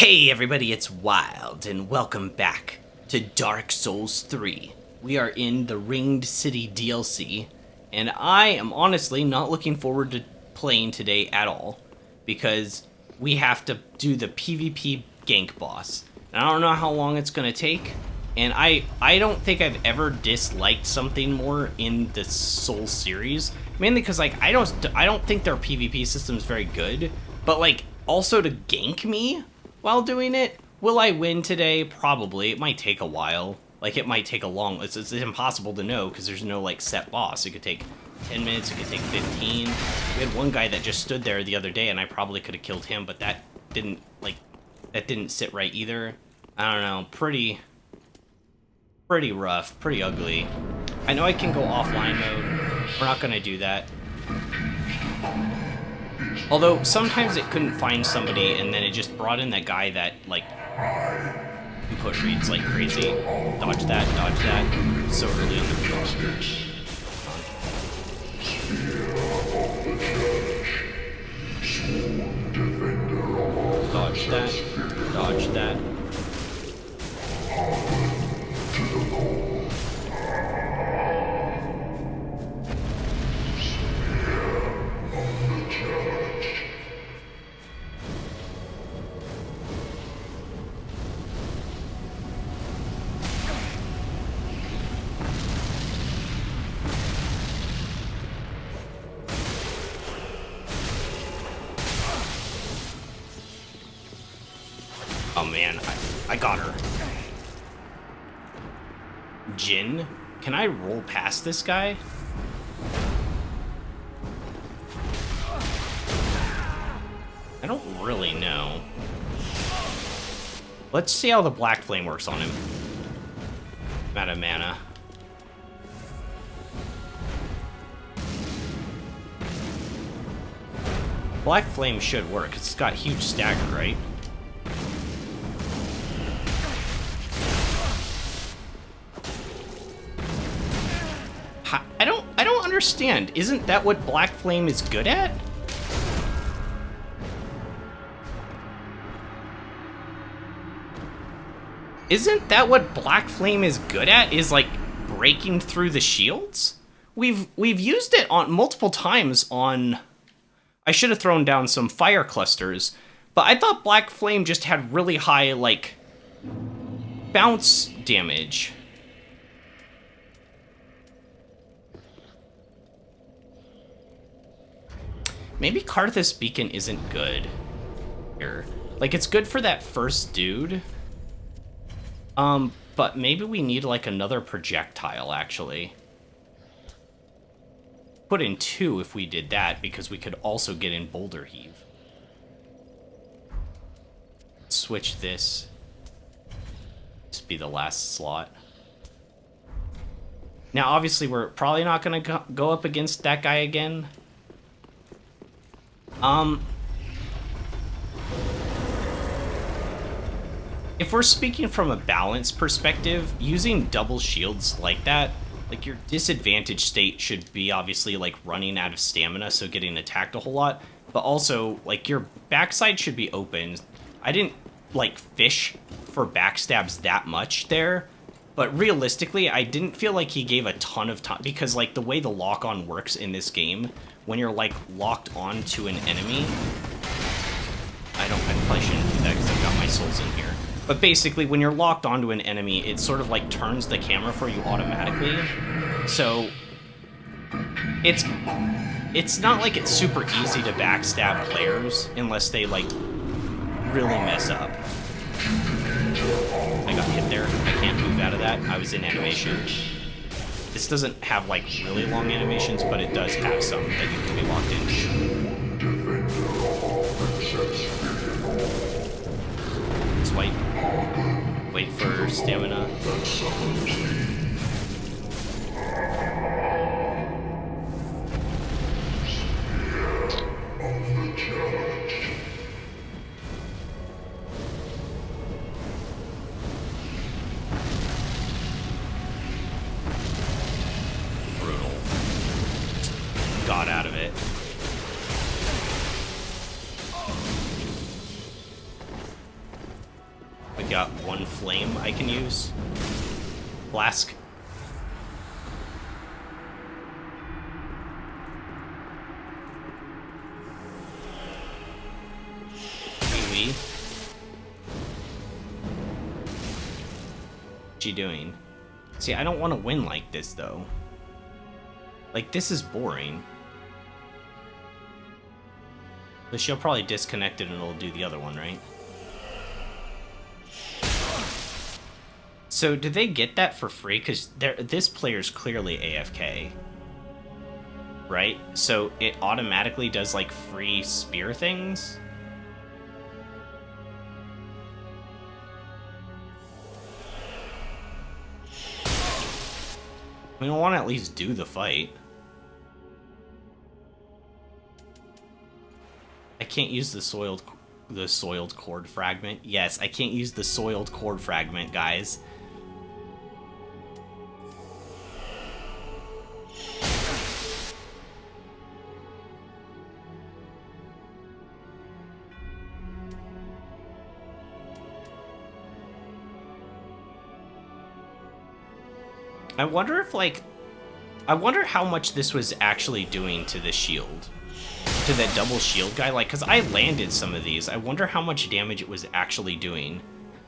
Hey everybody, it's Wild, and welcome back to Dark Souls 3. We are in the Ringed City DLC, and I am honestly not looking forward to playing today at all, because we have to do the PvP gank boss. And I don't know how long it's going to take, and I don't think I've ever disliked something more in the Souls series, mainly because I don't think their PvP system is very good, but also to gank me while doing it. Will I win today? Probably. It might take a while. It might take a long... It's impossible to know because there's no, set boss. It could take 10 minutes. It could take 15. We had one guy that just stood there the other day, and I probably could have killed him, but that didn't, that didn't sit right either. I don't know. Pretty rough. Pretty ugly. I know I can go offline mode. We're not going to do that. Although, sometimes it couldn't find somebody, and then it just brought in that guy that, input reads like crazy. Dodge that, dodge that. So early in the dodge that, dodge that. Oh man, I got her. Jin? Can I roll past this guy? I don't really know. Let's see how the Black Flame works on him. I'm out of mana. Black Flame should work. It's got huge stagger, right? I don't understand. Isn't that what Black Flame is good at? Isn't that what Black Flame is good at? Is breaking through the shields? We've used it on multiple times on... I should have thrown down some fire clusters, but I thought Black Flame just had really high bounce damage. Maybe Karthus Beacon isn't good here. It's good for that first dude. But maybe we need, another projectile, actually. Put in 2 if we did that, because we could also get in Boulder Heave. Switch this. This be the last slot. Now, obviously, we're probably not going to go up against that guy again. If we're speaking from a balance perspective, using double shields like that, your disadvantaged state should be obviously running out of stamina, so getting attacked a whole lot, but also your backside should be open. I didn't fish for backstabs that much there, but realistically, I didn't feel like he gave a ton of time, because the way the lock-on works in this game, when you're locked on to an enemy, I probably shouldn't do that because I've got my souls in here. But basically, when you're locked onto an enemy, it sort of turns the camera for you automatically. So it's not it's super easy to backstab players unless they really mess up. I got hit there. I can't move out of that. I was in animation. This doesn't have really long animations, but it does have some that you can be locked into. Swipe. Wait for stamina. Brutal. Got out of it. I got one flame I can use. Flask. Wee. What's she doing? See, I don't want to win like this, though. Like, this is boring. But she'll probably disconnect it and it'll do the other one, right? So, did they get that for free? Because this player's clearly AFK. Right? So, it automatically does, like, free spear things? We don't want to at least do the fight. I can't use the soiled cord fragment. Yes, I can't use the soiled cord fragment, guys. I wonder if, like, I wonder how much this was actually doing to the shield. To that double shield guy, like, because I landed some of these. I wonder how much damage it was actually doing.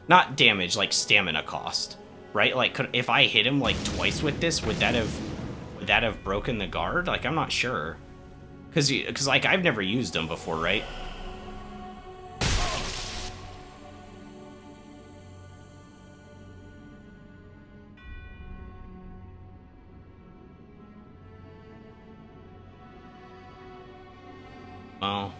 Not damage, like stamina cost, right? Like, if I hit him like twice with this, would that have broken the guard? Like, I'm not sure, because like I've never used them before, right? Well.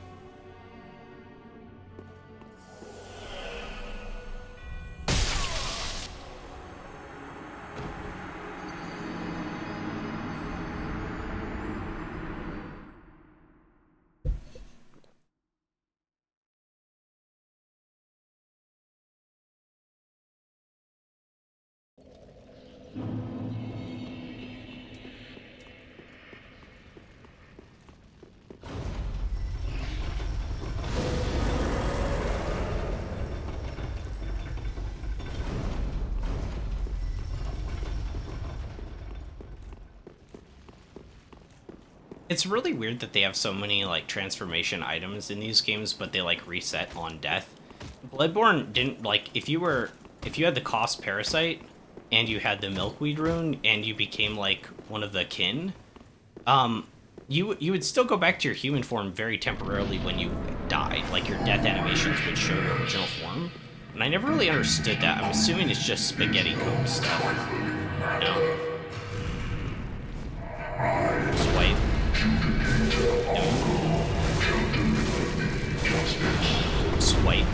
It's really weird that they have so many, like, transformation items in these games, but they, like, reset on death. Bloodborne didn't, like, if you had the Cost Parasite, and you had the Milkweed Rune, and you became, like, one of the kin, you would still go back to your human form very temporarily when you died. Like, your death animations would show your original form. And I never really understood that. I'm assuming it's just spaghetti code stuff. No? Swipe. Swipe.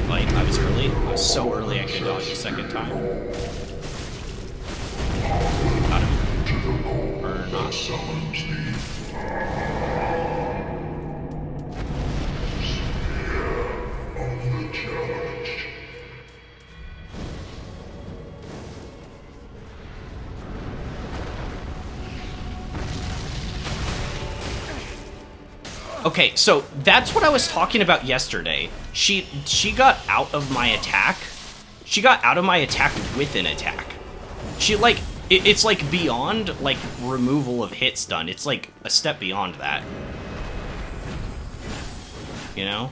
Like, I was early. I was so early I could dodge a second time. Got him. Or not. Okay, so that's what I was talking about yesterday. She got out of my attack. She got out of my attack with an attack. She, like, it's like beyond, like, removal of hit stun. It's like a step beyond that. You know?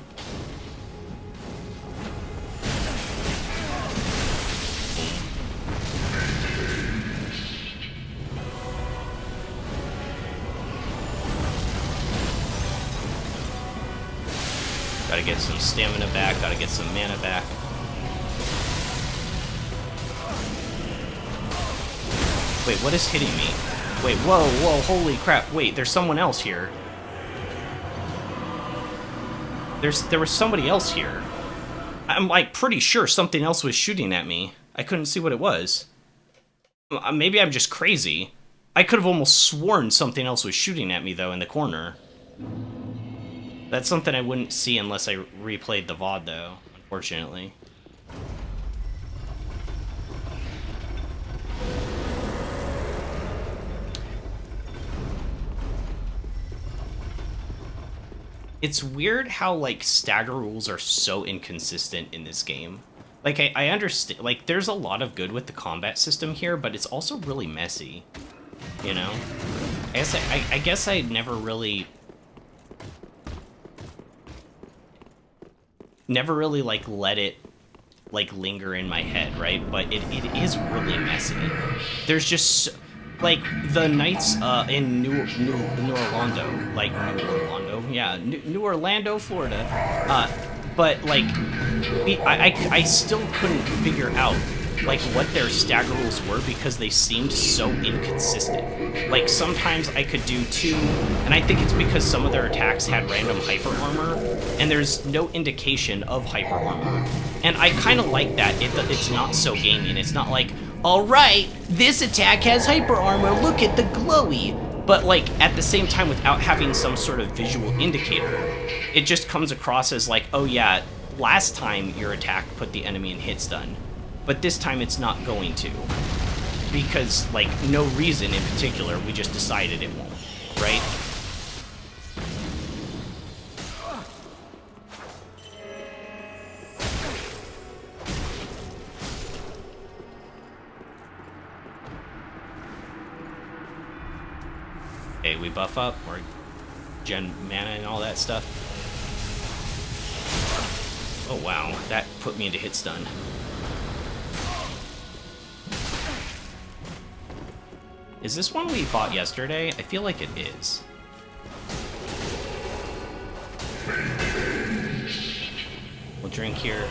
Gotta get some stamina back, gotta get some mana back. Wait, what is hitting me? Wait, whoa, holy crap. Wait, there's someone else here. There was somebody else here. I'm, like, pretty sure something else was shooting at me. I couldn't see what it was. Maybe I'm just crazy. I could have almost sworn something else was shooting at me, though, in the corner. That's something I wouldn't see unless I replayed the VOD, though, unfortunately. It's weird how, like, stagger rules are so inconsistent in this game. Like, I understand, like, there's a lot of good with the combat system here, but it's also really messy, you know? I guess I never really, like, let it, like, linger in my head, right? But it is really messy. There's just, like, the nights in New Orlando, like, New Orlando, yeah, New Orlando, Florida, but, like, I still couldn't figure out, like, what their stagger rules were because they seemed so inconsistent. Like, sometimes I could do 2, and I think it's because some of their attacks had random hyper armor, and there's no indication of hyper armor. And I kind of like that. It's not so gamey, and it's not like, alright, this attack has hyper armor, look at the glowy! But, like, at the same time, without having some sort of visual indicator, it just comes across as like, oh yeah, last time your attack put the enemy in hit stun, but this time it's not going to. Because, like, no reason in particular, we just decided it won't, right? Okay, we buff up, or gen mana and all that stuff. Oh wow, that put me into hit stun. Is this one we fought yesterday? I feel like it is. We'll drink here.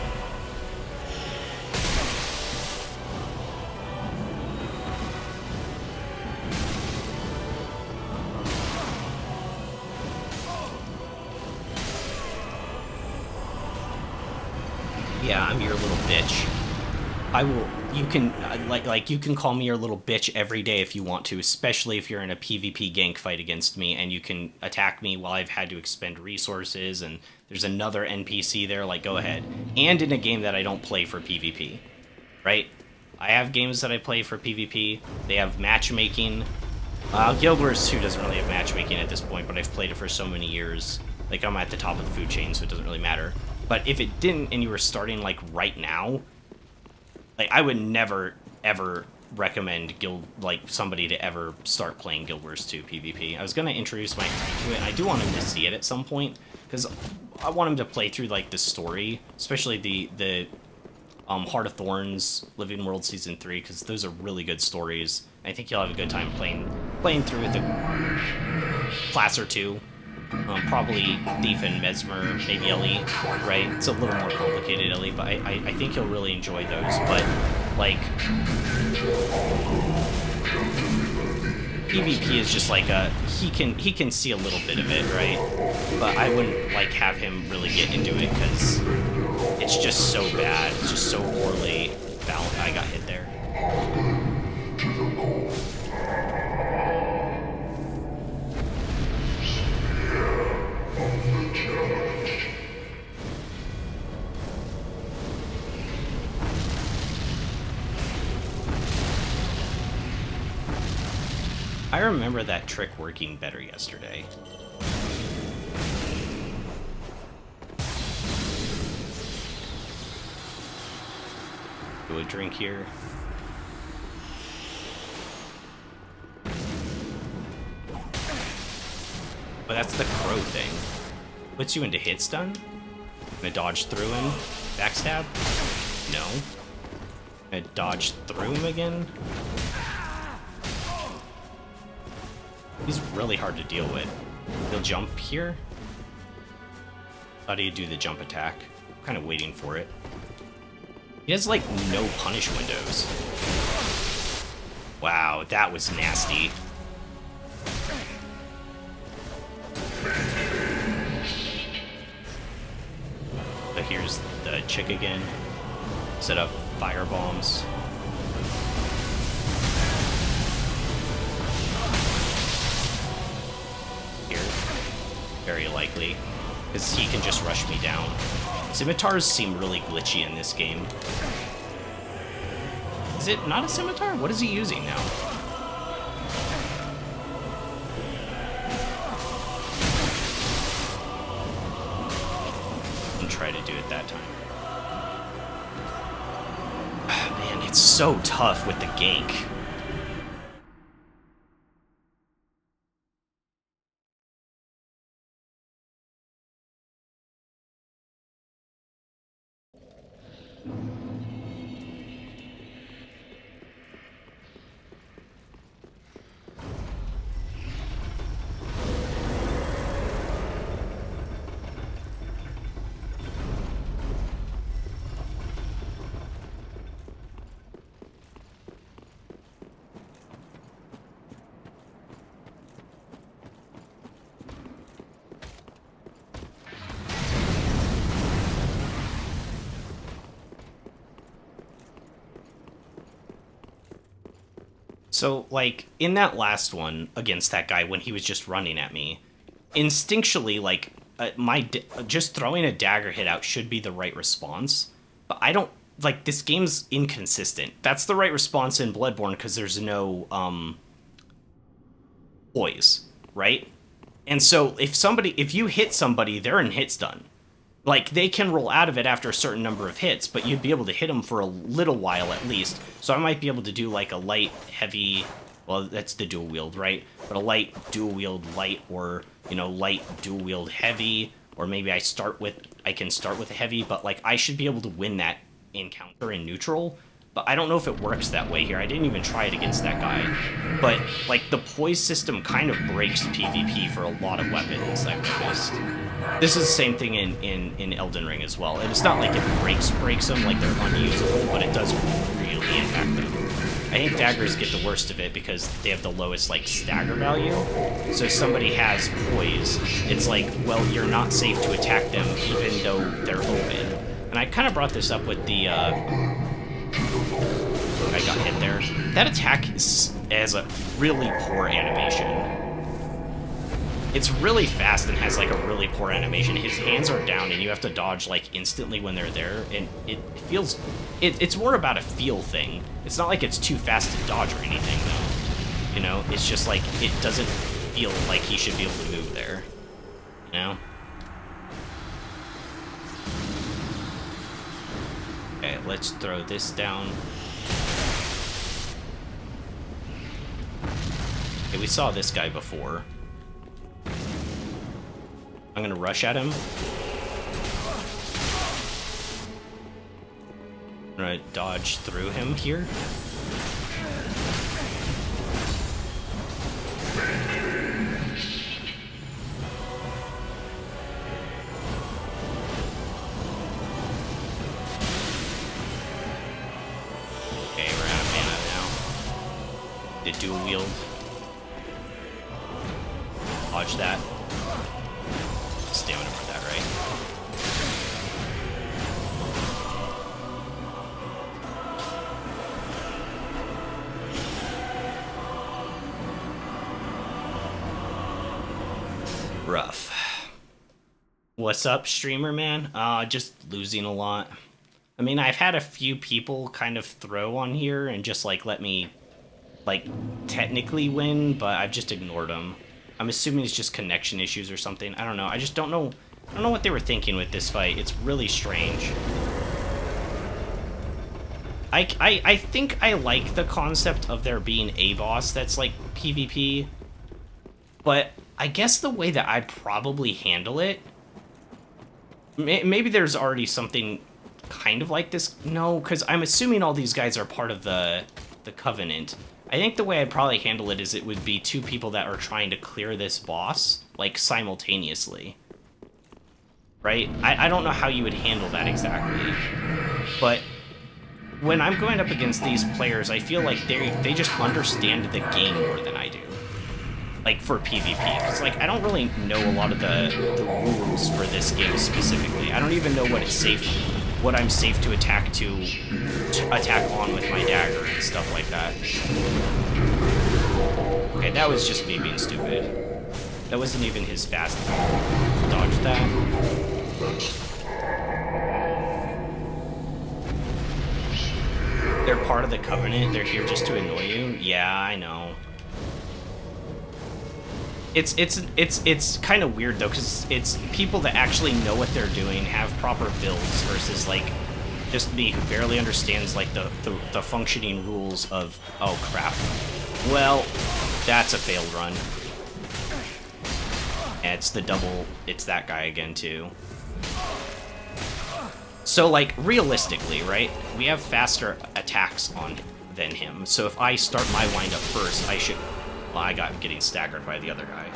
Yeah, I'm your little bitch. I will. You can like you can call me your little bitch every day if you want to, especially if you're in a PvP gank fight against me and you can attack me while I've had to expend resources and there's another NPC there. Like, go ahead. And in a game that I don't play for PvP, right? I have games that I play for PvP. They have matchmaking. Guild Wars 2 doesn't really have matchmaking at this point, but I've played it for so many years. Like, I'm at the top of the food chain, so it doesn't really matter. But if it didn't and you were starting, like, right now, like, I would never, ever recommend somebody to ever start playing Guild Wars 2 PvP. I was going to introduce my friend to it, and I do want him to see it at some point, because I want him to play through, like, the story, especially the Heart of Thorns, Living World Season 3, because those are really good stories. I think you'll have a good time playing through with a class or two. Probably Thief and Mesmer, maybe Ellie, right? It's a little more complicated, Ellie, but I think you'll really enjoy those. But, like, PvP is just like he can see a little bit of it, right? But I wouldn't, like, have him really get into it, because it's just so bad. It's just so poorly balanced. I got hit there. I remember that trick working better yesterday. Do a drink here. But that's the crow thing. Puts you into hit stun? Gonna dodge through him? Backstab? No. Gonna dodge through him again? He's really hard to deal with. He'll jump here? Thought he'd do the jump attack. I'm kind of waiting for it. He has, like, no punish windows. Wow, that was nasty. So here's the chick again. Set up fire bombs. Here. Very likely. Because he can just rush me down. Scimitars seem really glitchy in this game. Is it not a scimitar? What is he using now? try to do it that time. Man, it's so tough with the gank. So, like, in that last one against that guy when he was just running at me, instinctually, like, just throwing a dagger hit out should be the right response. But I don't, like, this game's inconsistent. That's the right response in Bloodborne because there's no, poise, right? And so if you hit somebody, they're in hit stun. Like, they can roll out of it after a certain number of hits, but you'd be able to hit them for a little while at least. So I might be able to do, like, a light, heavy... Well, that's the dual wield, right? But a light, dual wield, light, or, you know, light, dual wield, heavy. Or maybe I can start with a heavy, but, like, I should be able to win that encounter in neutral. But I don't know if it works that way here. I didn't even try it against that guy. But, like, the poise system kind of breaks PvP for a lot of weapons, I've noticed. This is the same thing in Elden Ring as well. And it's not like it breaks them, like they're unusable, but it does really impact them. I think daggers get the worst of it because they have the lowest, like, stagger value. So if somebody has poise, it's like, well, you're not safe to attack them even though they're open. And I kind of brought this up with the, I got hit there. That attack has a really poor animation. It's really fast and has, like, a really poor animation. His hands are down and you have to dodge, like, instantly when they're there. And it feels... It's more about a feel thing. It's not like it's too fast to dodge or anything, though. You know? It's just, like, it doesn't feel like he should be able to move there. You know? Okay, let's throw this down. Okay, we saw this guy before. I'm gonna rush at him. I'm gonna dodge through him here. Okay, we're out of mana now. The dual wield. Dodge that. Stamina for that, right? Rough. What's up, streamer man? Just losing a lot. I mean, I've had a few people kind of throw on here and just, like, let me, like, technically win, but I've just ignored them. I'm assuming it's just connection issues or something. I don't know. I just don't know. I don't know what they were thinking with this fight. It's really strange. I think I like the concept of there being a boss that's like PvP, but I guess the way that I'd probably handle it, maybe there's already something kind of like this. No, because I'm assuming all these guys are part of the Covenant. I think the way I'd probably handle it is it would be two people that are trying to clear this boss, like, simultaneously. Right? I don't know how you would handle that exactly. But when I'm going up against these players, I feel like they just understand the game more than I do. Like, for PvP. Because, like, I don't really know a lot of the rules for this game specifically. I don't even know what I'm safe to attack on with my dagger and stuff like that. Okay, that was just me being stupid. That wasn't even his fast dodge that. They're part of the Covenant. They're here just to annoy you. Yeah, I know. It's kind of weird though, because it's people that actually know what they're doing, have proper builds, versus like just me who barely understands like the functioning rules of, oh crap. Well, that's a failed run. And it's the double, it's that guy again too. So like realistically, right? We have faster attacks on than him. So if I start my windup first, I should. Well, I got getting staggered by the other guy.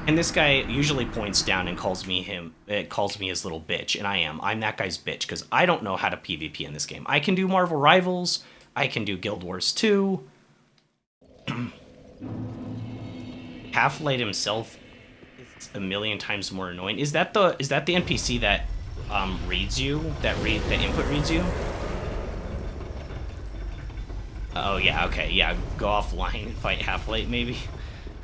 And this guy usually points down and calls me his little bitch, and I'm that guy's bitch, because I don't know how to PvP in this game. I can do Marvel Rivals, I can do Guild Wars 2. Half-Light himself is a million times more annoying. Is that the NPC that reads you? That input reads you? Oh yeah, okay, yeah. Go offline and fight Half-Light maybe.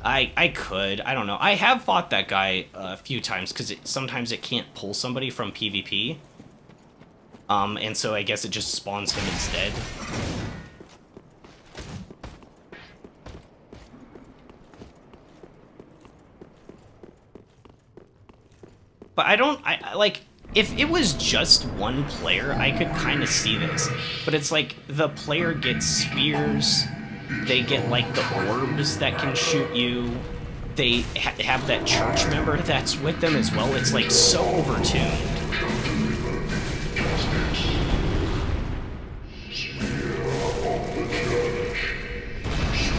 I could. I don't know. I have fought that guy a few times because sometimes it can't pull somebody from PvP. And so I guess it just spawns him instead. But I like, if it was just one player, I could kind of see this. But it's like, the player gets spears, they get like the orbs that can shoot you, they have that church member that's with them as well. It's like so overtuned.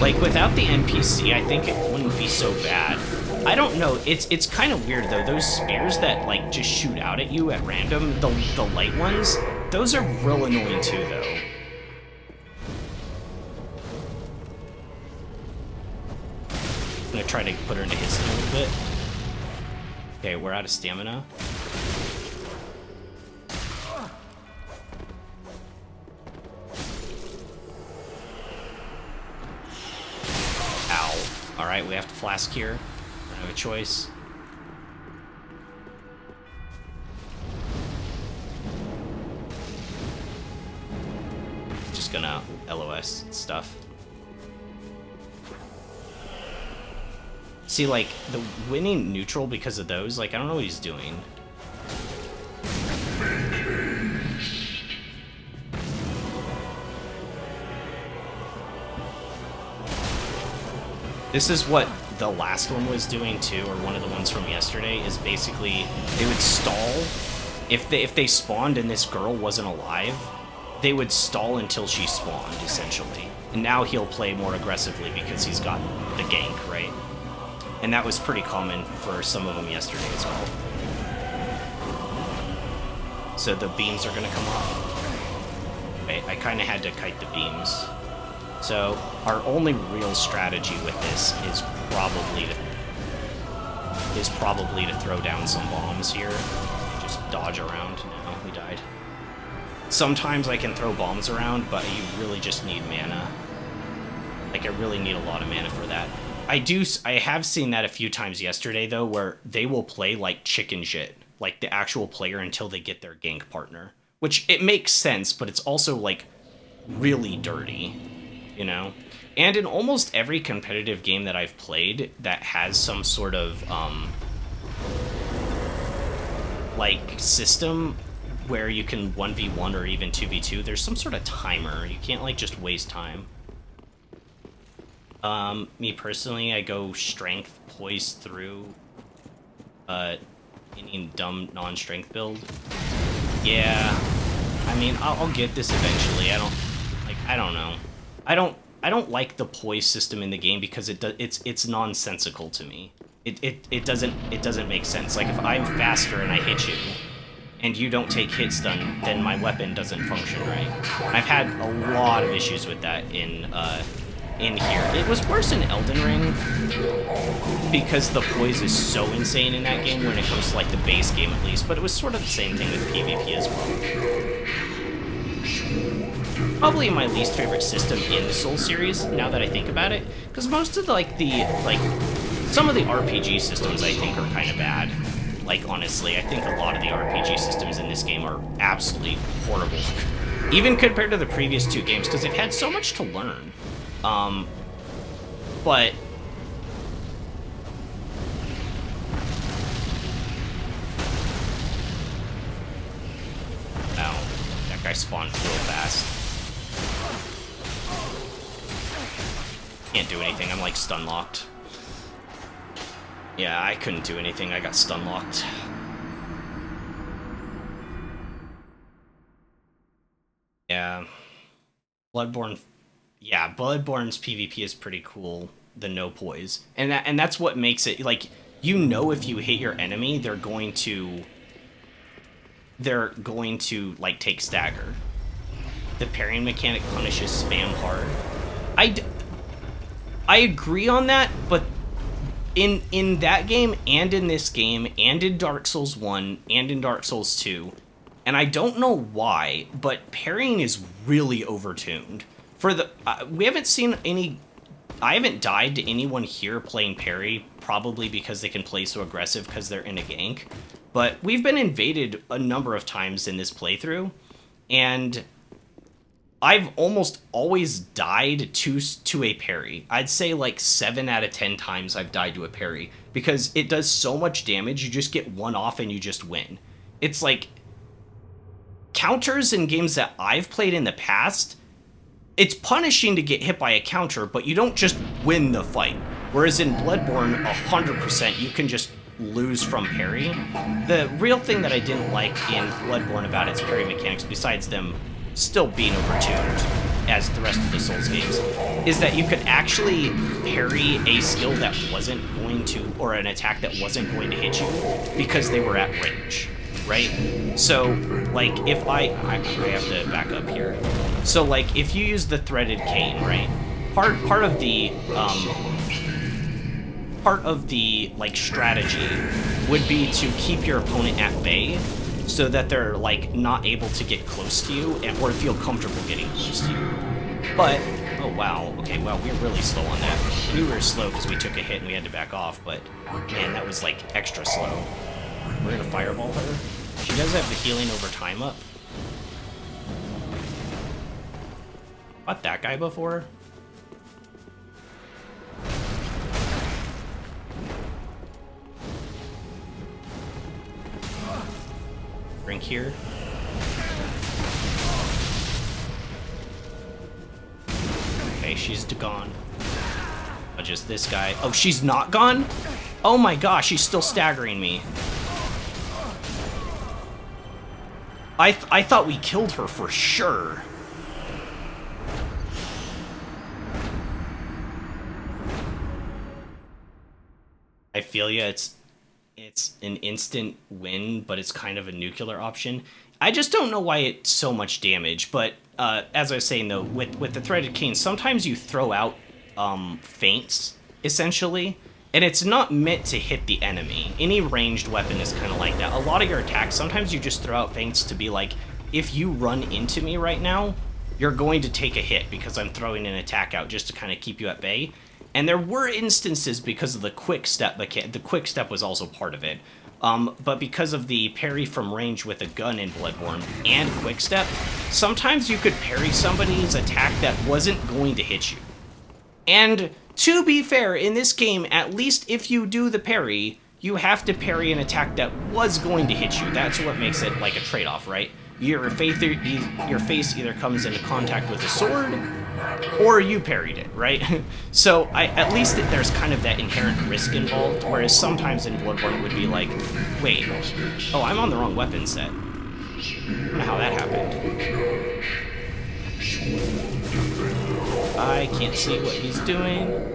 Like, without the NPC, I think it wouldn't be so bad. I don't know, it's kind of weird though, those spears that like just shoot out at you at random, the light ones, those are real annoying too though. I'm gonna try to put her into his a little bit. Okay, we're out of stamina. Ow. Alright, we have to flask here. I don't have a choice. Just gonna LOS stuff. See, like, the winning neutral because of those, like, I don't know what he's doing. This is what the last one was doing too, or one of the ones from yesterday, is basically they would stall. If they spawned and this girl wasn't alive, they would stall until she spawned, essentially. And now he'll play more aggressively because he's got the gank, right? And that was pretty common for some of them yesterday as well. So the beams are gonna come off. I kind of had to kite the beams. So our only real strategy with this is probably to throw down some bombs here. Just dodge around. No, we died. Sometimes I can throw bombs around, but you really just need mana. Like, I really need a lot of mana for that. I have seen that a few times yesterday, though, where they will play like chicken shit, like the actual player, until they get their gank partner. Which, it makes sense, but it's also, like, really dirty, you know? And in almost every competitive game that I've played that has some sort of, like, system where you can 1v1 or even 2v2, there's some sort of timer. You can't, like, just waste time. Me personally, I go strength, poise through, any dumb non-strength build. Yeah, I mean, I'll get this eventually. I don't know. I don't like the poise system in the game because it's nonsensical to me. It doesn't make sense. Like, if I'm faster and I hit you, and you don't take hit stun, then my weapon doesn't function right. I've had a lot of issues with that in here. It was worse in Elden Ring because the poise is so insane in that game when it comes to, like, the base game at least, but it was sort of the same thing with PvP as well. Probably my least favorite system in the Soul series, now that I think about it, because most of some of the RPG systems I think are kind of bad. Like, honestly, I think a lot of the RPG systems in this game are absolutely horrible. Even compared to the previous two games, because they've had so much to learn. But ow, that guy spawned real fast. Can't do anything, I'm like stun locked. Yeah, I couldn't do anything, I got stun locked. Yeah. Bloodborne, yeah, Bloodborne's PvP is pretty cool, the no poise. And that's what makes it, like, you know if you hit your enemy, they're going to, like, take stagger. The parrying mechanic punishes spam hard. I agree on that, but in that game, and in this game, and in Dark Souls 1, and in Dark Souls 2, and I don't know why, but parrying is really overtuned. For the we haven't seen any. I haven't died to anyone here playing parry, probably because they can play so aggressive because they're in a gank. But we've been invaded a number of times in this playthrough, and I've almost always died to a parry. I'd say like 7 out of 10 times I've died to a parry, because it does so much damage, you just get one off and you just win. It's like, counters in games that I've played in the past, it's punishing to get hit by a counter, but you don't just win the fight. Whereas in Bloodborne, 100% you can just lose from parry. The real thing that I didn't like in Bloodborne about its parry mechanics, besides them still being overtuned as the rest of the Souls games, is that you could actually parry a skill that wasn't going to, or an attack that wasn't going to hit you, because they were at range. Right? So, like, if I have to back up here. So, like, if you use the threaded cane, right? Part of the like strategy would be to keep your opponent at bay, so that they're like not able to get close to you or feel comfortable getting close to you. But oh wow, okay, well we were really slow on that. We were slow because we took a hit and we had to back off, but man, that was like extra slow. We're gonna fireball her. She does have the healing over time up. Fought that guy before. Drink here. Okay, she's gone. Oh, just this guy. Oh, she's not gone? Oh my gosh, she's still staggering me. I thought we killed her for sure. I feel ya, it's an instant win, but it's kind of a nuclear option. I just don't know why it's so much damage, but as I was saying though, with the threaded cane, sometimes you throw out feints, essentially, and it's not meant to hit the enemy. Any ranged weapon is kind of like that. A lot of your attacks, sometimes you just throw out feints to be like, if you run into me right now, you're going to take a hit because I'm throwing an attack out just to kind of keep you at bay. And there were instances because of the quick step, the quick step was also part of it, but because of the parry from range with a gun in Bloodborne and quick step, sometimes you could parry somebody's attack that wasn't going to hit you. And to be fair, in this game, at least if you do the parry, you have to parry an attack that was going to hit you. That's what makes it like a trade-off, right? Your face either comes into contact with a sword, or you parried it, right? So at least there's kind of that inherent risk involved, whereas sometimes in Bloodborne it would be like, wait, oh, I'm on the wrong weapon set. I don't know how that happened. I can't see what he's doing.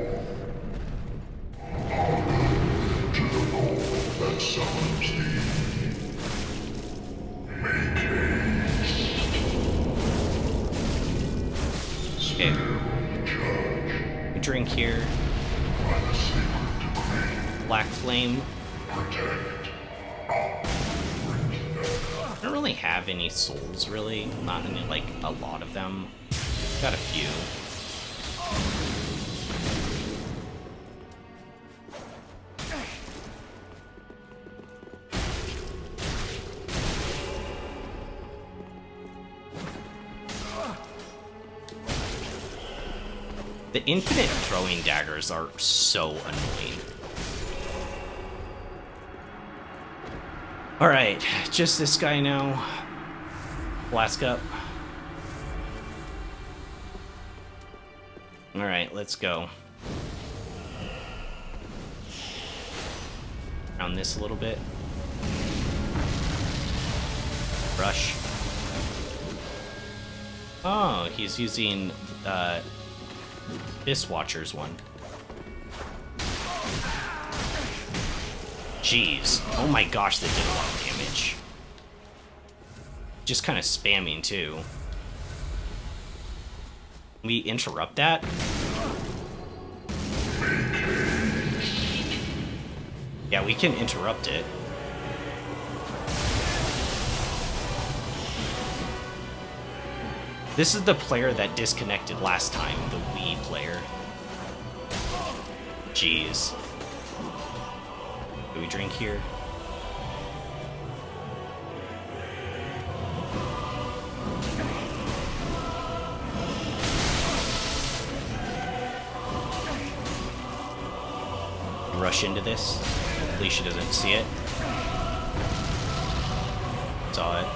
Okay. We drink here. Black Flame. I don't really have any souls, really. Not any, like, a lot of them. Got a few. The infinite throwing daggers are so annoying. Alright, just this guy now. Flask up. Alright, let's go. Around this a little bit. Brush. Oh, he's using this Watcher's one. Jeez. Oh my gosh, that did a lot of damage. Just kind of spamming, too. Can we interrupt that? Yeah, we can interrupt it. This is the player that disconnected last time, the Wii player. Jeez. Do we drink here? Rush into this. Hopefully she doesn't see it. Saw it.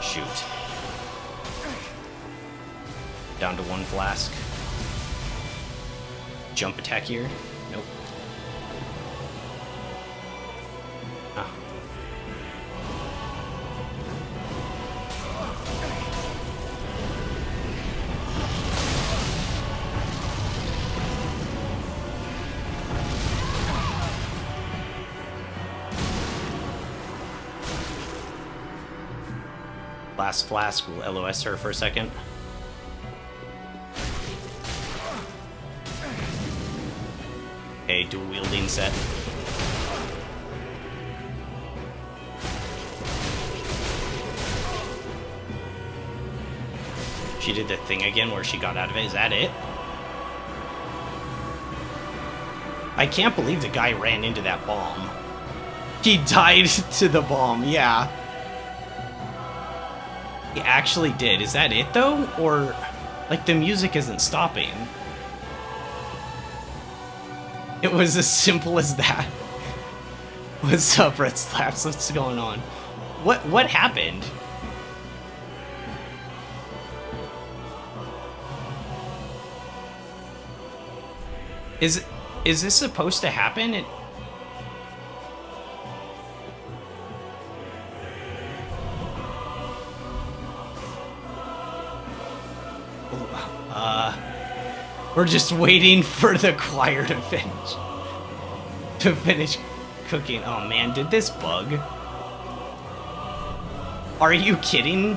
Shoot. Down to one flask. Jump attack here? Nope. Ah. Last flask will LOS her for a second. Okay, dual wielding set. She did the thing again where she got out of it. Is that it? I can't believe the guy ran into that bomb. He died to the bomb, yeah. He actually did. Is that it, though? Or, like, the music isn't stopping. It was as simple as that. What's up, Red Slaps? What's going on? What happened? Is this supposed to happen? We're just waiting for the choir to finish. Cooking. Oh man, did this bug? Are you kidding?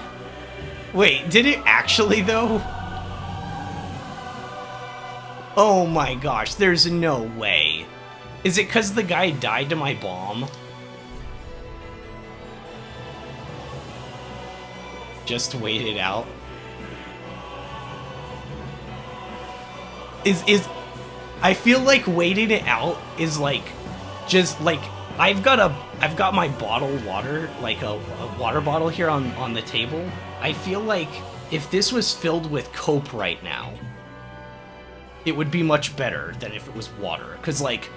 Wait, did it actually though? Oh my gosh, there's no way. Is it because the guy died to my bomb? Just wait it out. I feel like waiting it out is like, just like, I've got my bottled water, like a water bottle here on the table. I feel like if this was filled with Coke right now, it would be much better than if it was water. Cause like,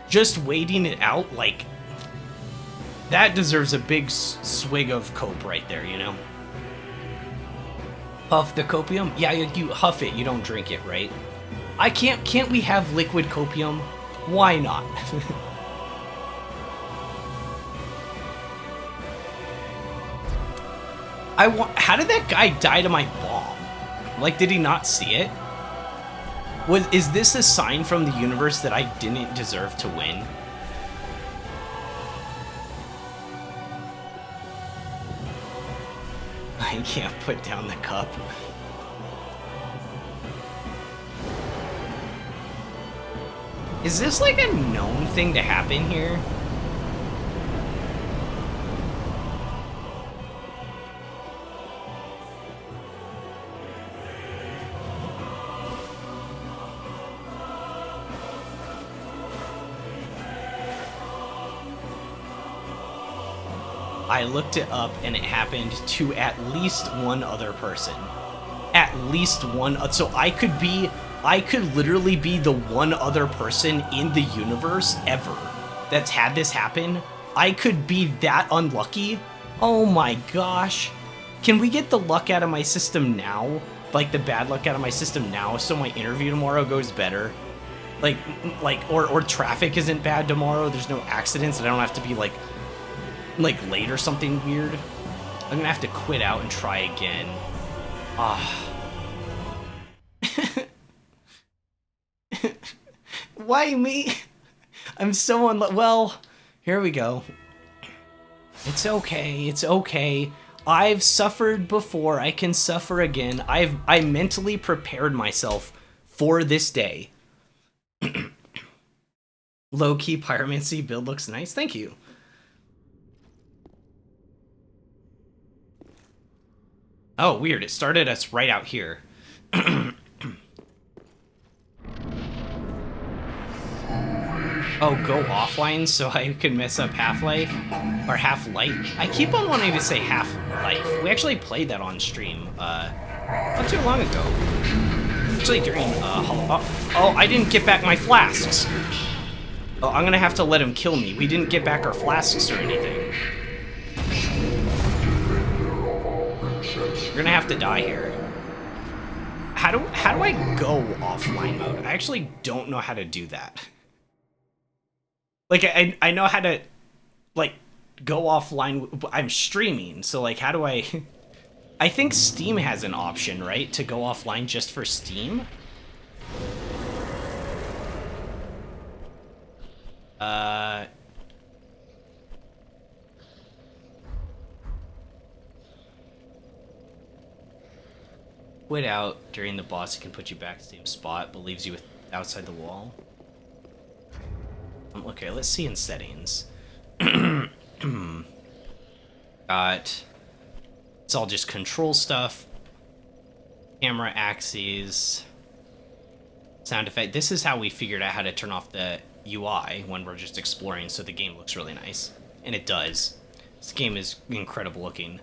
just waiting it out, like, that deserves a big swig of Coke right there, you know? Huff the copium? Yeah, you huff it, you don't drink it, right? Can't we have liquid copium? Why not? How did that guy die to my bomb? Like, did he not see it? Is this a sign from the universe that I didn't deserve to win? I can't put down the cup. Is this like a known thing to happen here? I looked it up, and it happened to at least one other person. At least one. So I could literally be the one other person in the universe ever that's had this happen. I could be that unlucky. Oh my gosh. Can we get the luck out of my system now? Like the bad luck out of my system now, so my interview tomorrow goes better? Or traffic isn't bad tomorrow. There's no accidents, and I don't have to be like late or something weird. I'm gonna have to quit out and try again. Why me? I'm so well, here we go. It's okay, it's okay. I've suffered before, I can suffer again. I mentally prepared myself for this day. Low-key pyromancy build looks nice, thank you. Oh, weird, it started us right out here. Oh, go offline so I can mess up Half-Life? Or Half-Life? I keep on wanting to say Half-Life. We actually played that on stream, not too long ago. Actually, during, oh, I didn't get back my flasks! Oh, I'm gonna have to let him kill me. We didn't get back our flasks or anything. We're gonna have to die here. How do I go offline mode? I actually don't know how to do that. Like, I know how to, like, go offline. I'm streaming, so, like, how do I... I think Steam has an option, right? To go offline just for Steam? Quit out during the boss, it can put you back to the same spot, but leaves you outside the wall. Okay, let's see in settings. Got... It's all just control stuff. Camera axes. Sound effect. This is how we figured out how to turn off the UI when we're just exploring, so the game looks really nice. And it does. This game is incredible looking.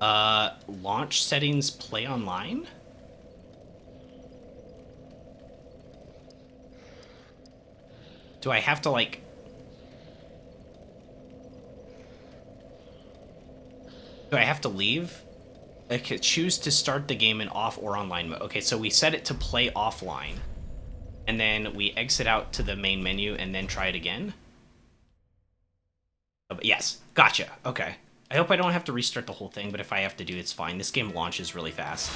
Launch settings, play online? Do I have to, like... Do I have to leave? I could choose to start the game in off or online mode. Okay, so we set it to play offline. And then we exit out to the main menu and then try it again? Oh, yes, gotcha. Okay. I hope I don't have to restart the whole thing, but if I have to do it's fine. This game launches really fast.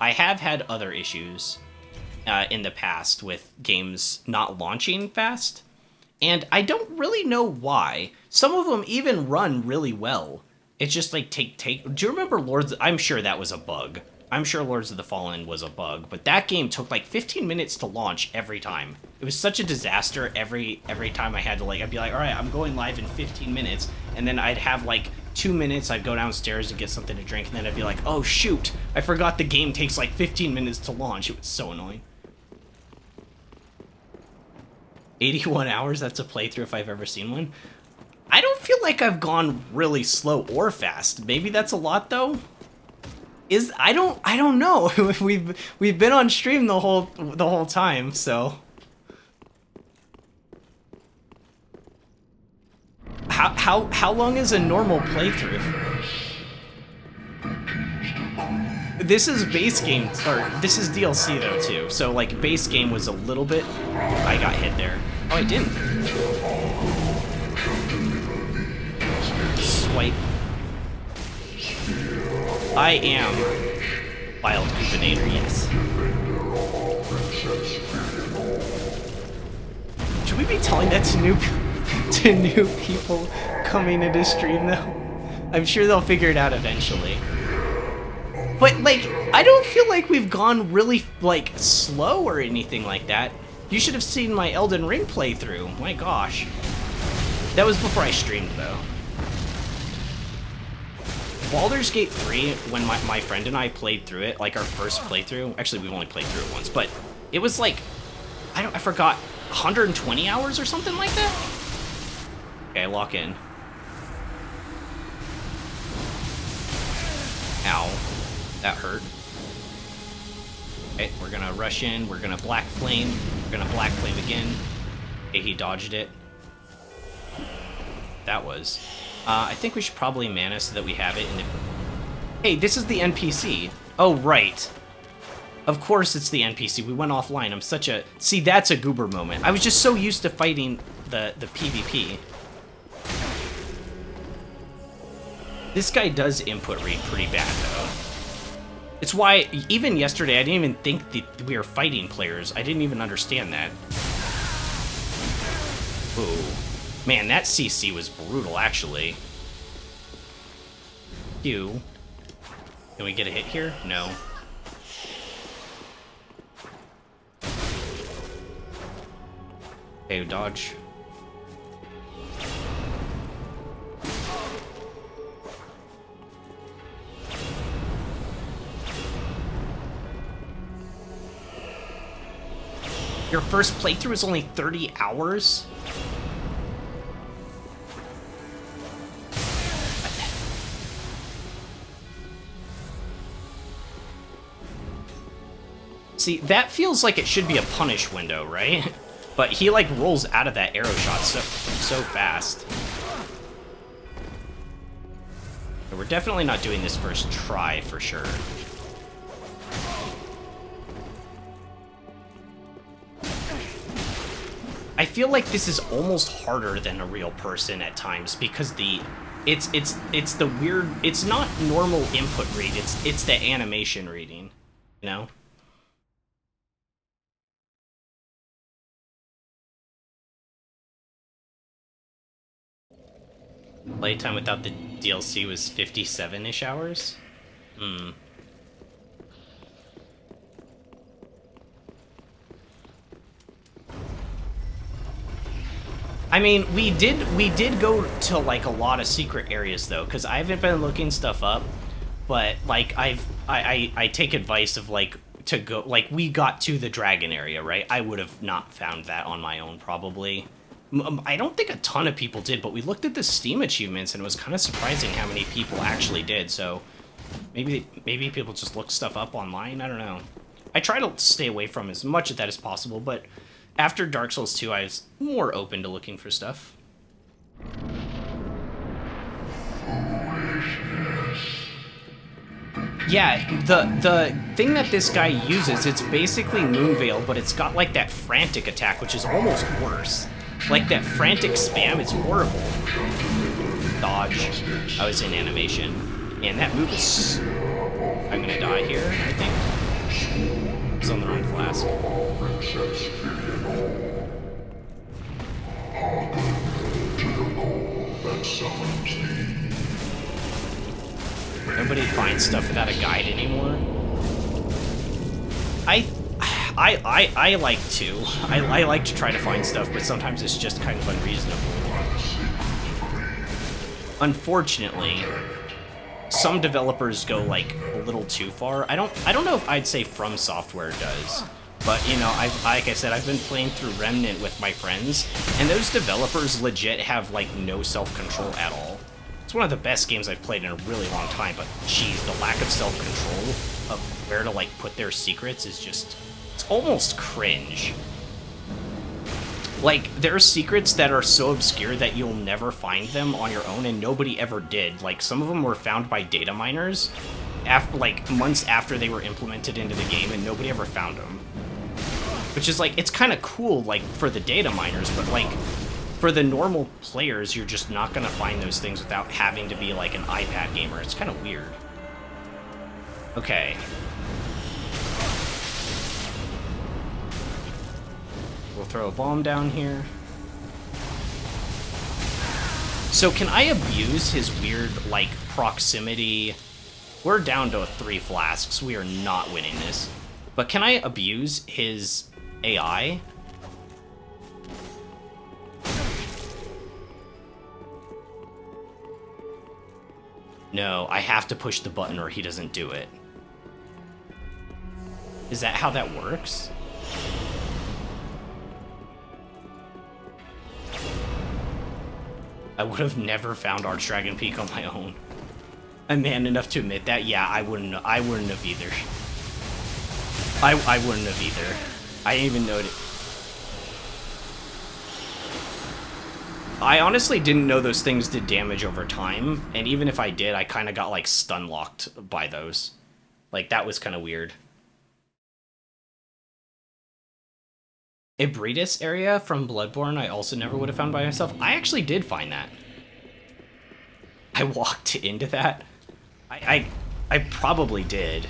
I have had other issues in the past with games not launching fast. And I don't really know why. Some of them even run really well. It's just like take. Do you remember Lords? I'm sure that was a bug. I'm sure Lords of the Fallen was a bug, but that game took like 15 minutes to launch every time. It was such a disaster every time I had to, like, I'd be like, all right, I'm going live in 15 minutes, and then I'd have like 2 minutes, I'd go downstairs and get something to drink, and then I'd be like, oh shoot, I forgot the game takes like 15 minutes to launch. It was so annoying. 81 hours, that's a playthrough if I've ever seen one. I don't feel like I've gone really slow or fast. Maybe that's a lot though. I don't know. we've been on stream the whole time, so how long is a normal playthrough? This is base game, or this is DLC though too. So like base game was a little bit. I got hit there. Oh, I didn't. Swipe. I am Wild Coupinator, yes. Should we be telling that to new people coming into stream though? I'm sure they'll figure it out eventually. But like, I don't feel like we've gone really like slow or anything like that. You should have seen my Elden Ring playthrough. My gosh. That was before I streamed though. Baldur's Gate 3, when my friend and I played through it, like our first playthrough, actually we've only played through it once, but it was like, I forgot, 120 hours or something like that? Okay, lock in. Ow. That hurt. Okay, we're gonna rush in. We're gonna Black Flame. We're gonna Black Flame again. Okay, he dodged it. That was. I think we should probably mana so that we have it in the... Hey, this is the NPC. Oh, right. Of course it's the NPC. We went offline. I'm such a... See, that's a goober moment. I was just so used to fighting the PvP. This guy does input read pretty bad, though. It's why, even yesterday, I didn't even think that we were fighting players. I didn't even understand that. Ooh. Man, that CC was brutal, actually. Can we get a hit here? No. Okay, dodge. Your first playthrough is only 30 hours? See, that feels like it should be a punish window, right? But he, like, rolls out of that arrow shot so fast. But we're definitely not doing this first try, for sure. I feel like this is almost harder than a real person at times because it's the weird, it's not normal input read, it's the animation reading, you know? Playtime without the DLC was 57-ish hours? I mean, we did go to, like, a lot of secret areas, though, because I haven't been looking stuff up, but, like, I take advice of, like, to go, like, we got to the dragon area, right? I would have not found that on my own, probably. I don't think a ton of people did, but we looked at the Steam achievements, and it was kind of surprising how many people actually did, so maybe people just look stuff up online, I don't know. I try to stay away from as much of that as possible, but after Dark Souls 2, I was more open to looking for stuff. Yeah, the thing that this guy uses, it's basically Moonveil, but it's got, like, that frantic attack, which is almost worse. Like, that frantic spam, it's horrible. Dodge. I was in animation. And that move is... I'm gonna die here, I think. It's on the wrong flask. Nobody finds stuff without a guide anymore. I like to. I like to try to find stuff, but sometimes it's just kind of unreasonable. Unfortunately, some developers go, like, a little too far. I don't know if I'd say From Software does, but, you know, like I said, I've been playing through Remnant with my friends, and those developers legit have, like, no self-control at all. It's one of the best games I've played in a really long time, but geez, the lack of self-control of where to, like, put their secrets is just... It's almost cringe. Like, there are secrets that are so obscure that you'll never find them on your own, and nobody ever did. Like, some of them were found by data miners, like, months after they were implemented into the game, and nobody ever found them. Which is, like, it's kind of cool, like, for the data miners, but, like, for the normal players, you're just not gonna find those things without having to be, like, an iPad gamer. It's kind of weird. Okay. We'll throw a bomb down here. So can I abuse his weird, like, proximity? We're down to 3 flasks. We are not winning this. But can I abuse his AI? No, I have to push the button or he doesn't do it. Is that how that works? I would have never found Archdragon Peak on my own. I'm man enough to admit that. Yeah, I wouldn't have either. I wouldn't have either. I didn't even know it. I honestly didn't know those things did damage over time, and even if I did, I kind of got, like, stun locked by those. Like, that was kind of weird. Ibridis area from Bloodborne I also never would have found by myself. I actually did find that. I walked into that. I probably did.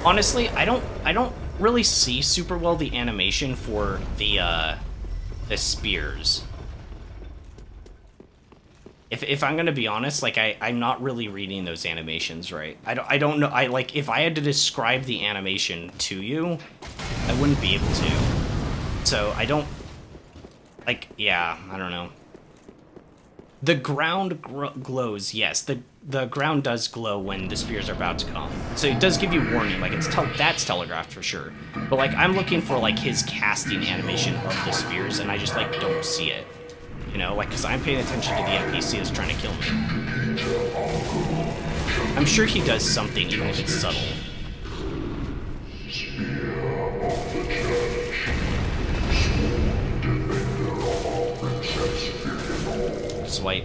Honestly, I don't really see super well the animation for the spears. If I'm gonna be honest, like I'm not really reading those animations right. I don't know. Like if I had to describe the animation to you, I wouldn't be able to. So I don't like. Yeah, I don't know. The ground glows. Yes, the ground does glow when the spears are about to come. So it does give you warning. Like that's telegraphed for sure. But like I'm looking for like his casting animation of the spears, and I just like don't see it. You know, like, because I'm paying attention to the NPC that's trying to kill me. I'm sure he does something, even if it's subtle. Swipe.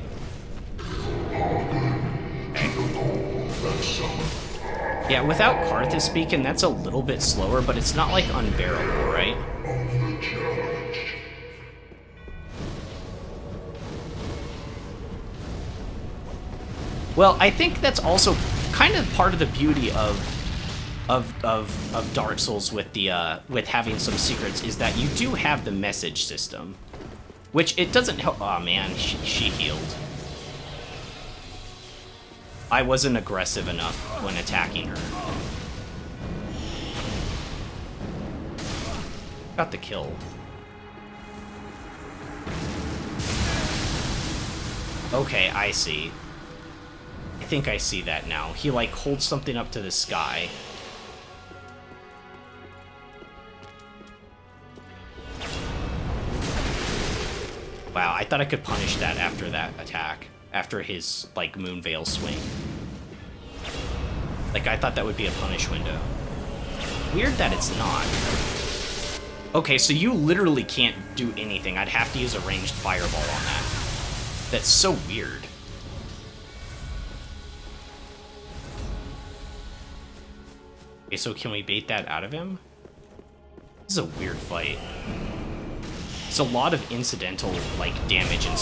Okay. Yeah, without Karthus speaking, that's a little bit slower, but it's not, like, unbearable, right? Well, I think that's also kind of part of the beauty of Dark Souls with the with having some secrets is that you do have the message system, which it doesn't help. Oh man, she healed. I wasn't aggressive enough when attacking her. Got the kill. Okay, I see. I think I see that now. He, like, holds something up to the sky. Wow, I thought I could punish that after that attack. After his, like, Moonveil swing. Like, I thought that would be a punish window. Weird that it's not. Okay, so you literally can't do anything. I'd have to use a ranged fireball on that. That's so weird. Okay, so can we bait that out of him? This is a weird fight. It's a lot of incidental, like, damage and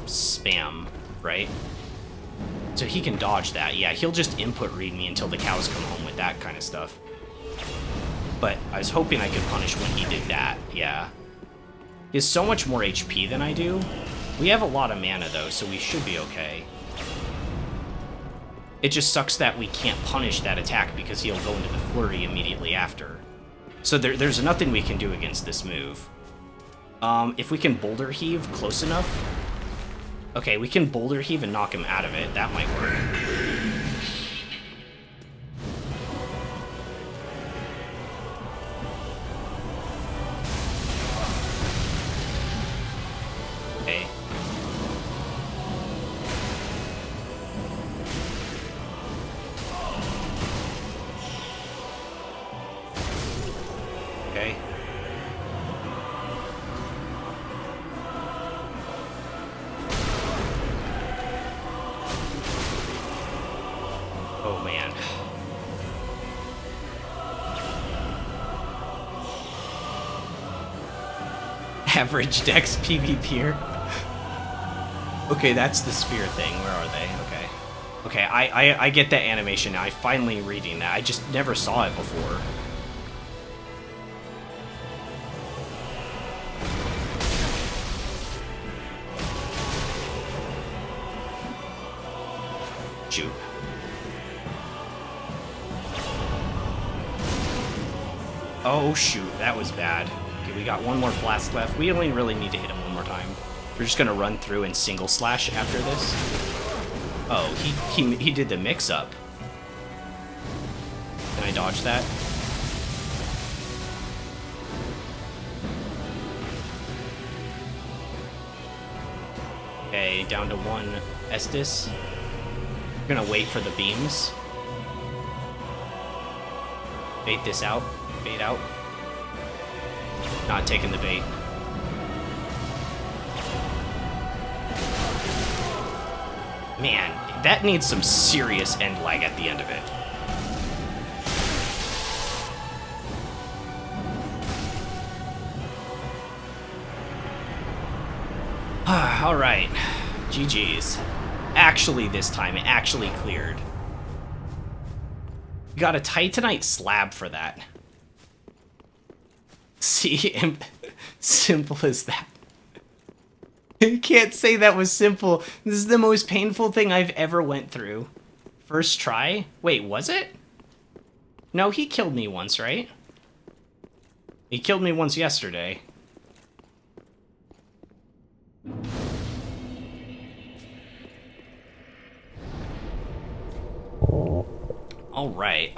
spam, right? So he can dodge that. Yeah, he'll just input read me until the cows come home with that kind of stuff. But I was hoping I could punish when he did that, yeah. He has so much more HP than I do. We have a lot of mana, though, so we should be okay. It just sucks that we can't punish that attack because he'll go into the flurry immediately after. So there's nothing we can do against this move. If we can Boulder Heave close enough... Okay, we can Boulder Heave and knock him out of it. That might work. Okay. Okay. Oh, man. Average Dex PvPer. Okay, that's the spear thing. Where are they? Okay. Okay, I get that animation now. I'm finally reading that. I just never saw it before. Shoot. Oh, shoot. That was bad. Okay, we got one more flask left. We only really need to hit him one more time. We're just gonna run through and single slash after this. Oh, he did the mix-up. Can I dodge that? Okay, down to one Estus. Gonna wait for the beams. Bait this out. Bait out. Not taking the bait. Man, that needs some serious end lag at the end of it. Alright. GG's. Actually, this time, it actually cleared. Got a Titanite slab for that. See? Simple as that. You can't say that was simple. This is the most painful thing I've ever went through. First try? Wait, was it? No, he killed me once, right? He killed me once yesterday. Alright,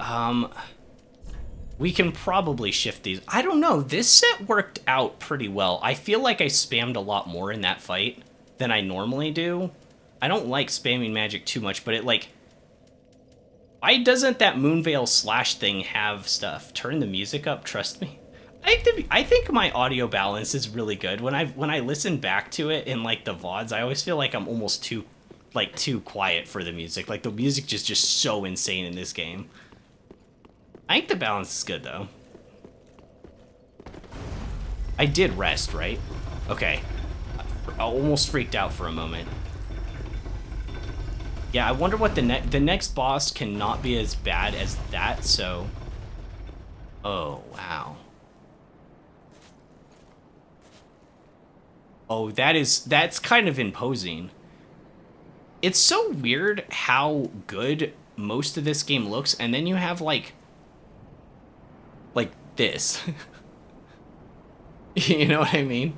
we can probably shift these. I don't know, this set worked out pretty well. I feel like I spammed a lot more in that fight than I normally do. I don't like spamming magic too much, but it, like... Why doesn't that Moonveil slash thing have stuff? Turn the music up, trust me. I think my audio balance is really good. When I listen back to it in, like, the VODs, I always feel like I'm almost too quiet for the music. Like, the music is just so insane in this game. I think the balance is good, though. I did rest, right? Okay. I almost freaked out for a moment. Yeah, I wonder what the next boss cannot be as bad as that, so... Oh, wow. Oh, that's kind of imposing. It's so weird how good most of this game looks, and then you have, like this. You know what I mean?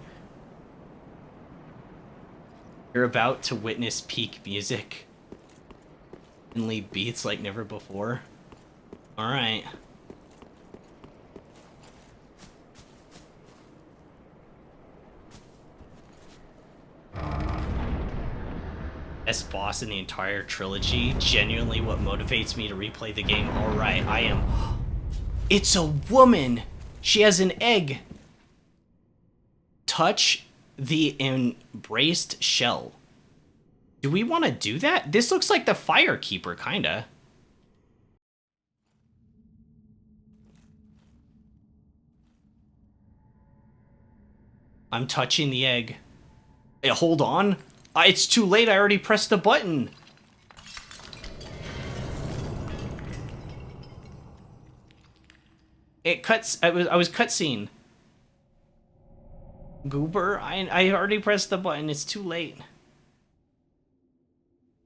You're about to witness peak music. And lead beats like never before. Alright. Best boss in the entire trilogy. Genuinely what motivates me to replay the game. Alright, I am... It's a woman! She has an egg! Touch the embraced shell. Do we want to do that? This looks like the Fire Keeper, kinda. I'm touching the egg. Hey, hold on. It's too late, I already pressed the button. It cuts, I was cutscene. Goober, I already pressed the button, it's too late.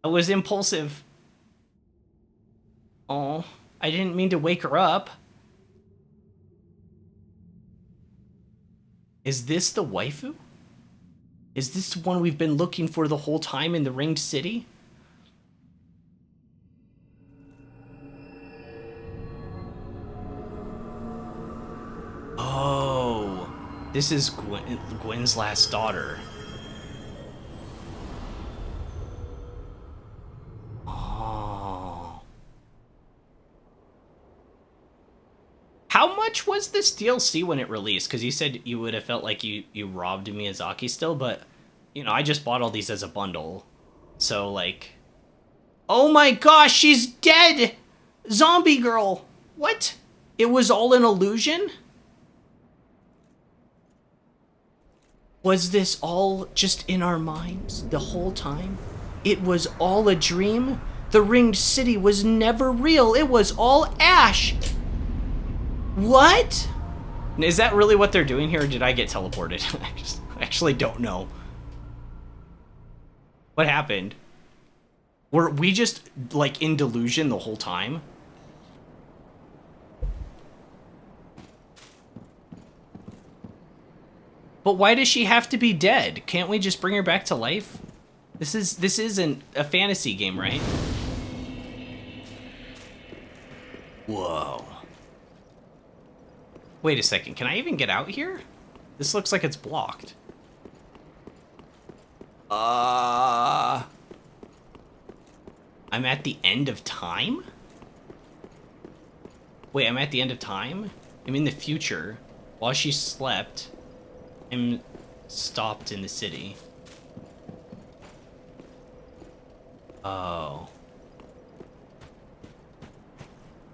I was impulsive. Oh, I didn't mean to wake her up. Is this the waifu? Is this the one we've been looking for the whole time in the Ringed City? Oh, this is Gwen's last daughter. Oh. How much was this DLC when it released? Because you said you would have felt like you robbed Miyazaki still, but, you know, I just bought all these as a bundle. So, like... Oh my gosh, she's dead! Zombie girl! What? It was all an illusion? Was this all just in our minds the whole time? It was all a dream? The Ringed City was never real. It was all Ash. What? Is that really what they're doing here, or did I get teleported? I actually don't know. What happened? Were we just, like, in delusion the whole time? But why does she have to be dead? Can't we just bring her back to life? This isn't a fantasy game, right? Whoa. Wait a second, can I even get out here? This looks like it's blocked. I'm at the end of time? Wait, I'm at the end of time? I'm in the future. While she slept, I'm stopped in the city. Oh.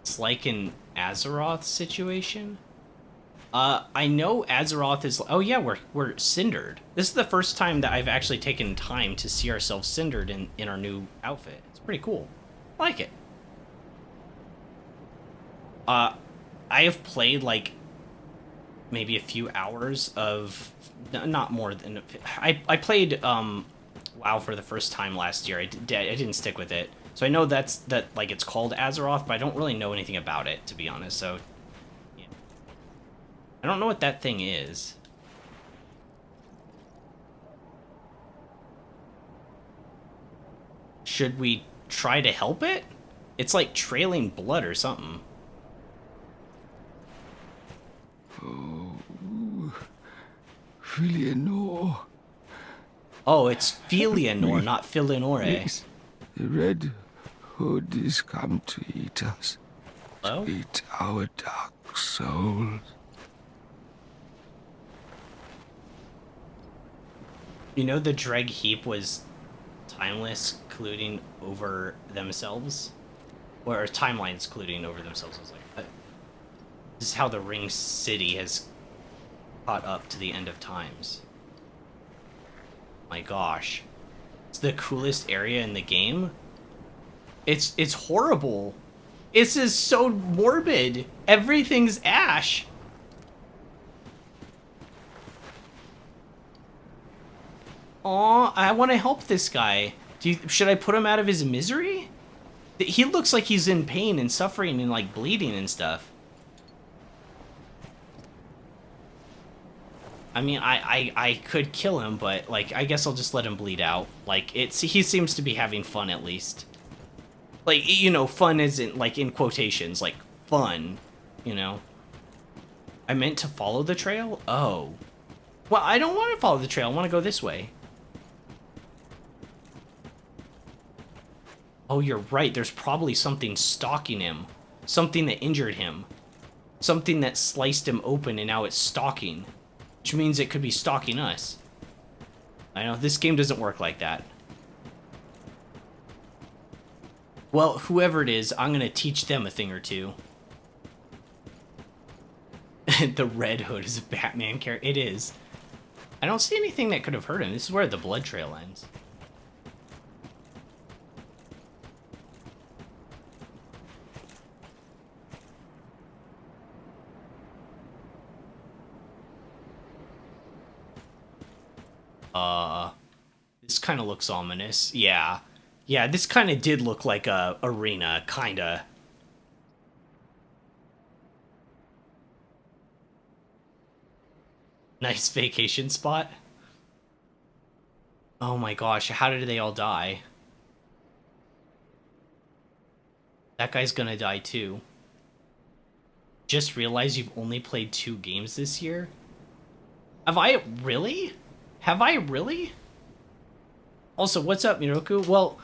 It's like an Azeroth situation? I know Azeroth is... Oh yeah, we're cindered. This is the first time that I've actually taken time to see ourselves cindered in our new outfit. It's pretty cool. I like it. I have played, like, maybe a few hours of... Not more than... I played, WoW for the first time last year. I didn't stick with it. So I know that, like, it's called Azeroth, but I don't really know anything about it, to be honest, so... Yeah. I don't know what that thing is. Should we try to help it? It's like trailing blood or something. Oh, Filianor. Oh, it's Filianor, not Filinore. Yes, the Red Hood is come to eat us. Hello? To eat our dark souls. You know the Dreg Heap was timeless colluding over themselves? Or timelines colluding over themselves. I was like, this is how the Ring City has caught up to the end of times. My gosh. It's the coolest area in the game. It's horrible. This is so morbid. Everything's ash. Aw, I want to help this guy. Should I put him out of his misery? He looks like he's in pain and suffering and, like, bleeding and stuff. I mean, I could kill him, but, like, I guess I'll just let him bleed out. Like, he seems to be having fun, at least. Like, you know, fun isn't, like, in quotations, like, fun, you know? I meant to follow the trail? Oh. Well, I don't want to follow the trail. I want to go this way. Oh, you're right. There's probably something stalking him. Something that injured him. Something that sliced him open and now it's stalking. Which means it could be stalking us. I know, this game doesn't work like that. Well, whoever it is, I'm gonna teach them a thing or two. The Red Hood is a Batman character. It is. I don't see anything that could have hurt him. This is where the blood trail ends. This kind of looks ominous. Yeah. Yeah, this kind of did look like a arena, kinda. Nice vacation spot. Oh my gosh, how did they all die? That guy's gonna die too. Just realized you've only played 2 games this year? Have I really? Have I really? Also, what's up, Miroku? Well,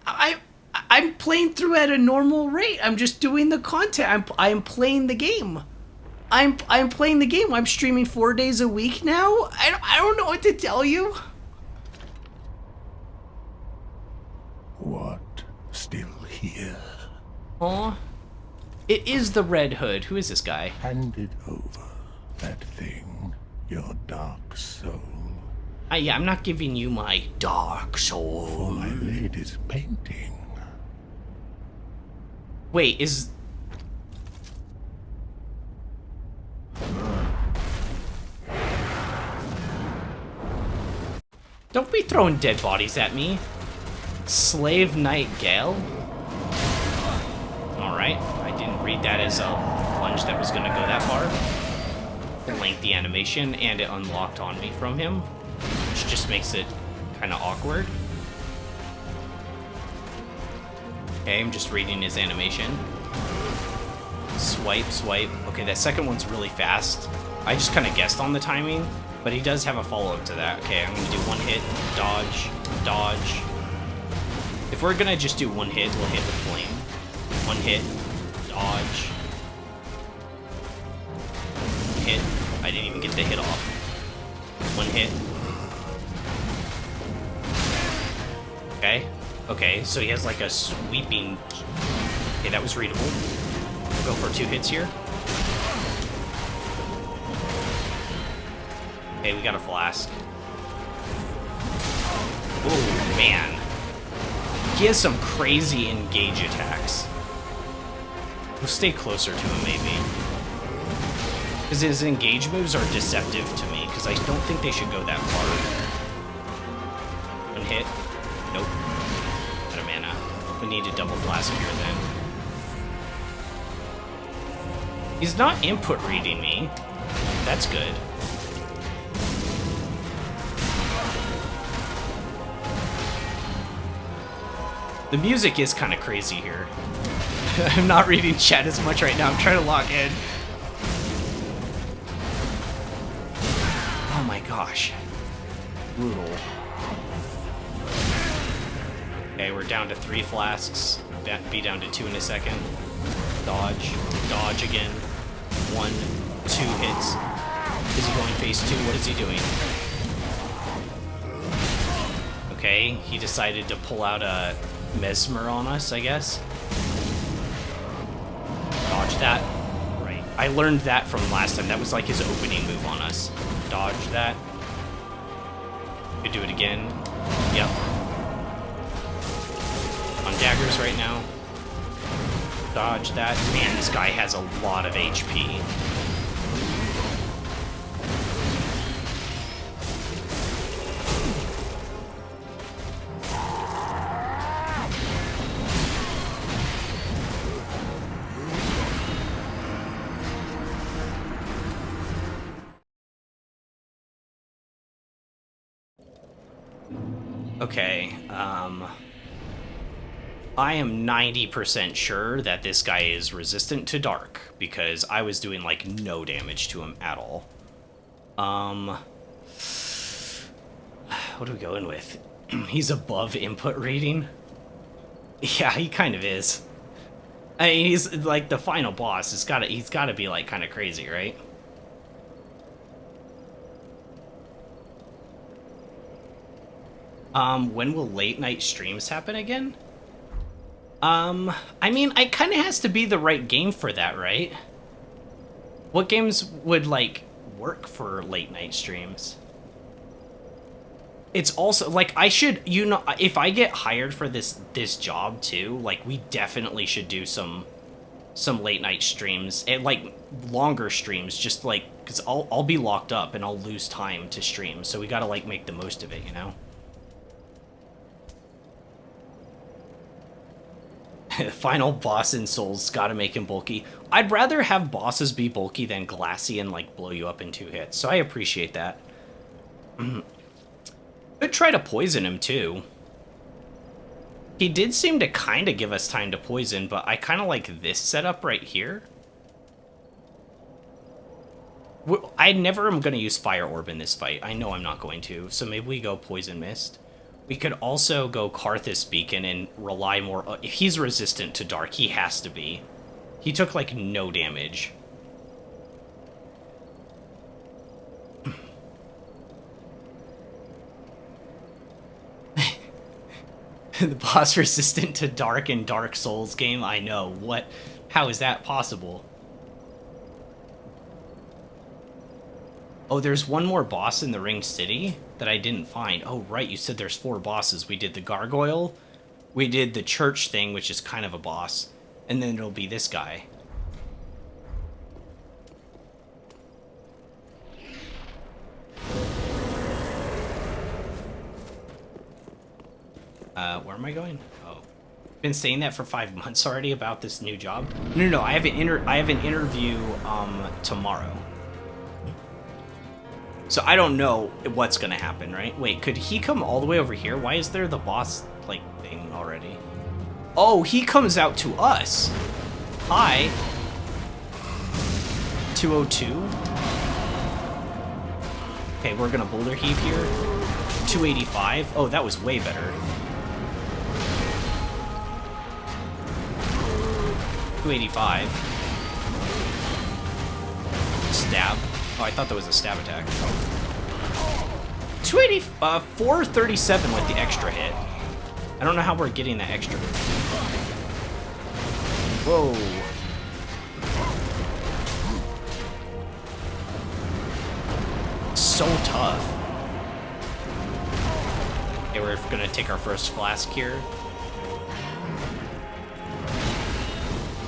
I'm playing through at a normal rate. I'm just doing the content. I'm playing the game. I'm playing the game. I'm streaming 4 days a week now. I don't know what to tell you. What? Still here? Aw. It is the Red Hood. Who is this guy? Hand it over. That thing. Your dark soul. Yeah, I'm not giving you my dark soul. For my lady's painting. Wait, is... Don't be throwing dead bodies at me. Slave Knight Gael? Alright, I didn't read that as a plunge that was gonna go that far. Lengthy animation, and it unlocked on me from him, which just makes it kind of awkward. Okay, I'm just reading his animation. Swipe, swipe. Okay, that second one's really fast. I just kind of guessed on the timing, but he does have a follow-up to that. Okay, I'm gonna do one hit, dodge, dodge. If we're gonna just do one hit, we'll hit with flame. One hit, dodge. Hit. I didn't even get the hit off. One hit. Okay. Okay, so he has like a sweeping... Okay, that was readable. We'll go for 2 hits here. Okay, we got a flask. Oh, man. He has some crazy engage attacks. We'll stay closer to him, maybe. Because his engage moves are deceptive to me, because I don't think they should go that far. One hit. Nope. Out of mana. We need a double flask here, then. He's not input reading me. That's good. The music is kind of crazy here. I'm not reading chat as much right now. I'm trying to log in. Oh my gosh. Brutal. Okay, we're down to 3 flasks. Be down to 2 in a second. Dodge. Dodge again. 1, 2 hits. Is he going phase 2? What is he doing? Okay, he decided to pull out a Mesmer on us, I guess. Dodge that. Right. I learned that from last time. That was like his opening move on us. Dodge that. Could do it again. Yep. On daggers right now. Dodge that. Man, this guy has a lot of HP. Okay, I am 90% sure that this guy is resistant to dark, because I was doing, like, no damage to him at all. What are we going with? He's above input rating? Yeah, he kind of is. I mean, he's, like, the final boss. He's gotta be, like, kind of crazy, right? When will late night streams happen again? I mean, it kind of has to be the right game for that, right? What games would, like, work for late night streams? It's also, like, I should, you know, if I get hired for this job, too, like, we definitely should do some late night streams, and, like, longer streams, just, like, because I'll be locked up, and I'll lose time to stream, so we gotta, like, make the most of it, you know? Final boss in Souls, gotta make him bulky. I'd rather have bosses be bulky than glassy and, like, blow you up in 2 hits, so I appreciate that. Could try to poison him, too. He did seem to kind of give us time to poison, but I kind of like this setup right here. I never am going to use Fire Orb in this fight. I know I'm not going to, so maybe we go Poison Mist. We could also go Karthus Beacon and rely more... If he's resistant to Dark, he has to be. He took, like, no damage. The boss resistant to Dark in Dark Souls game? I know. What? How is that possible? Oh, there's one more boss in the Ringed City that I didn't find. Oh, right, you said there's 4 bosses. We did the Gargoyle, we did the Church thing, which is kind of a boss, and then it'll be this guy. Where am I going? Oh. Been saying that for 5 months already about this new job? No, I have an interview, tomorrow. So I don't know what's gonna happen, right? Wait, could he come all the way over here? Why is there the boss, like, thing already? Oh, he comes out to us. Hi. 202. Okay, we're gonna boulder heave here. 285. Oh, that was way better. 285. Stab. Oh, I thought that was a stab attack. 437 with the extra hit. I don't know how we're getting that extra. Whoa. So tough. Okay, we're gonna take our first flask here.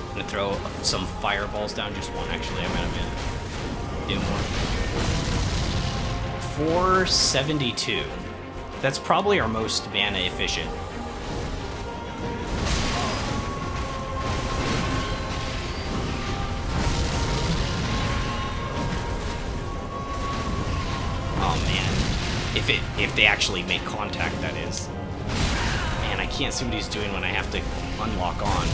Gonna throw some fireballs down, just one actually. I'm gonna do more. 472. That's probably our most mana efficient. Oh man, if they actually make contact, that is. Man, I can't see what he's doing when I have to unlock on.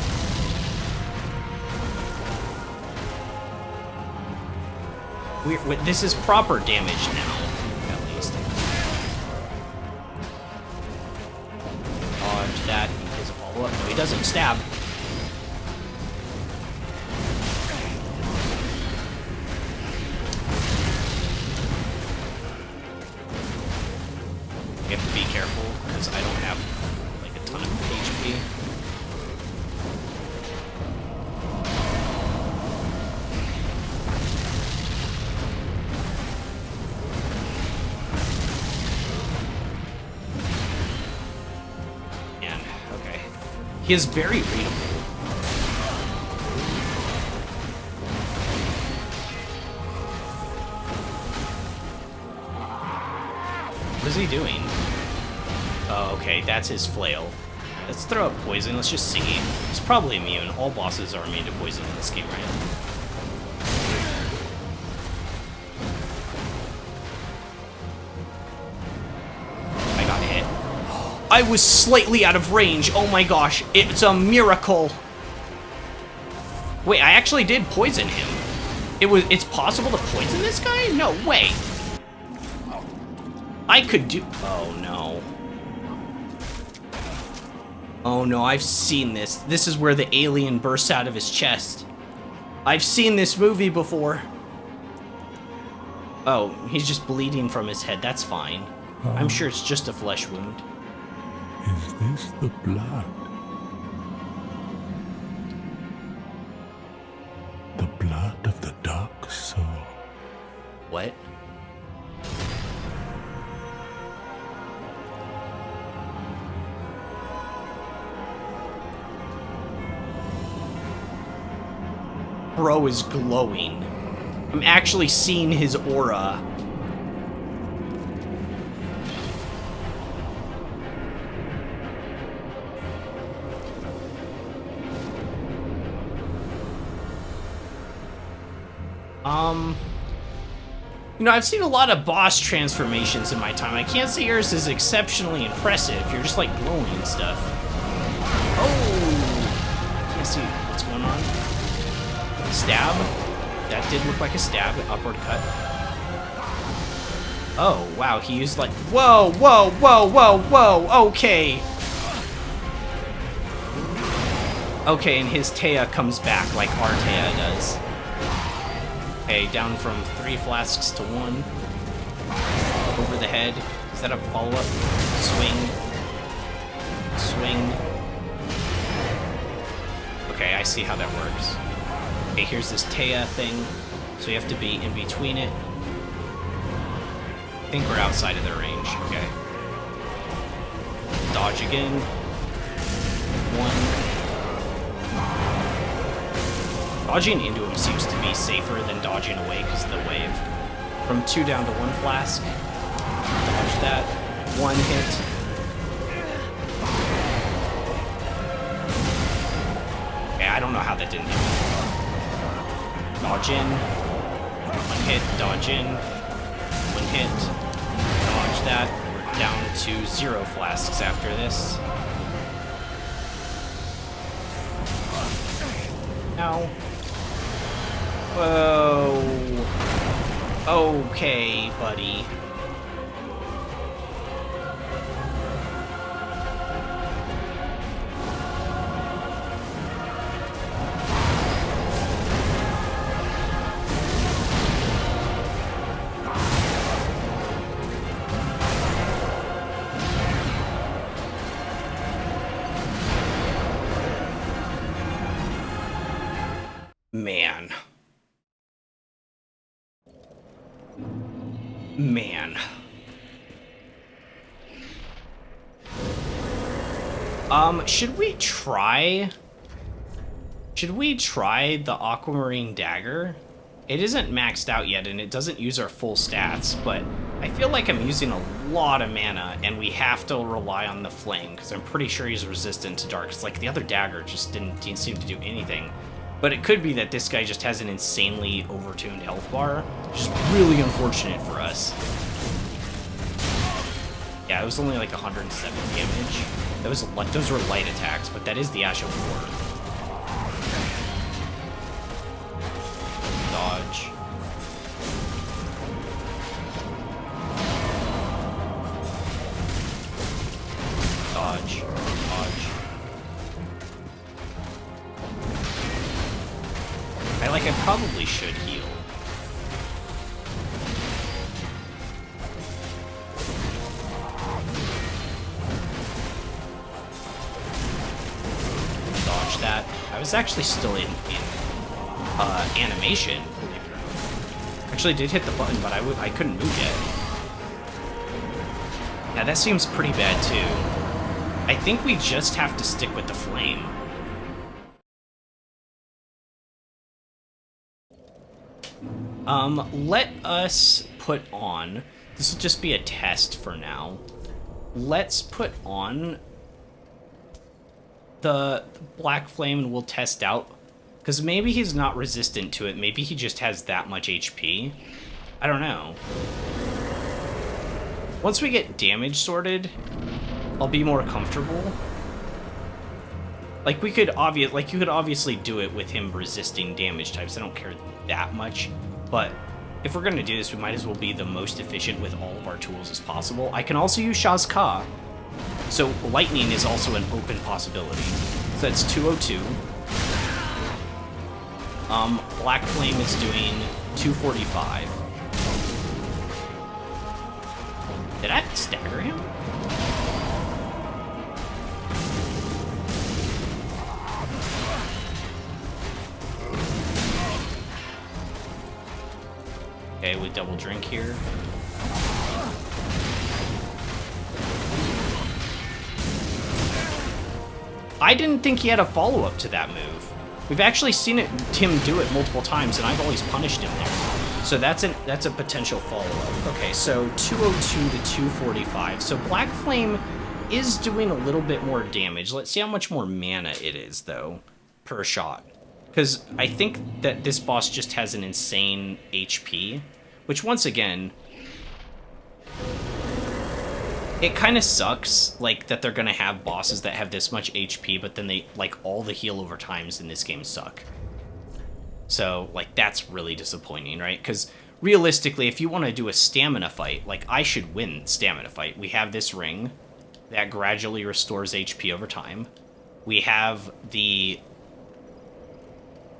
This is proper damage now, at least. Dodge that. He does a follow-up. No, he doesn't stab. We have to be careful, because I don't have, like, a ton of HP. He is very readable. What is he doing? Oh, okay, that's his flail. Let's throw up poison. Let's just see. He's probably immune. All bosses are immune to poison in this game, right? I got hit. I was slightly out of range. Oh my gosh, it's a miracle. Wait, I actually did poison him. It's possible to poison this guy? No way. I could do... Oh no. Oh no, I've seen this. This is where the alien bursts out of his chest. I've seen this movie before. Oh, he's just bleeding from his head. That's fine. I'm sure it's just a flesh wound. Is this the blood? The blood of the dark soul. What? Bro is glowing. I'm actually seeing his aura. You know, I've seen a lot of boss transformations in my time. I can't say yours is exceptionally impressive. You're just like glowing and stuff. Oh! Can't see what's going on. Stab. That did look like a stab. Upward cut. Oh, wow. He used like... Whoa, whoa, whoa, whoa, whoa. Okay. Okay, and his Taya comes back like our Taya does. Okay, down from 3 flasks to 1. Over the head. Is that a follow-up? Swing. Swing. Okay, I see how that works. Okay, here's this Taya thing. So you have to be in between it. I think we're outside of their range. Okay. Dodge again. 1. Dodging into him seems to be safer than dodging away because of the wave. From 2 down to 1 flask. Dodge that. 1 hit. Okay, I don't know how that didn't hit me. Dodge in. 1 hit, dodge in. 1 hit. Dodge that. We're down to 0 flasks after this. Ow. Whoa. Okay, buddy. Man. Should we try the Aquamarine Dagger? It isn't maxed out yet, and it doesn't use our full stats, but I feel like I'm using a lot of mana, and we have to rely on the Flame, because I'm pretty sure he's resistant to Dark. It's like the other Dagger just didn't seem to do anything. But it could be that this guy just has an insanely overtuned health bar, which is really unfortunate for us. Yeah, it was only like 107 damage. Those were light attacks, but that is the Ash of War. Dodge. Dodge. Dodge. I probably should heal. Dodge that. I was actually still in animation, believe it or not. Actually did hit the button, but I couldn't move yet. Yeah, that seems pretty bad too. I think we just have to stick with the Flame. Let us put on... This will just be a test for now. Let's put on the Black Flame and we'll test out. Because maybe he's not resistant to it. Maybe he just has that much HP. I don't know. Once we get damage sorted, I'll be more comfortable. Like, you could obviously do it with him resisting damage types. I don't care that much. But if we're going to do this, we might as well be the most efficient with all of our tools as possible. I can also use Shaz-Ka. So lightning is also an open possibility. So that's 202. Black Flame is doing 245. Did I stagger him? Okay, we double drink here. I didn't think he had a follow-up to that move. We've actually seen him do it multiple times, and I've always punished him there. So that's a potential follow-up. Okay, so 202 to 245. So Black Flame is doing a little bit more damage. Let's see how much more mana it is, though, per shot. Because I think that this boss just has an insane HP, which, once again, it kind of sucks, like, that they're going to have bosses that have this much HP, but then all the heal over times in this game suck. So, like, that's really disappointing, right? Because, realistically, if you want to do a stamina fight, like, I should win stamina fight. We have this ring that gradually restores HP over time. We have the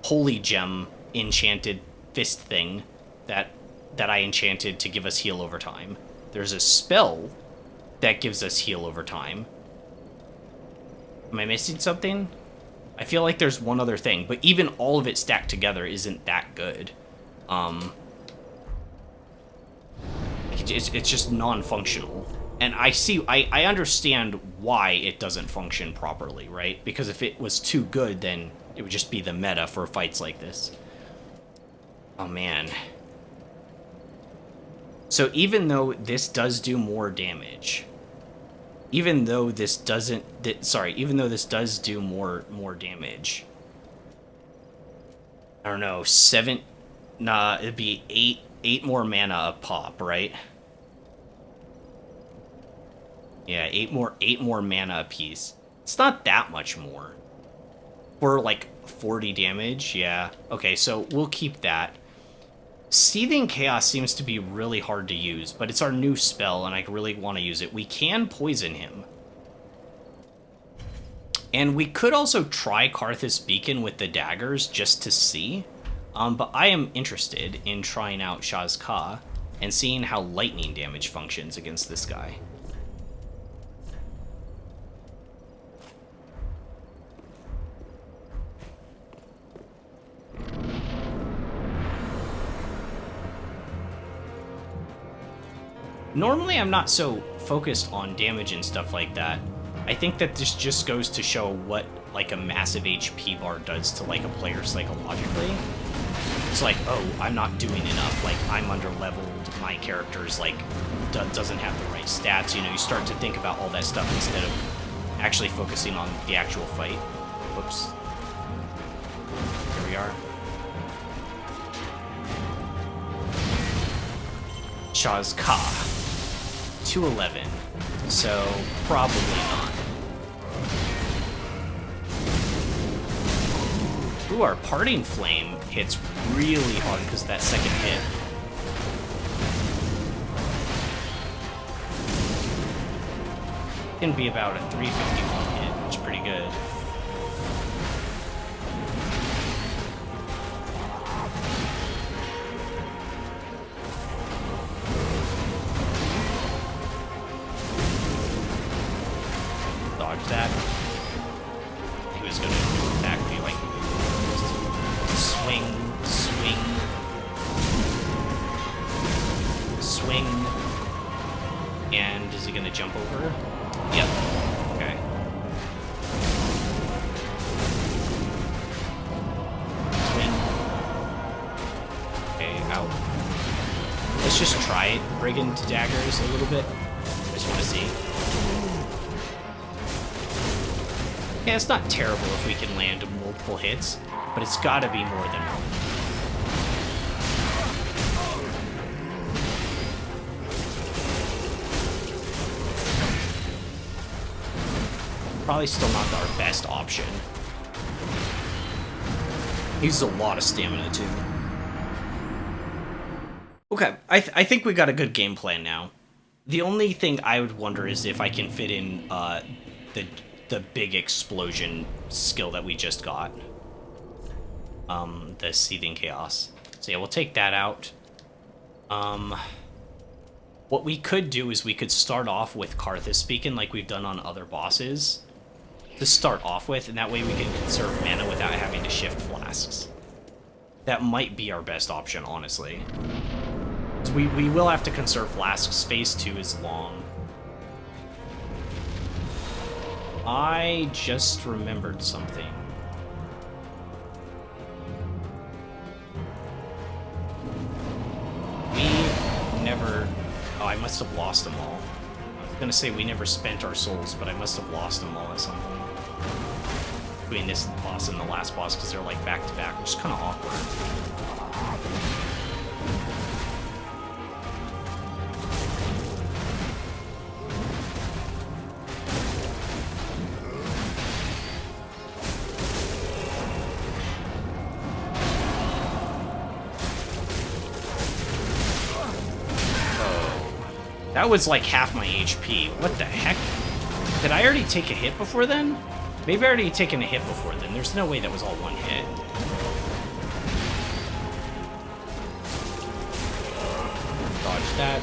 Holy Gem enchanted fist thing that I enchanted to give us heal over time. There's a spell that gives us heal over time. Am I missing something? I feel like there's one other thing, but even all of it stacked together isn't that good. It's just non-functional. And I understand why it doesn't function properly, right? Because if it was too good, then it would just be the meta for fights like this. Oh, man. So even though this does do more damage, even though this does do more damage, I don't know, it'd be eight more mana a pop, right? Yeah, eight more mana a piece. It's not that much more. For like 40 damage, yeah. Okay, so we'll keep that. Seething Chaos seems to be really hard to use, but it's our new spell, and I really want to use it. We can poison him. And we could also try Karthus Beacon with the daggers just to see. But I am interested in trying out Shaz-Ka and seeing how lightning damage functions against this guy. Normally, I'm not so focused on damage and stuff like that. I think that this just goes to show what, like, a massive HP bar does to, like, a player psychologically. It's like, oh, I'm not doing enough. Like, I'm under-leveled. My character's, like, doesn't have the right stats. You know, you start to think about all that stuff instead of actually focusing on the actual fight. Whoops. Here we are. Shaw's Ka. 211. So, probably not. Ooh, our Parting Flame hits really hard because of that second hit. Can be about a 351 hit, which is pretty good. Dodge that. He was gonna attack me like swing, swing, swing. And is he gonna jump over? Yep. Okay. Swing. Okay, out. Let's just try Brigand daggers a little bit. I just want to see. Yeah, it's not terrible if we can land multiple hits, but it's gotta be more than one. Probably still not our best option. He uses a lot of stamina, too. Okay, I think we got a good game plan now. The only thing I would wonder is if I can fit in the big explosion skill that we just got. The Seething Chaos. So yeah, we'll take that out. What we could do is we could start off with Karthus speaking like we've done on other bosses. To start off with, and that way we can conserve mana without having to shift flasks. That might be our best option, honestly. So we will have to conserve flasks. Phase 2 is long. I just remembered something. We never... Oh, I must have lost them all. I was gonna say we never spent our souls, but I must have lost them all at some point. Between this boss and the last boss, because they're like back to back, which is kind of awkward. Oh. That was like half my HP. What the heck? Did I already take a hit before then? Maybe I already taken a hit before then. There's no way that was all one hit. Dodge that.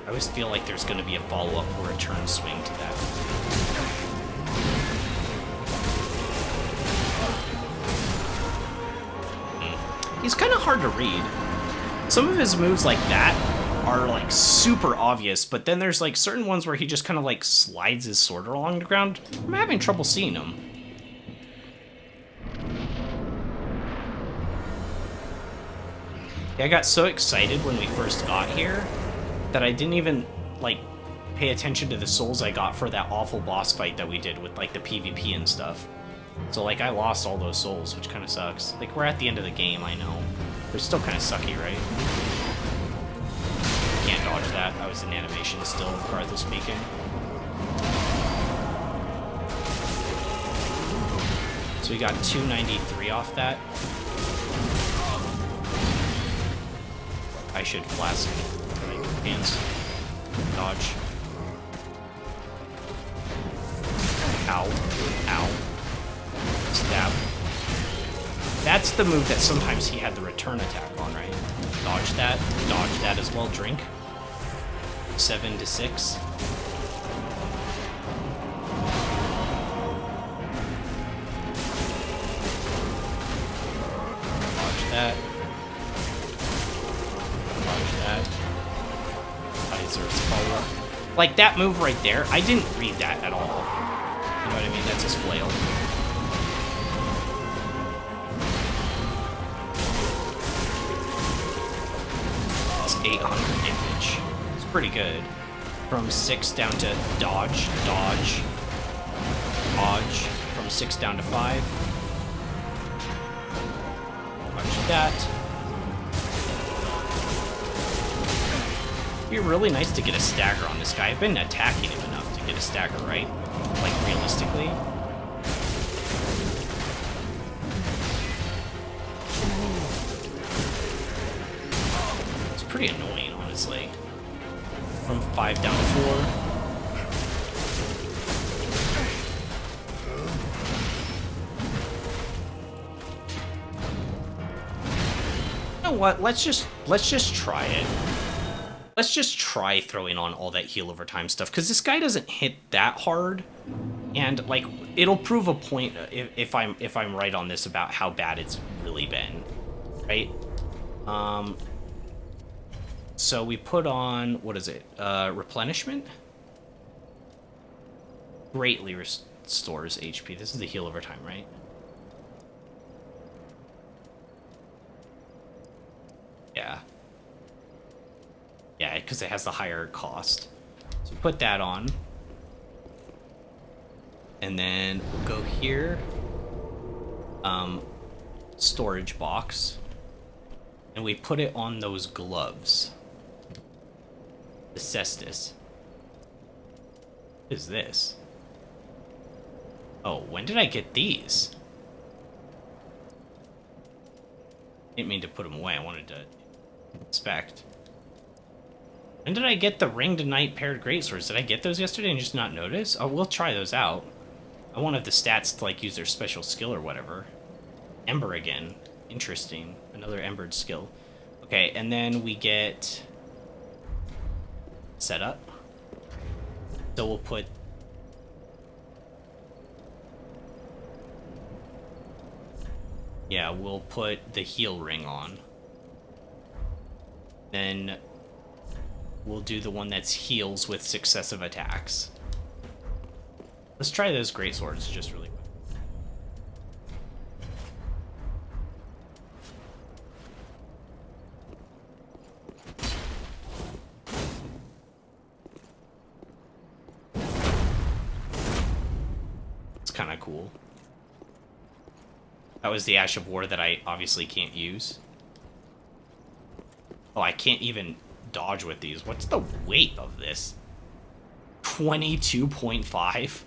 I always feel like there's going to be a follow-up or a turn swing to that. He's kind of hard to read. Some of his moves like that are like super obvious, but then there's like certain ones where he just kind of like slides his sword along the ground. I'm having trouble seeing him. Yeah, I got so excited when we first got here that I didn't even like pay attention to the souls I got for that awful boss fight that we did with like the PvP and stuff. So like I lost all those souls, which kind of sucks. Like we're at the end of the game, I know. They're still kind of sucky, right? Can't dodge that. I was in animation still, Karthus speaking. So we got 293 off that. I should flask my hands. Dodge. Ow. Ow. Stab. That's the move that sometimes he had the return attack on, right? Dodge that as well, drink. 7 to 6. Dodge that. Dodge that. is there a follow-up? Like, that move right there, I didn't read that at all. You know what I mean? That's his flail. It's 800 damage. It's pretty good. From 6 down to dodge, dodge, dodge. From 6 down to 5. Dodge that. It'd be really nice to get a stagger on this guy. I've been attacking him enough to get a stagger, right? Like, realistically. It's pretty annoying, honestly. From 5 down to 4. You know what? Let's just try it. Let's just try throwing on all that heal over time stuff, because this guy doesn't hit that hard, and like it'll prove a point if I'm right on this about how bad it's really been, right? So we put on, what is it? Replenishment? Greatly restores HP. This is the heal over time, right? Yeah. Yeah, because it has the higher cost. So put that on. And then we'll go here. Storage box. And we put it on those gloves. The cestus. What is this? Oh, when did I get these? Didn't mean to put them away. I wanted to inspect. When did I get the Ringed Knight paired greatswords? Did I get those yesterday and just not notice? Oh, we'll try those out. I won't have the stats to like use their special skill or whatever. Ember again. Interesting. Another embered skill. Okay, and then we get setup. So we'll put we'll put the heal ring on. Then we'll do the one that's heals with successive attacks. Let's try those greatswords just really quick. It's kind of cool. That was the Ash of War that I obviously can't use. Oh, I can't even dodge with these. What's the weight of this? 22.5?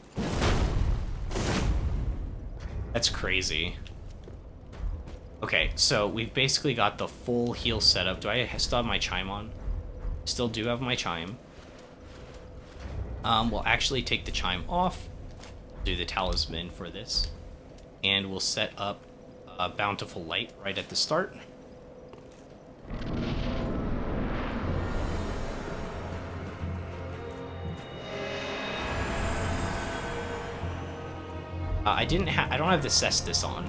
That's crazy. Okay, so we've basically got the full heal setup. Do I still have my chime on? Still do have my chime. We'll actually take the chime off. Do the talisman for this. And we'll set up a bountiful light right at the start. I don't have the cestus on.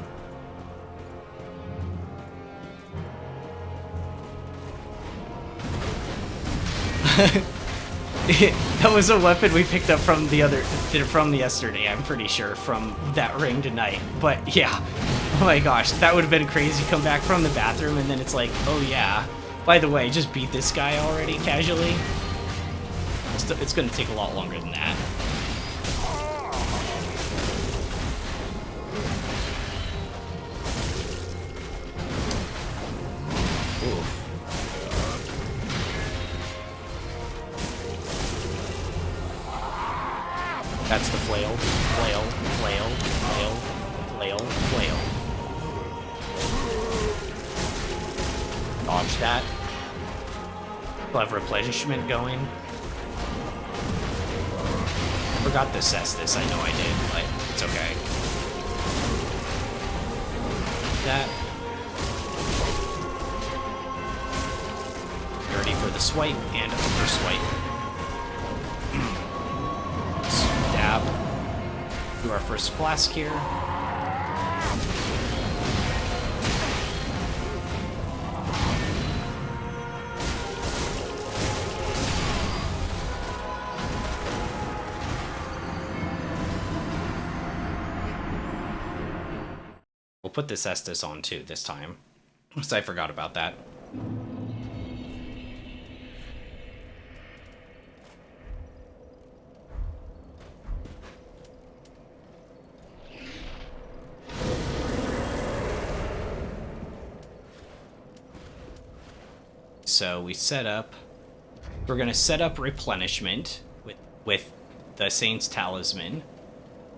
That was a weapon we picked up from from yesterday, I'm pretty sure, from that Ringed Knight. But yeah, oh my gosh, that would have been crazy. Come back from the bathroom and then it's like, oh yeah, by the way, just beat this guy already casually. It's gonna take a lot longer than that. That's the flail, flail, flail, flail, flail, flail. Dodge that. We'll have replenishment going. Forgot the cestus, I know I did, but it's okay. That. Get ready for the swipe and upper swipe. Do our first flask here. put this Estus on too this time, because I forgot about that. So we set up, we're going to set up replenishment with the Saint's Talisman.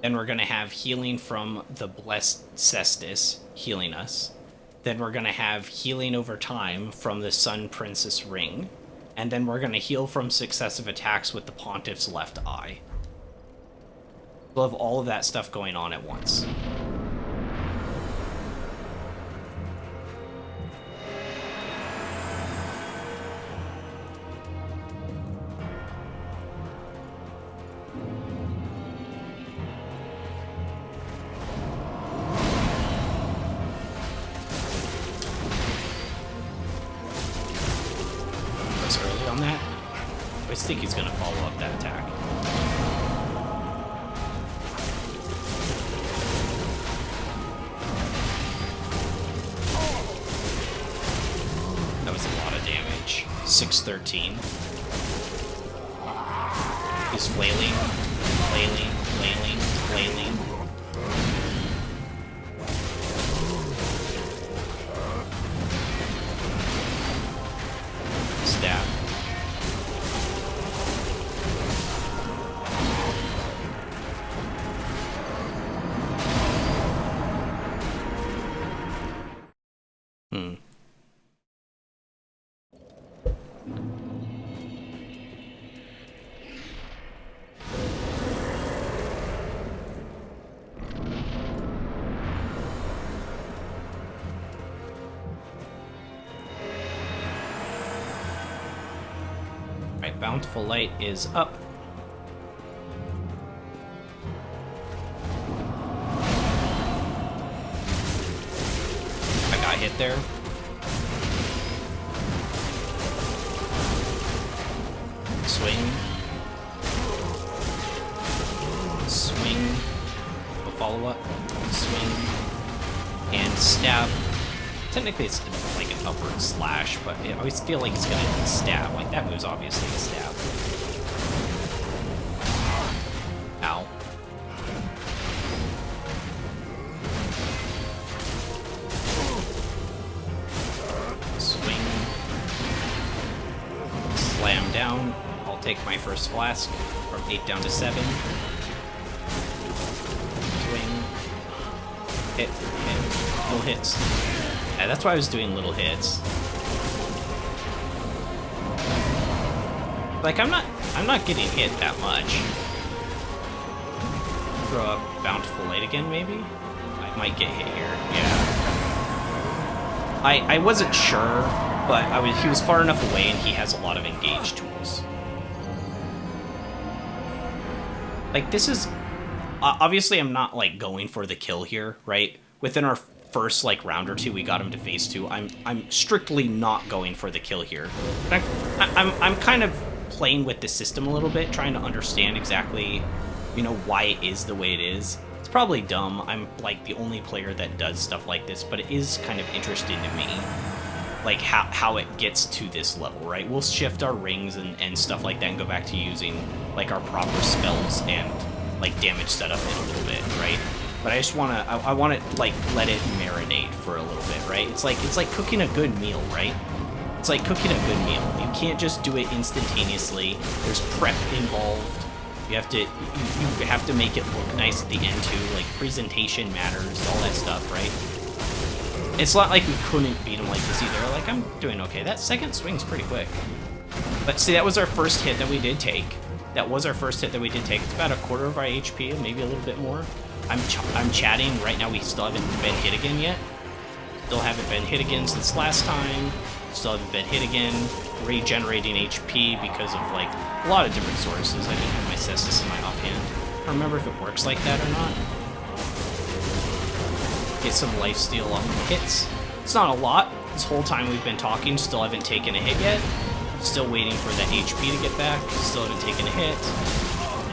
Then we're going to have healing from the Blessed Cestus healing us. Then we're going to have healing over time from the Sun Princess Ring. And then we're going to heal from successive attacks with the Pontiff's left eye. We'll have all of that stuff going on at once. I think he's going to follow up that attack. That was a lot of damage. 613. He's flailing, flailing, flailing, flailing. Stab. Bountiful Light is up. I got hit there. Swing. Swing. A follow-up. Swing. And stab. Technically it's like an upward slash, but I always feel like it's gonna stab. Like, that move's obviously a stab. Ow. Swing. Slam down. I'll take my first flask from 8 down to 7. Swing. Hit. Hit. No hits. Yeah, that's why I was doing little hits. Like, I'm not getting hit that much. Throw up Bountiful Light again, maybe? I might get hit here. Yeah. I wasn't sure, but he was far enough away and he has a lot of engage tools. Like, this is obviously I'm not like going for the kill here, right? Within our first like round or two we got him to phase 2. I'm strictly not going for the kill here. But I'm kind of playing with the system a little bit, trying to understand exactly, you know, why it is the way it is. It's probably dumb. I'm like the only player that does stuff like this, but it is kind of interesting to me, like how it gets to this level, right? We'll shift our rings and stuff like that and go back to using like our proper spells and like damage setup in a little bit, right? But I just wanna, I wanna like let it marinate for a little bit, right? It's like cooking a good meal, right? It's like cooking a good meal. You can't just do it instantaneously. There's prep involved. You have to make it look nice at the end too. Like, presentation matters, all that stuff, right? It's not like we couldn't beat him like this either. Like, I'm doing okay. That second swing's pretty quick. But see, that was our first hit that we did take. That was our first hit that we did take. It's about a quarter of our HP, maybe a little bit more. I'm chatting right now. We still haven't been hit again yet. Still haven't been hit again since last time. Still haven't been hit again. Regenerating HP because of like a lot of different sources. I didn't have my Cestus in my offhand. I don't remember if it works like that or not. Get some lifesteal off the hits. It's not a lot. This whole time we've been talking, still haven't taken a hit yet. Still waiting for that HP to get back. Still haven't taken a hit.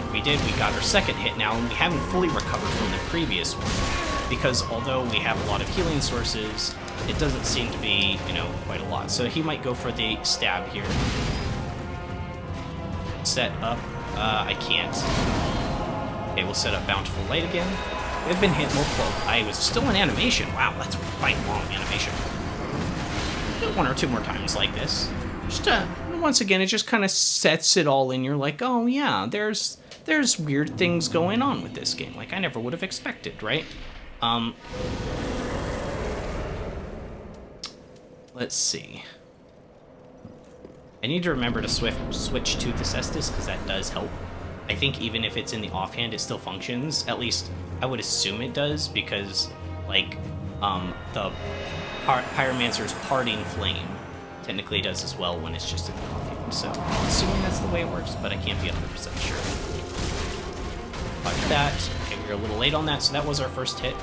If we did, we got our second hit now, and we haven't fully recovered from the previous one. because although we have a lot of healing sources, it doesn't seem to be, you know, quite a lot. So he might go for the stab here. Set up. I can't. Okay, we'll set up Bountiful Light again. We've been hit multiple. I was still in animation. Wow, that's quite long animation. Do it one or two more times like this. Just once again, it just kind of sets it all in. You're like, oh yeah, there's weird things going on with this game. Like I never would have expected, right? Let's see. I need to remember to switch to the Cestus, because that does help. I think even if it's in the offhand, it still functions. At least, I would assume it does, because, like, the Pyromancer's Parting Flame technically does as well when it's just in the offhand. So, I'm assuming that's the way it works, but I can't be 100% sure. Like that. Okay, we were a little late on that, so that was our first hit.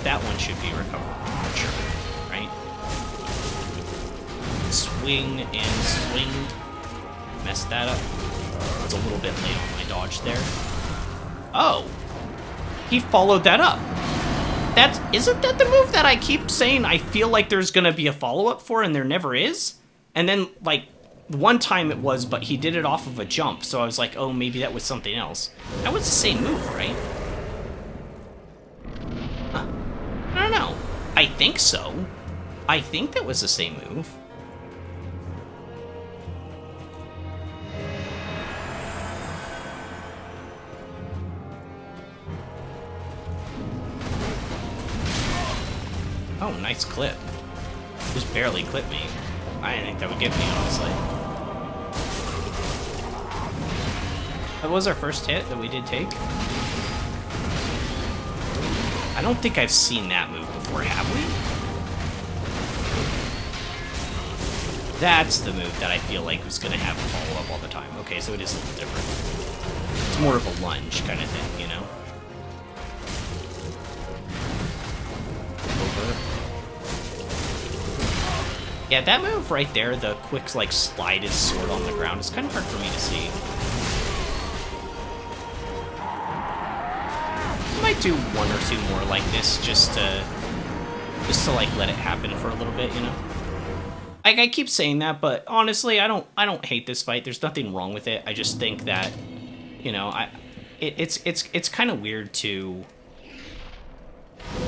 That one should be recoverable, for sure, right? Swing and swing. Messed that up. I was a little bit late on my dodge there. Oh! He followed that up. Isn't that the move that I keep saying I feel like there's gonna be a follow-up for and there never is? And then, like, one time it was, but he did it off of a jump, so I was like, oh, maybe that was something else. That was the same move, right? Huh. I don't know. I think so. I think that was the same move. Oh, nice clip. Just barely clipped me. I didn't think that would get me, honestly. That was our first hit that we did take. I don't think I've seen that move before, have we? That's the move that I feel like was going to have a follow-up all the time. Okay, so it is a little different. It's more of a lunge kind of thing, you know? Over. Yeah, that move right there, the quick, like, slide his sword on the ground, is kind of hard for me to see. I might do one or two more like this, just to like, let it happen for a little bit, you know? Like, I keep saying that, but honestly, I don't hate this fight. There's nothing wrong with it. I just think that, you know, it's kind of weird to...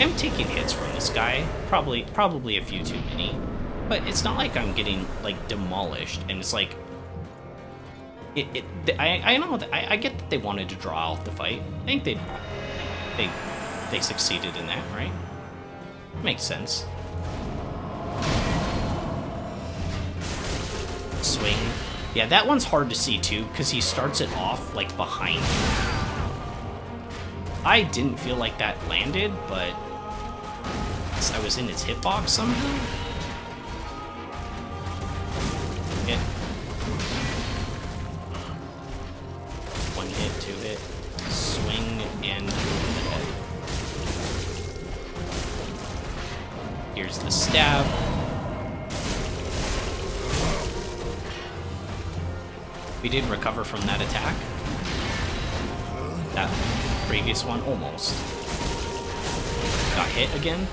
I'm taking hits from this guy, probably a few too many. But it's not like I'm getting, like, demolished, and it's like... I know that... I get that they wanted to draw out the fight. I think they succeeded in that, right? Makes sense. Swing. Yeah, that one's hard to see, too, because he starts it off, like, behind me. I didn't feel like that landed, but... I was in its hitbox somehow? Hit. One hit, two hit. Swing and the head. Here's the stab. We did recover from that attack. That previous one, almost. Got hit again.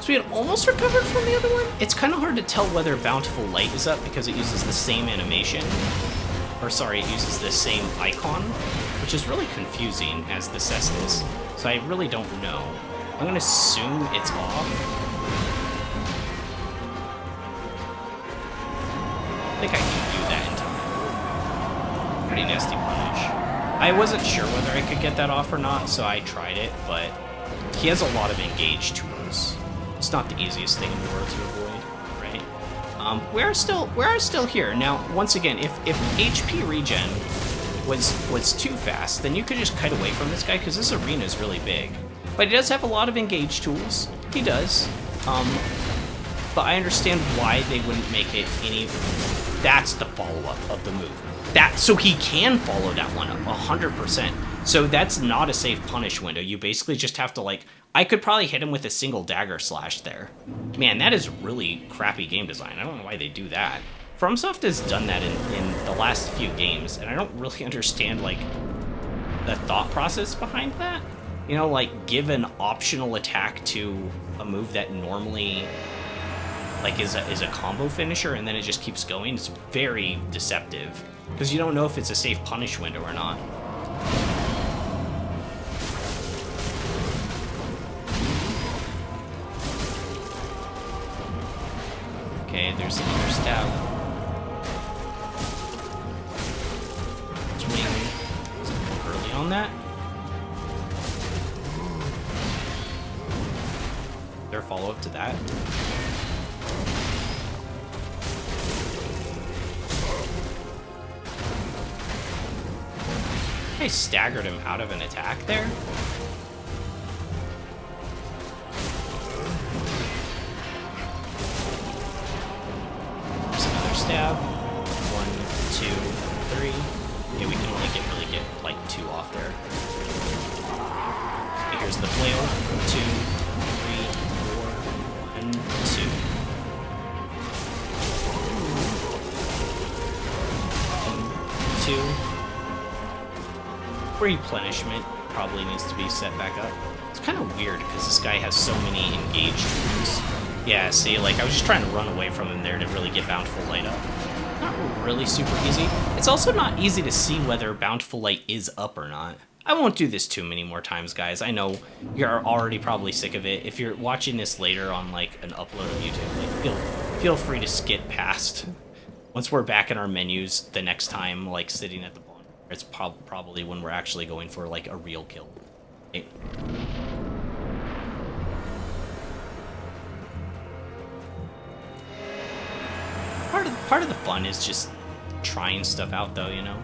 So we had almost recovered from the other one? It's kind of hard to tell whether Bountiful Light is up because it uses the same animation. Or sorry, it uses the same icon, which is really confusing as the Cestus. So I really don't know. I'm gonna assume it's off. I think I can do that in time. Pretty nasty punish. I wasn't sure whether I could get that off or not, so I tried it, but he has a lot of engage tools. It's not the easiest thing in the world to avoid, right? We are still here. Now, once again, if HP regen was too fast, then you could just cut away from this guy, because this arena is really big. But he does have a lot of engage tools. He does. But I understand why they wouldn't make it any... That's the follow-up of the move. So he can follow that one up, 100%. So that's not a safe punish window. You basically just have to, like... I could probably hit him with a single dagger slash there. Man, that is really crappy game design. I don't know why they do that. FromSoft has done that in the last few games, and I don't really understand, like, the thought process behind that. You know, like, give an optional attack to a move that normally, like, is a combo finisher, and then it just keeps going. It's very deceptive, because you don't know if it's a safe punish window or not. Okay, there's another stab. Swing. Is it early on that? There a follow-up to that? I staggered him out of an attack there? There's another stab. 1, 2, 3. Okay, we can only really get like 2 off there. Okay, here's the flail. 2, 3, 4, 1, 2. 1, 2. Replenishment probably needs to be set back up. It's kind of weird because this guy has so many engaged moves. Yeah, see, like I was just trying to run away from him there to really get Bountiful Light up. Not really super easy. It's also not easy to see whether Bountiful Light is up or not. I won't do this too many more times, guys. I know you're already probably sick of it. If you're watching this later on like an upload of YouTube, like feel free to skip past. Once we're back in our menus the next time, like sitting at the bonfire, it's probably when we're actually going for like a real kill. Okay. Part of the fun is just trying stuff out, though, you know,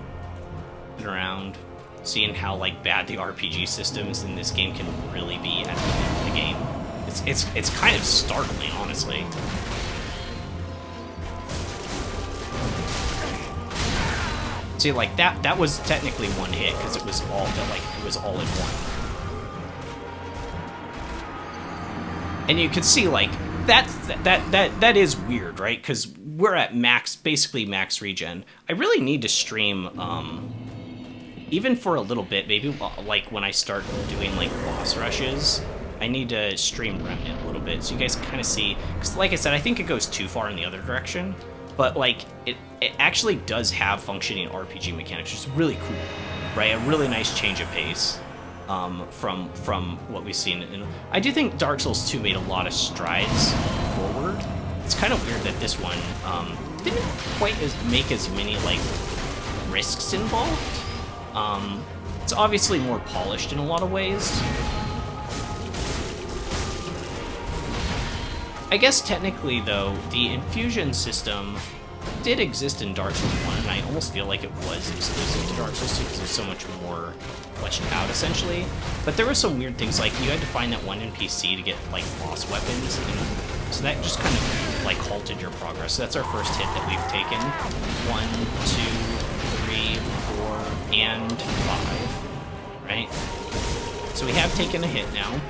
sitting around, seeing how like bad the RPG systems in this game can really be at the end of the game. It's kind of startling, honestly. See, like that was technically one hit because it was all in one. And you could see like that is weird, right? Because we're at basically max regen. I really need to stream, even for a little bit, maybe like when I start doing like boss rushes, I need to stream Remnant a little bit so you guys can kind of see. Because like I said, I think it goes too far in the other direction. But like it actually does have functioning RPG mechanics, which is really cool, right? A really nice change of pace from what we've seen. And I do think Dark Souls 2 made a lot of strides forward. It's kind of weird that this one didn't quite make as many like risks involved. It's obviously more polished in a lot of ways. I guess technically, though, the infusion system did exist in Dark Souls 1, and I almost feel like it was exclusive to Dark Souls 2 because it was so much more fleshed out, essentially. But there were some weird things, like you had to find that one NPC to get, like, boss weapons, and so that just kind of, like, halted your progress. So that's our first hit that we've taken. 1, 2, 3, 4, and 5, right? So we have taken a hit now.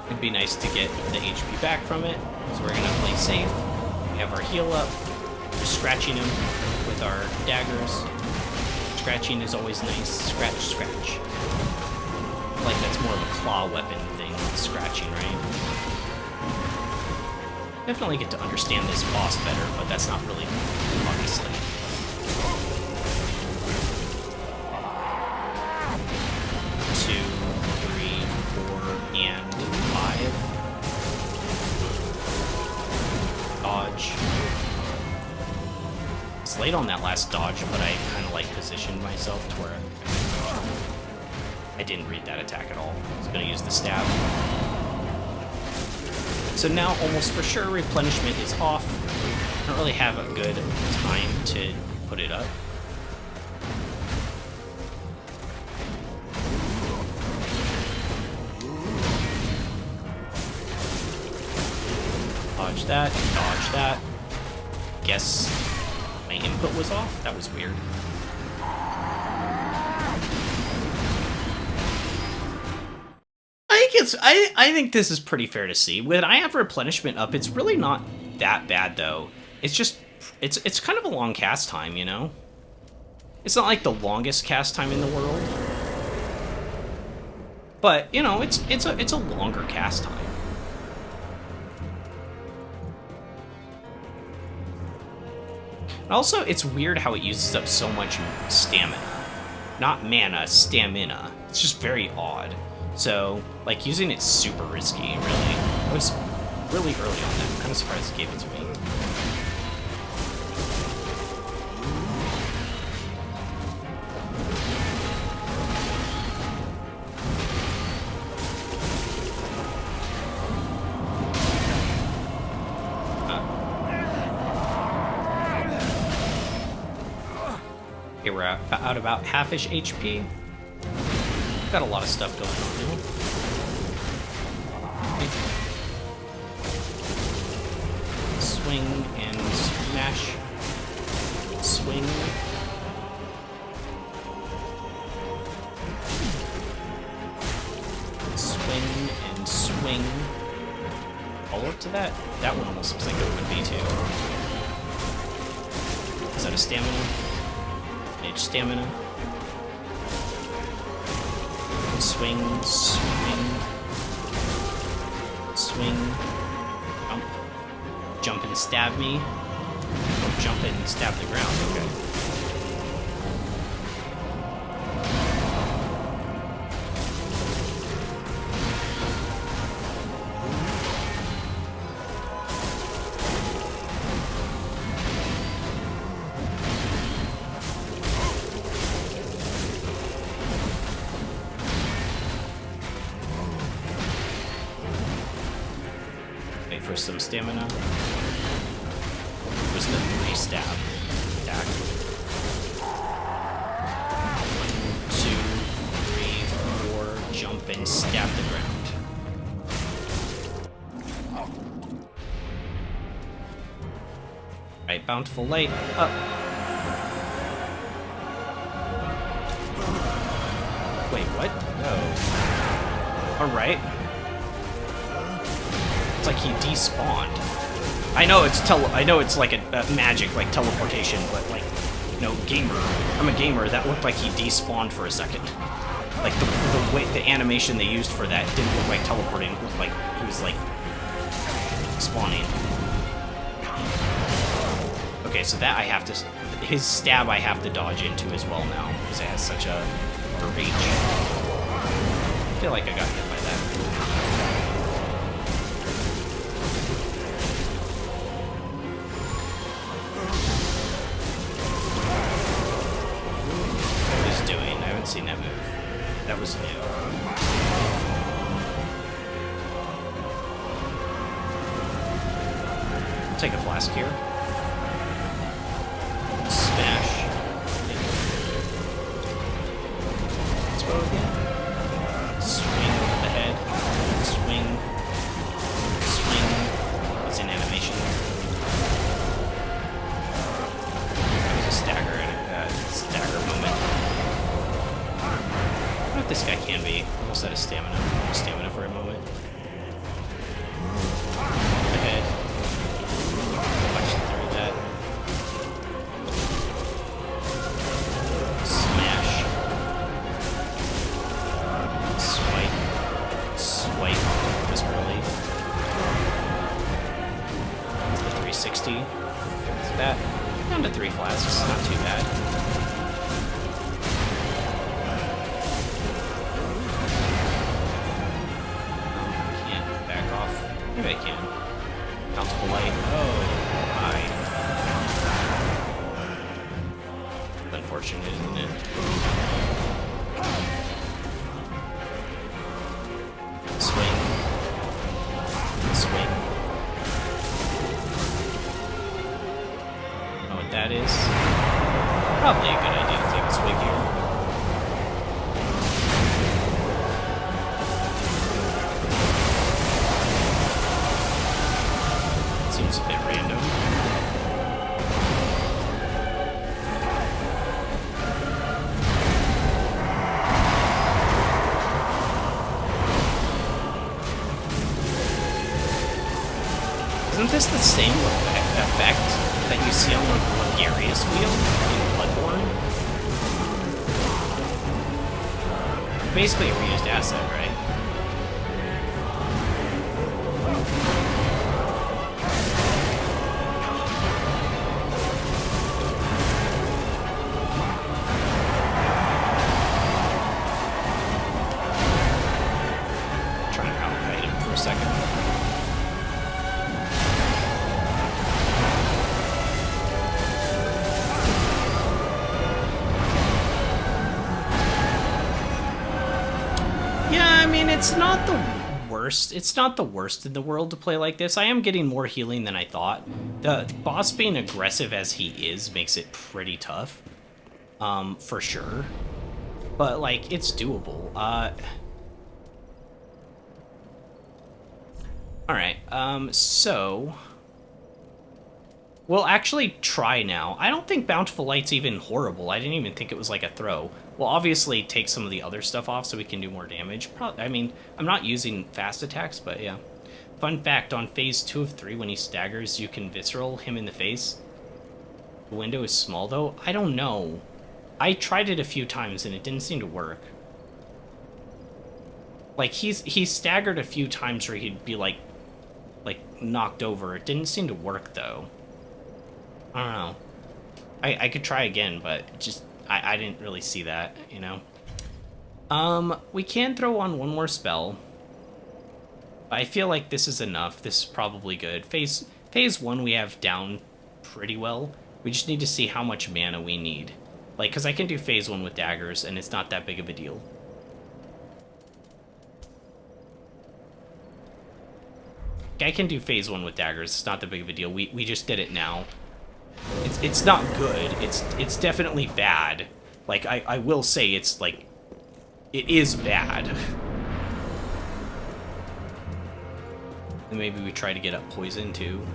It'd be nice to get the HP back from it, so we're gonna play safe. We have our heal up. We're scratching him with our daggers. Scratching is always nice. Scratch, scratch. Like that's more of a claw weapon thing, scratching, right? Definitely get to understand this boss better, but that's not really obviously. Dodge. It's late on that last dodge, but I kind of like positioned myself to where I didn't read that attack at all. I was going to use the stab. So now, almost for sure, replenishment is off. I don't really have a good time to put it up. Dodge that. Guess my input was off? That was weird. I think this is pretty fair to see. When I have replenishment up, it's really not that bad though. It's just it's kind of a long cast time, you know? It's not like the longest cast time in the world. But you know, it's a longer cast time. And also, it's weird how it uses up so much stamina. Not mana, stamina. It's just very odd. So, like, using it's super risky, really. I was really early on that. I'm kind of surprised it gave it to me. Okay, we're at about half-ish HP. Got a lot of stuff going on now. Swing and smash. Swing. Swing and swing. Follow up to that? That one almost looks like it would be too. Is that a stamina? Mage stamina. Swing, swing, swing, jump, jump and stab me, or jump and stab the ground, okay. For some stamina. Was the 3 stab attack. 1, 2, 3, 4, jump and stab the ground. Right, bountiful light up. Wait, what? No. Alright. Like he despawned. I know it's like a magic, like teleportation, but like, you know, gamer. I'm a gamer. That looked like he despawned for a second. Like the way the animation they used for that didn't look like teleporting. It looked like he was like spawning. Okay, so that I have to. His stab I have to dodge into as well now because it has such a reach. I feel like I got hit by that. Seen that move. That was new. I'll take a flask here. Smash. Let's go again. Swing over the head. Swing. Swing. It's an animation. There's a stagger in it. Stagger moment. I don't know if this guy can be. Almost out of stamina for a moment. Ahead. Punch through that. Smash. Swipe. Swipe. Just early. 360. Is that? Down to 3 flasks. Not too bad. Maybe I can. Bountiful light. Oh, my. Unfortunate, isn't it? Swing. Swing. Know what that is? Probably a good idea to take a swing here. Seems a bit random. Isn't this the same effect that you see on the Gregarious wheel in Bloodborne? basically a reused asset, right? Trying to outkite him for a second. Yeah, I mean, it's not the worst. It's not the worst in the world to play like this. I am getting more healing than I thought. The boss being aggressive as he is makes it pretty tough. For sure. But, like, it's doable. Alright, so... we'll actually try now. I don't think Bountiful Light's even horrible. I didn't even think it was like a throw. We'll obviously take some of the other stuff off so we can do more damage. I mean, I'm not using fast attacks, but yeah. Fun fact, on phase 2 of 3, when he staggers, you can visceral him in the face. The window is small, though. I don't know. I tried it a few times, and it didn't seem to work. Like, he staggered a few times where he'd be, like knocked over. It didn't seem to work, though. I don't know. I could try again, but just... I didn't really see that, you know? We can throw on one more spell. I feel like this is enough. This is probably good. Phase 1 we have down pretty well. We just need to see how much mana we need. Like, because I can do phase 1 with daggers, and it's not that big of a deal. I can do phase 1 with daggers. It's not that big of a deal. We just did it now. It's not good. It's definitely bad. Like, I will say it's, like, it is bad. And maybe we try to get up poison, too.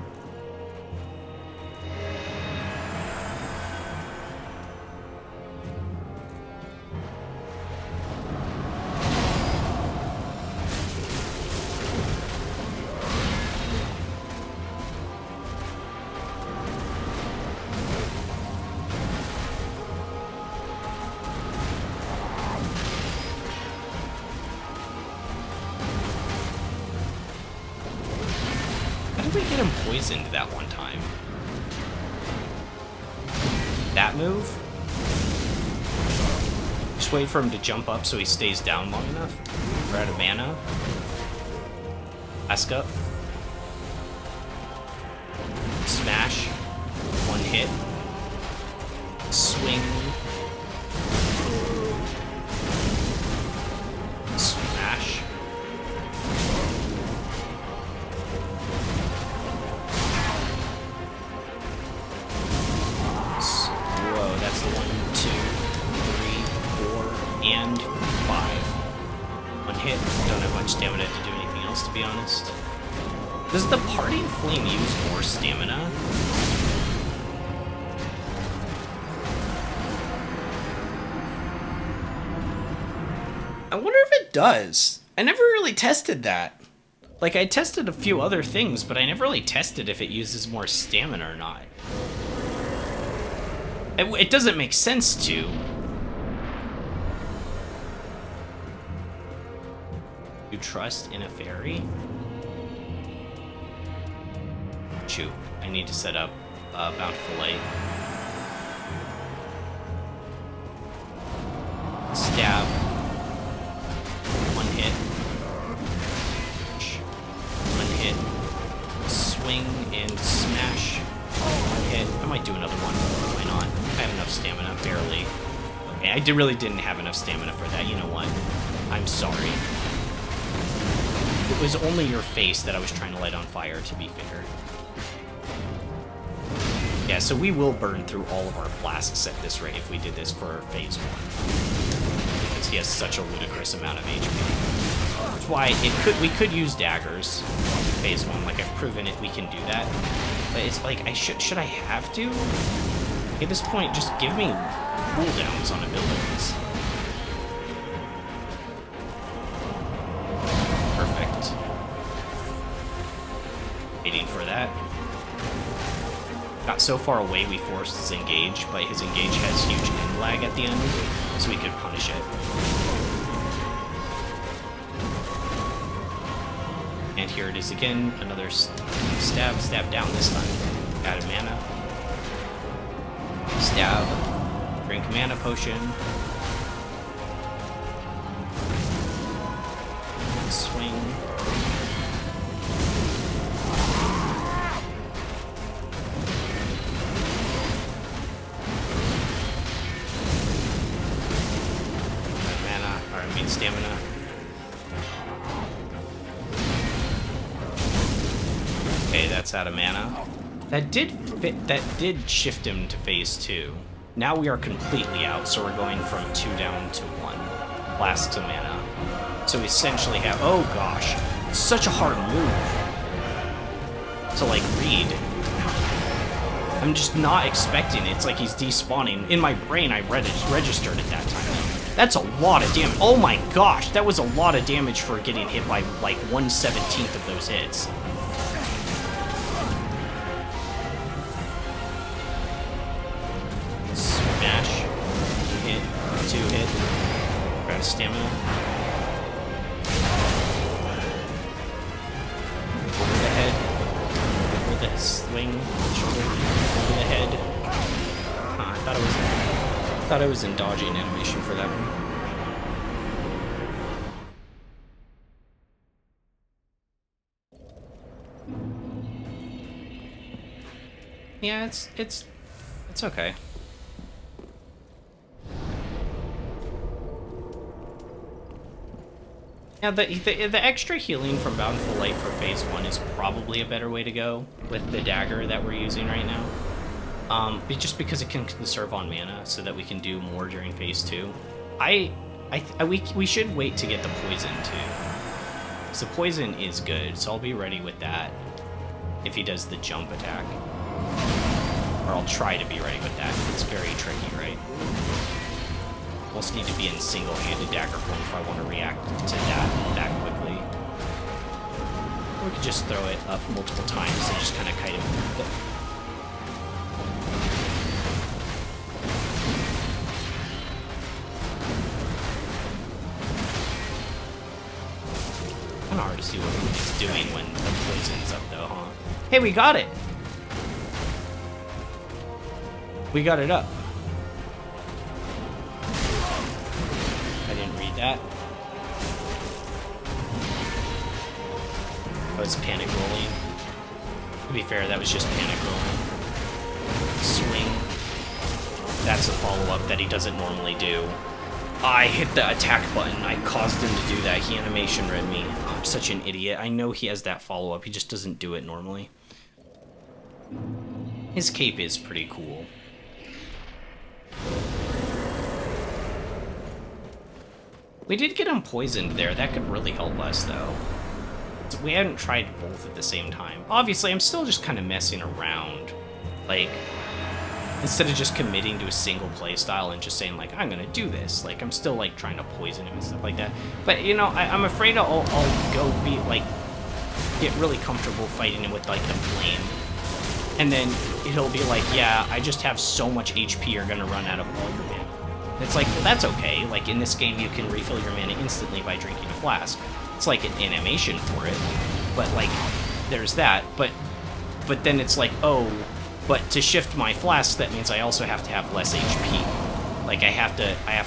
We get him poisoned that one time. That move? Just wait for him to jump up so he stays down long enough. We're out of mana. Ask up. Smash. One hit. Swing. Smash. Whoa, that's the 1, 2, 3, 4, and 5. One hit. Don't have much stamina to do anything else, to be honest. Does the Parting Flame use more stamina? I wonder if it does. I never really tested that. Like, I tested a few other things, but I never really tested if it uses more stamina or not. It doesn't make sense to. You trust in a fairy? Shoot, I need to set up Bountiful Light. Stab. One hit. One hit. Swing and smash. One hit. I might do another one. Why not? I have enough stamina, barely. Okay, I really didn't have enough stamina for that. You know what? I'm sorry. It was only your face that I was trying to light on fire, to be fair. Yeah, so we will burn through all of our flasks at this rate if we did this for phase 1. Because he has such a ludicrous amount of HP. That's why we could use daggers in phase 1. Like, I've proven it, we can do that. But it's like, should I have to? At this point, just give me cooldowns on abilities. Perfect. Waiting for that. Got so far away we forced his engage, but his engage has huge end lag at the end, so we could punish it. And here it is again, another stab, stab down this time. Added mana. Stab. Drink mana potion. Swing. Mana, or I mean stamina. Okay, that's out of mana. That did shift him to phase 2. Now we are completely out, so we're going from 2 down to 1. Flasks of mana. So we essentially have, oh gosh, it's such a hard move to like read. I'm just not expecting it. It's like he's despawning. In my brain, I registered it that time. That's a lot of damage. Oh my gosh, that was a lot of damage for getting hit by like 1/17 of those hits. Smash. 1 hit, 2 hit. Grab stamina. Over the head. Over the swing. Shoulder. Over the head. Huh, I thought I was in dodging animation for that one. Yeah, it's okay. Yeah, the extra healing from Bountiful Light for phase 1 is probably a better way to go with the dagger that we're using right now. Just because it can conserve on mana, so that we can do more during phase 2. We should wait to get the poison too. Because the poison is good, so I'll be ready with that if he does the jump attack. Or I'll try to be ready with that. It's very tricky, right? Almost need to be in single-handed dagger form if I want to react to that quickly. Or we could just throw it up multiple times and just kind of kite him. Kind of hard to see what he's doing when the poison's up, though, huh? Hey, we got it! We got it up. That. Oh, it's panic rolling. To be fair, that was just panic rolling. Swing. That's a follow-up that he doesn't normally do. I hit the attack button. I caused him to do that. He animation read me. Oh, I'm such an idiot. I know he has that follow-up. He just doesn't do it normally. His cape is pretty cool. We did get him poisoned there. That could really help us, though. We hadn't tried both at the same time. Obviously, I'm still just kind of messing around. Like, instead of just committing to a single playstyle and just saying, like, I'm gonna do this. Like, I'm still, like, trying to poison him and stuff like that. But, you know, I'm afraid I'll go be, like, get really comfortable fighting him with, like, the flame. And then it'll be like, yeah, I just have so much HP, you're gonna run out of all your mana. It's like, well, that's okay. Like, in this game, you can refill your mana instantly by drinking a flask. It's like an animation for it. But, like, there's that. But then it's like, oh, but to shift my flasks, that means I also have to have less HP. Like, I have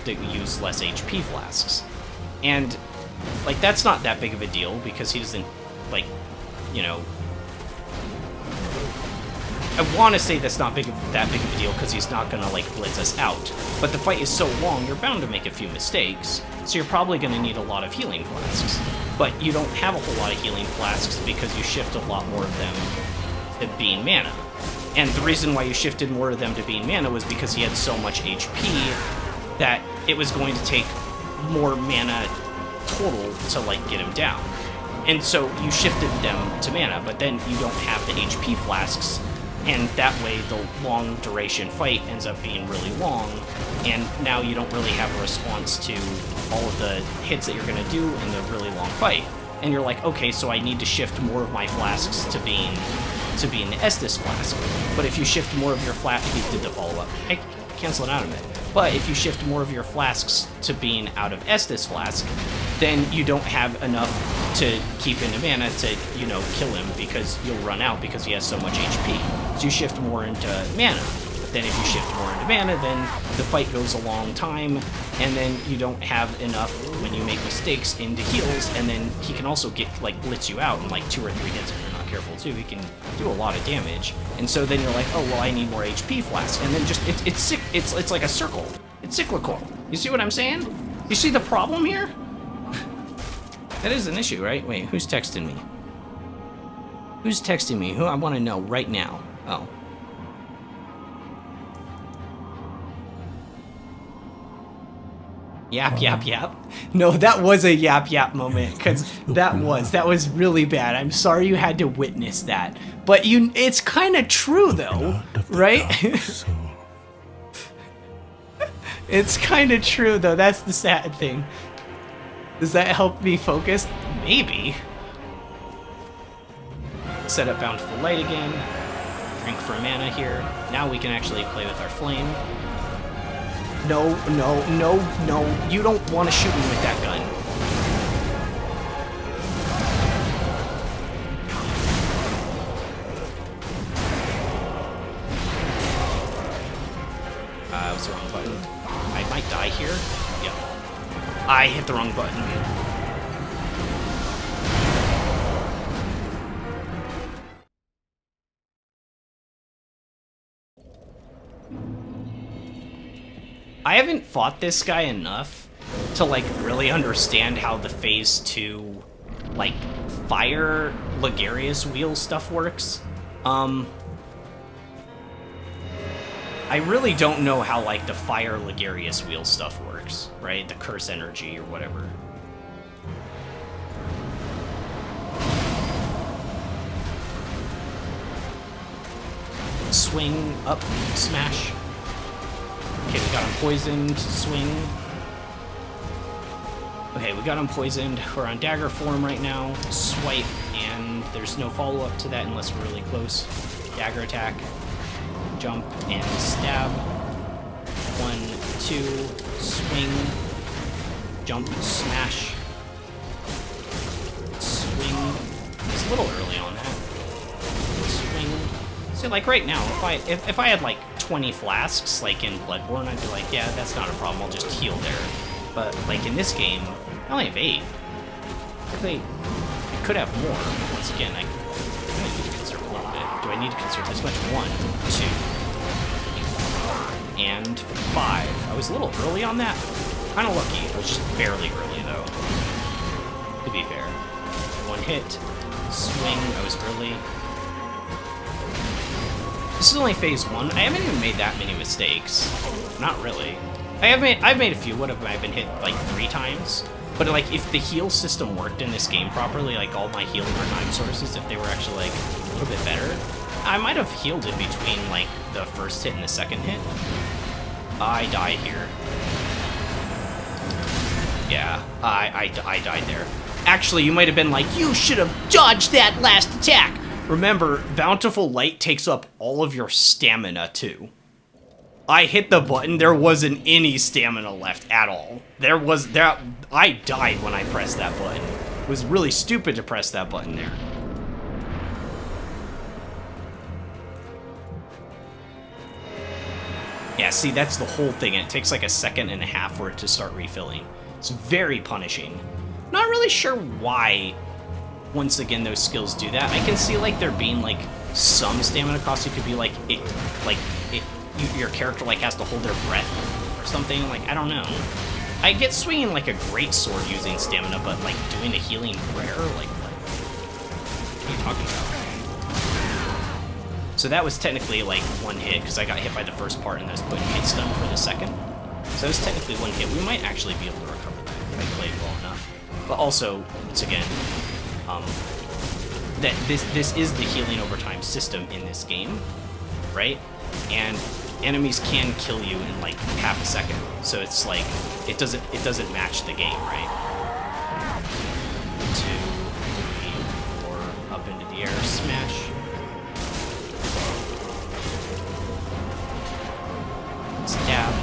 to use less HP flasks. And, like, that's not that big of a deal, because he doesn't, like, you know... I want to say that's not that big of a deal because he's not going to, like, blitz us out. But the fight is so long, you're bound to make a few mistakes, so you're probably going to need a lot of healing flasks. But you don't have a whole lot of healing flasks because you shift a lot more of them to being mana. And the reason why you shifted more of them to being mana was because he had so much HP that it was going to take more mana total to, like, get him down. And so you shifted them to mana, but then you don't have the HP flasks. And that way, the long duration fight ends up being really long, and now you don't really have a response to all of the hits that you're going to do in the really long fight. And you're like, okay, so I need to shift more of my flasks to being the Estus flask. But if you shift more of your flasks, he did the follow-up. I cancel it out of it. But if you shift more of your flasks to being out of Estus flask, then you don't have enough to keep into mana to, you know, kill him because you'll run out because he has so much HP. So you shift more into mana. But then if you shift more into mana, then the fight goes a long time, and then you don't have enough when you make mistakes into heals, and then he can also get, like, blitz you out in like 2 or 3 hits if you're not careful too. He can do a lot of damage. And so then you're like, oh, well, I need more HP flasks. And then just, it's like a circle. It's cyclical. You see what I'm saying? You see the problem here? That is an issue, right? Wait, who's texting me? Who's texting me? Who I want to know right now? Oh. Yap, yap, yap. No, that was a yap, yap moment, because that was really bad. I'm sorry you had to witness that. But it's kind of true, though, right? It's kind of true, though. That's the sad thing. Does that help me focus? Maybe. Set up Bountiful Light again. Drink for mana here. Now we can actually play with our flame. No, no, no, no. You don't want to shoot me with that gun. That was the wrong button. I might die here. Yep. I hit the wrong button. I haven't fought this guy enough to, like, really understand how the Phase 2, like, fire Ligarius wheel stuff works. I really don't know how, like, the fire Ligarius wheel stuff works, right? The curse energy or whatever. Swing, up, smash. Okay, we got him poisoned, swing. Okay, we got him poisoned. We're on dagger form right now. Swipe, and there's no follow-up to that unless we're really close. Dagger attack. Jump and stab. 1, 2, swing. Jump, smash. Swing. It's a little early on that. Swing. So like right now, if I had like 20 flasks like in Bloodborne, I'd be like, yeah, that's not a problem, I'll just heal there. But like in this game, I only have 8. I could have more. Once again, I need to conserve a little bit. Do I need to conserve this much? 1, 2, and 5. I was a little early on that. Kind of lucky. I was just barely early though. To be fair. 1 hit. Swing. I was early. This is only phase 1. I haven't even made that many mistakes. Not really. I've made a few. What have I been hit like 3 times? But like if the heal system worked in this game properly, like all my healing or time sources, if they were actually like a little bit better, I might have healed in between like the first hit and the second hit. I die here. Yeah, I died there. Actually, you might have been like, you should have dodged that last attack. Remember, Bountiful Light takes up all of your stamina, too. I hit the button, there wasn't any stamina left at all. I died when I pressed that button. It was really stupid to press that button there. Yeah, see, that's the whole thing, and it takes like a second and a half for it to start refilling. It's very punishing. Not really sure why, once again, those skills do that. I can see like there being like some stamina cost. It could be like your character like has to hold their breath or something. Like, I don't know. I get swinging like a great sword using stamina, but like doing a healing prayer, like what are you talking about? So that was technically like 1 hit because I got hit by the first part and I was putting hit stun for the second. So that was technically 1 hit. We might actually be able to recover that if I played well enough. But also, once again, that this is the healing over time system in this game, right? And enemies can kill you in like half a second, so it's like it doesn't match the game, right? 2, 3, 4, up into the air, smash. Stab.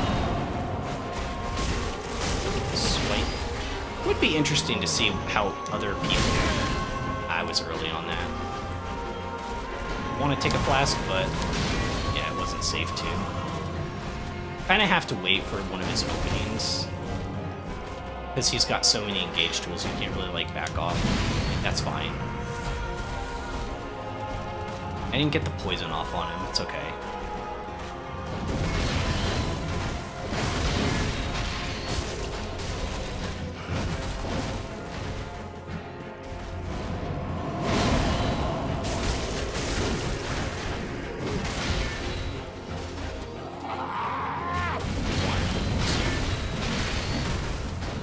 Swipe. be interesting to see how other people... I was early on that. Want to take a flask, but yeah, it wasn't safe to. Kind of have to wait for one of his openings. Because he's got so many engage tools, you can't really, like, back off. That's fine. I didn't get the poison off on him. It's okay.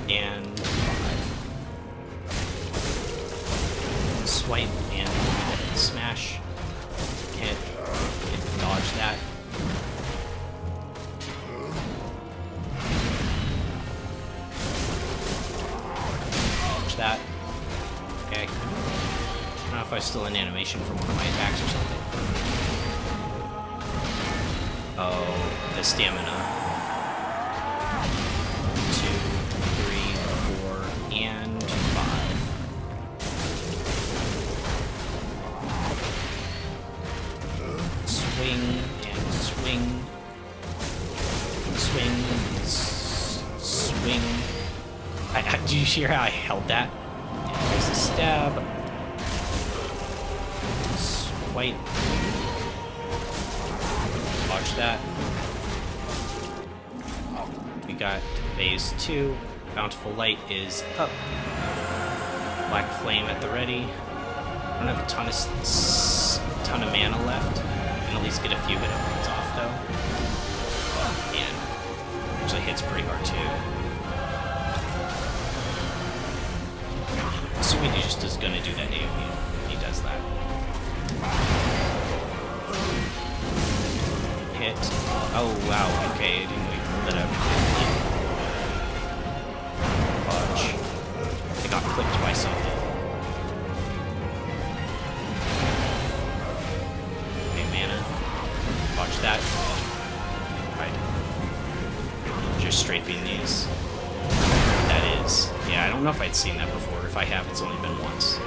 And 5. Swipe and smash. Can't dodge that. Dodge that. Okay. I don't know if I still in animation from one of my attacks or something. Oh, the stamina. 2, 3, 4, and 5. Swing and swing. Swing. Swing. Did you hear how I held that? And there's a stab. Swipe. Watch that. We got phase 2. Bountiful Light is up. Black Flame at the ready. I don't have a ton of mana left. And at least get a few hit points off though. And actually hits pretty hard too. Assuming he just is gonna do that AoE. He does that. Hit. Oh wow, okay, I didn't wait for that up. Fudge. I got clipped by something. Okay, mana. Watch that. Right. Just strafing these. That is. Yeah, I don't know if I'd seen that before. If I have, it's only been once.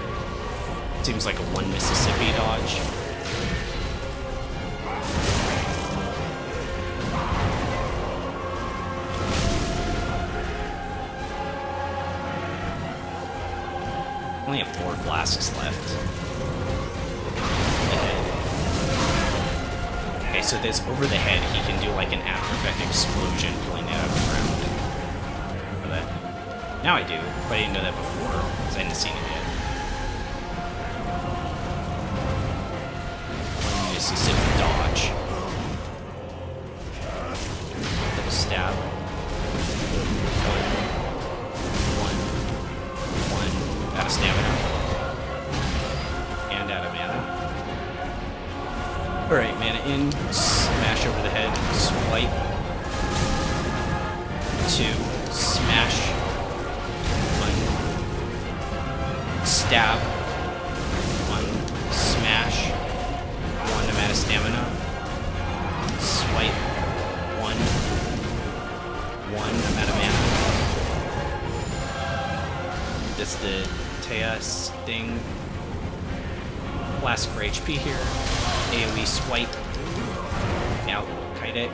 Seems like a one Mississippi dodge. Only have 4 flasks left. Okay, so this over the head, he can do like an after effect explosion pulling it out of the ground. Remember that? Now I do, but I didn't know that before, because I hadn't seen it yet. One Mississippi dodge. Little stab. One. Out of stamina. And out of mana. Alright, mana in. Smash over the head. Swipe. 2. Smash. 1. Stab. 1. Smash. 1. I'm out of stamina. Swipe. 1. 1. I'm out of mana. That's the Teos thing. Blast for HP here. AoE swipe. Out, kite it.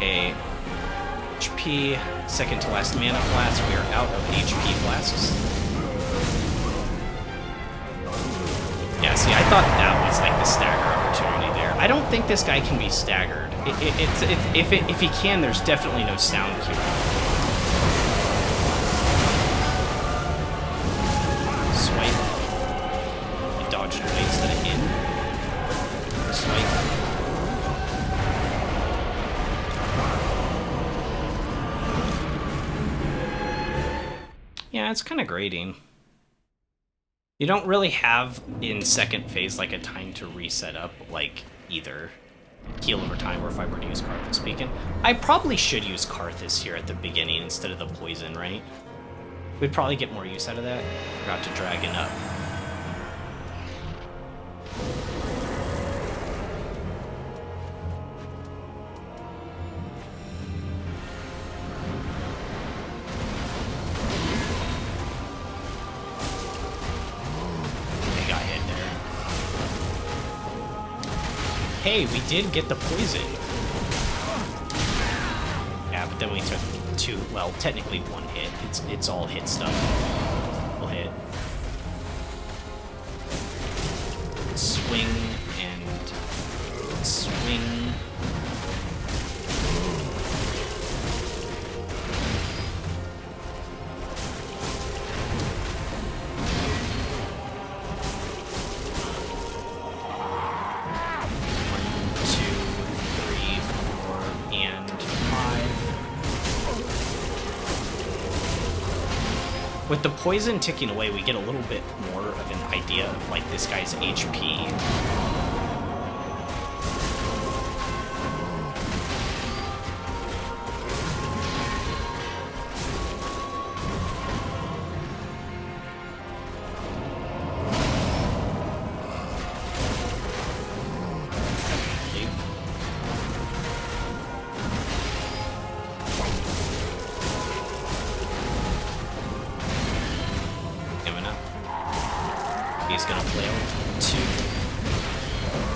A HP. Second to last mana flask. We are out of HP flasks. Yeah, see, I thought that was like the stagger opportunity there. I don't think this guy can be staggered. If he can, there's definitely no sound cue. Swipe. You dodged away instead of in. Swipe. Yeah, it's kind of grating. You don't really have in second phase like a time to reset up like either heal over time or if I were to use Karthus speaking. I probably should use Karthus here at the beginning instead of the poison, right? We'd probably get more use out of that. Forgot to dragon up. hey, we did get the poison. Yeah, but then we took two, well, technically one hit. It's all hit stuff. We'll hit. Swing and swing. With the poison ticking away, we get a little bit more of an idea of, like, this guy's HP. He's gonna flail 2,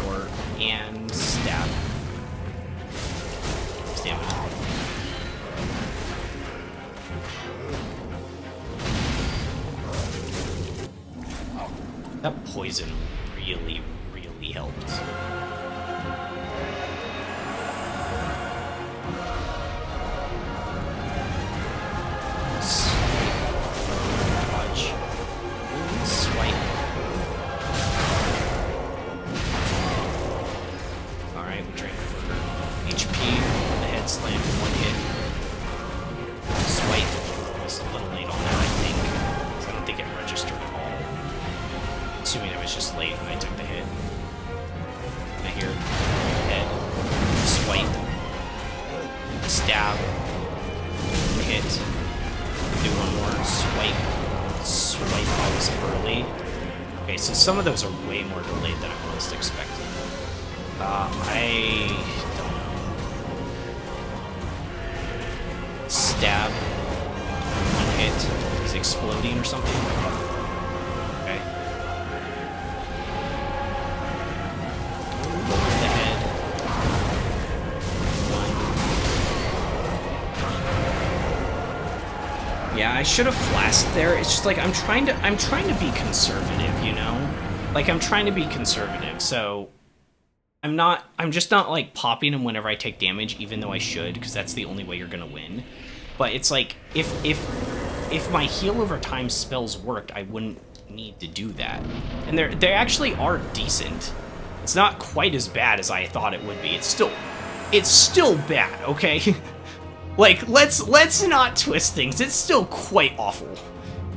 4, and stab. Stamina. That poison really, really helped. Just late and I took the hit. I hear head, swipe, stab, hit, do one more, swipe always early. Okay, so some of those are way more delayed than I was expecting. I don't know. Stab, one hit, is exploding or something? Okay. Yeah, I should have flasked there. It's just like I'm trying to be conservative, you know? Like I'm trying to be conservative. So I'm just not like popping them whenever I take damage, even though I should, because that's the only way you're gonna win. But it's like if my heal over time spells worked, I wouldn't need to do that. And they actually are decent. It's not quite as bad as I thought it would be. It's still bad, okay? Like, let's not twist things. It's still quite awful.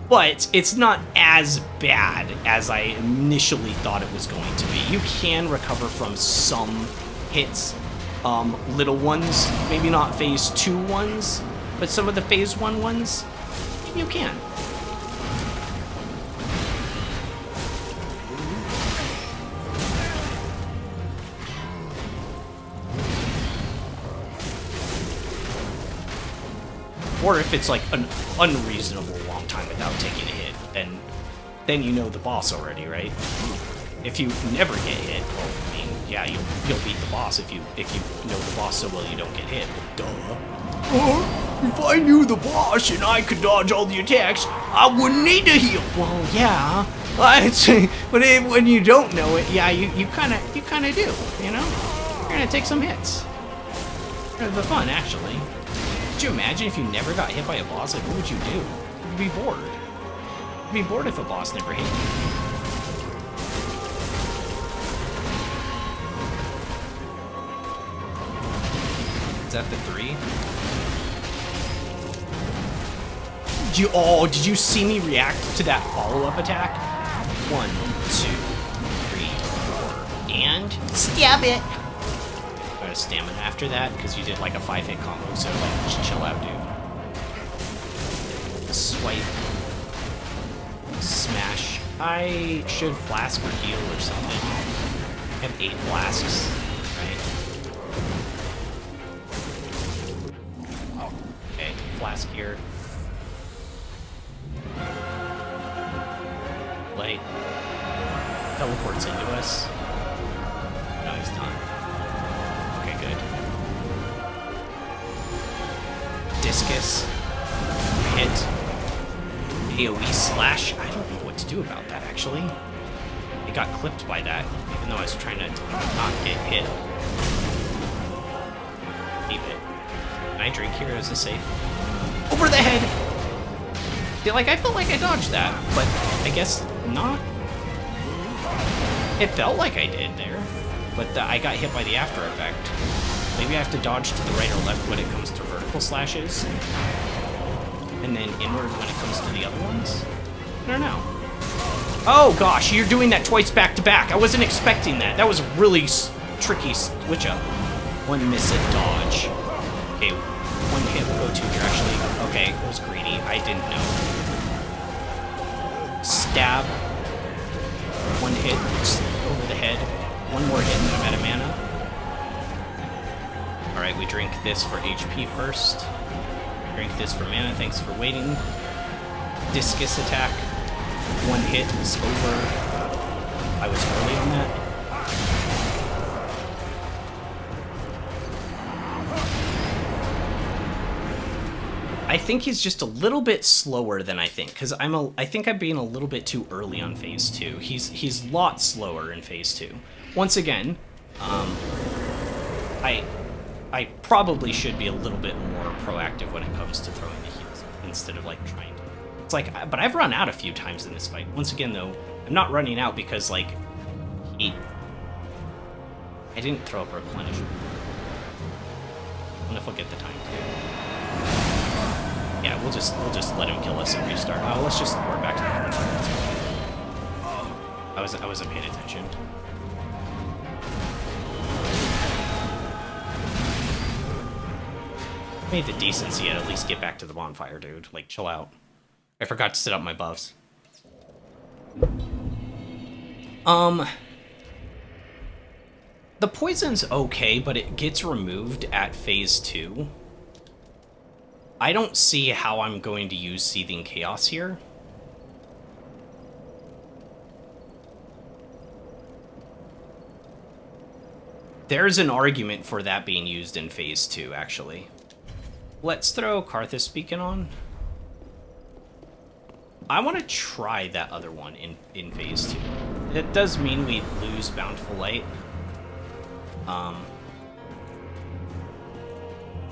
But it's not as bad as I initially thought it was going to be. You can recover from some hits, little ones, maybe not phase 2 ones, but some of the phase 1 ones, you can. Or if it's like an unreasonable long time without taking a hit, then you know the boss already, right? If you never get hit, well, I mean, yeah, you'll beat the boss if you know the boss so well you don't get hit. Duh. If I knew the boss and I could dodge all the attacks, I wouldn't need to heal. Well, yeah, I'd say, but when you don't know it, yeah, you kind of do, you know? You're gonna take some hits. For the fun, actually. Could you imagine if you never got hit by a boss? Like, what would you do? You'd be bored. You'd be bored if a boss never hit you. Is that the 3? Did you see me react to that follow-up attack? 1, 2, 3, 4, and stab it! Stamina after that because you did like a 5-hit combo, so like just chill out, dude. Swipe, smash. I should flask or heal or something. I have 8 flasks, right? Okay, flask here. Light teleports into us. No, he's done. discus, hit, AoE slash. I don't know what to do about that, actually. It got clipped by that, even though I was trying to not get hit. Keep it. Can I drink here? Is this safe? Over the head! I felt like I dodged that, but I guess not. It felt like I did there, but I got hit by the after effect. Maybe I have to dodge to the right or left when it comes to vertical slashes, and then inward when it comes to the other ones? I don't know. Oh gosh, you're doing that twice back to back. I wasn't expecting that. That was a really tricky switch up. One miss at dodge. Okay, one hit will go to here actually. Okay, it was greedy. I didn't know. Stab. One hit over the head. One more hit and I'm out of mana. Alright, we drink this for HP first. Drink this for mana, thanks for waiting. Discus attack. One hit is over. I was early on that. I think he's just a little bit slower than I think, because I think I'm being a little bit too early on phase 2. He's a lot slower in phase 2. Once again, I probably should be a little bit more proactive when it comes to throwing the heals instead of like trying to. It's like, but I've run out a few times in this fight. Once again, though, I'm not running out because like I didn't throw up replenish. I wonder if we'll get the time to. Yeah, we'll just let him kill us and restart. Oh, let's just work back to the I wasn't paying attention. Made the decency at least get back to the bonfire, dude. Like, chill out. I forgot to set up my buffs. The poison's okay, but it gets removed at phase 2. I don't see how I'm going to use Seething Chaos here. There's an argument for that being used in phase 2, actually. Let's throw Karthus Beacon on. I want to try that other one in phase 2. That does mean we lose Bountiful Light.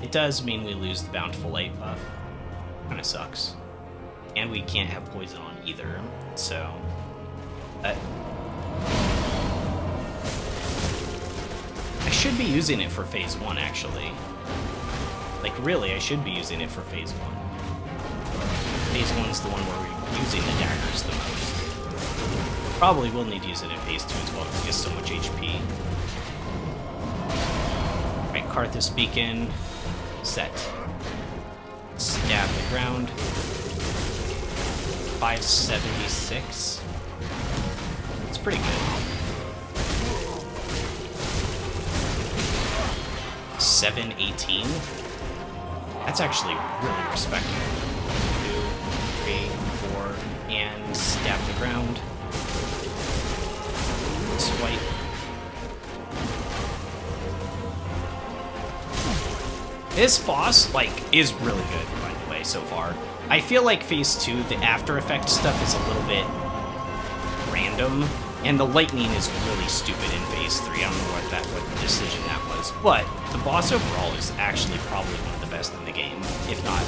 It does mean we lose the Bountiful Light buff. Kind of sucks. And we can't have poison on either, so... I should be using it for phase 1, actually. Like, really, I should be using it for phase 1. Phase 1's the one where we're using the daggers the most. Probably will need to use it in phase 2 as well, because it gets so much HP. Alright, Karthus Beacon. Set. Stab the ground. 576. It's pretty good. 718. That's actually really respectable. 2, 3, 4, and stab the ground. Swipe. This boss, like, is really good, by the way, so far. I feel like phase 2, the After Effects stuff is a little bit random, and the lightning is really stupid in phase 3. I don't know what decision that was, but the boss overall is actually probably one of the best in the game, if not,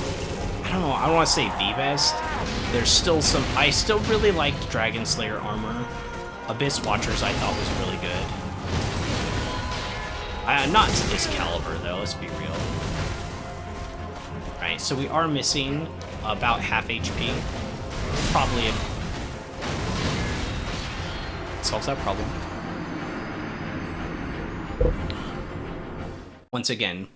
I don't know, I don't want to say the best. There's still some, I still really liked Dragon Slayer armor. Abyss Watchers I thought was really good. Not to this caliber, though, let's be real. Alright, so we are missing about half HP. Probably solves that problem. Once again,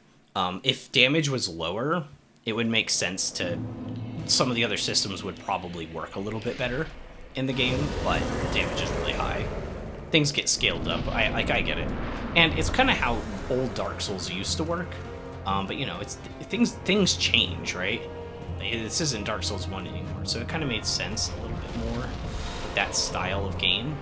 if damage was lower, it would make sense to... Some of the other systems would probably work a little bit better in the game, but damage is really high. Things get scaled up. I get it. And it's kind of how old Dark Souls used to work. But you know, it's things change, right? This isn't Dark Souls 1 anymore, so it kind of made sense a little bit more with that style of game.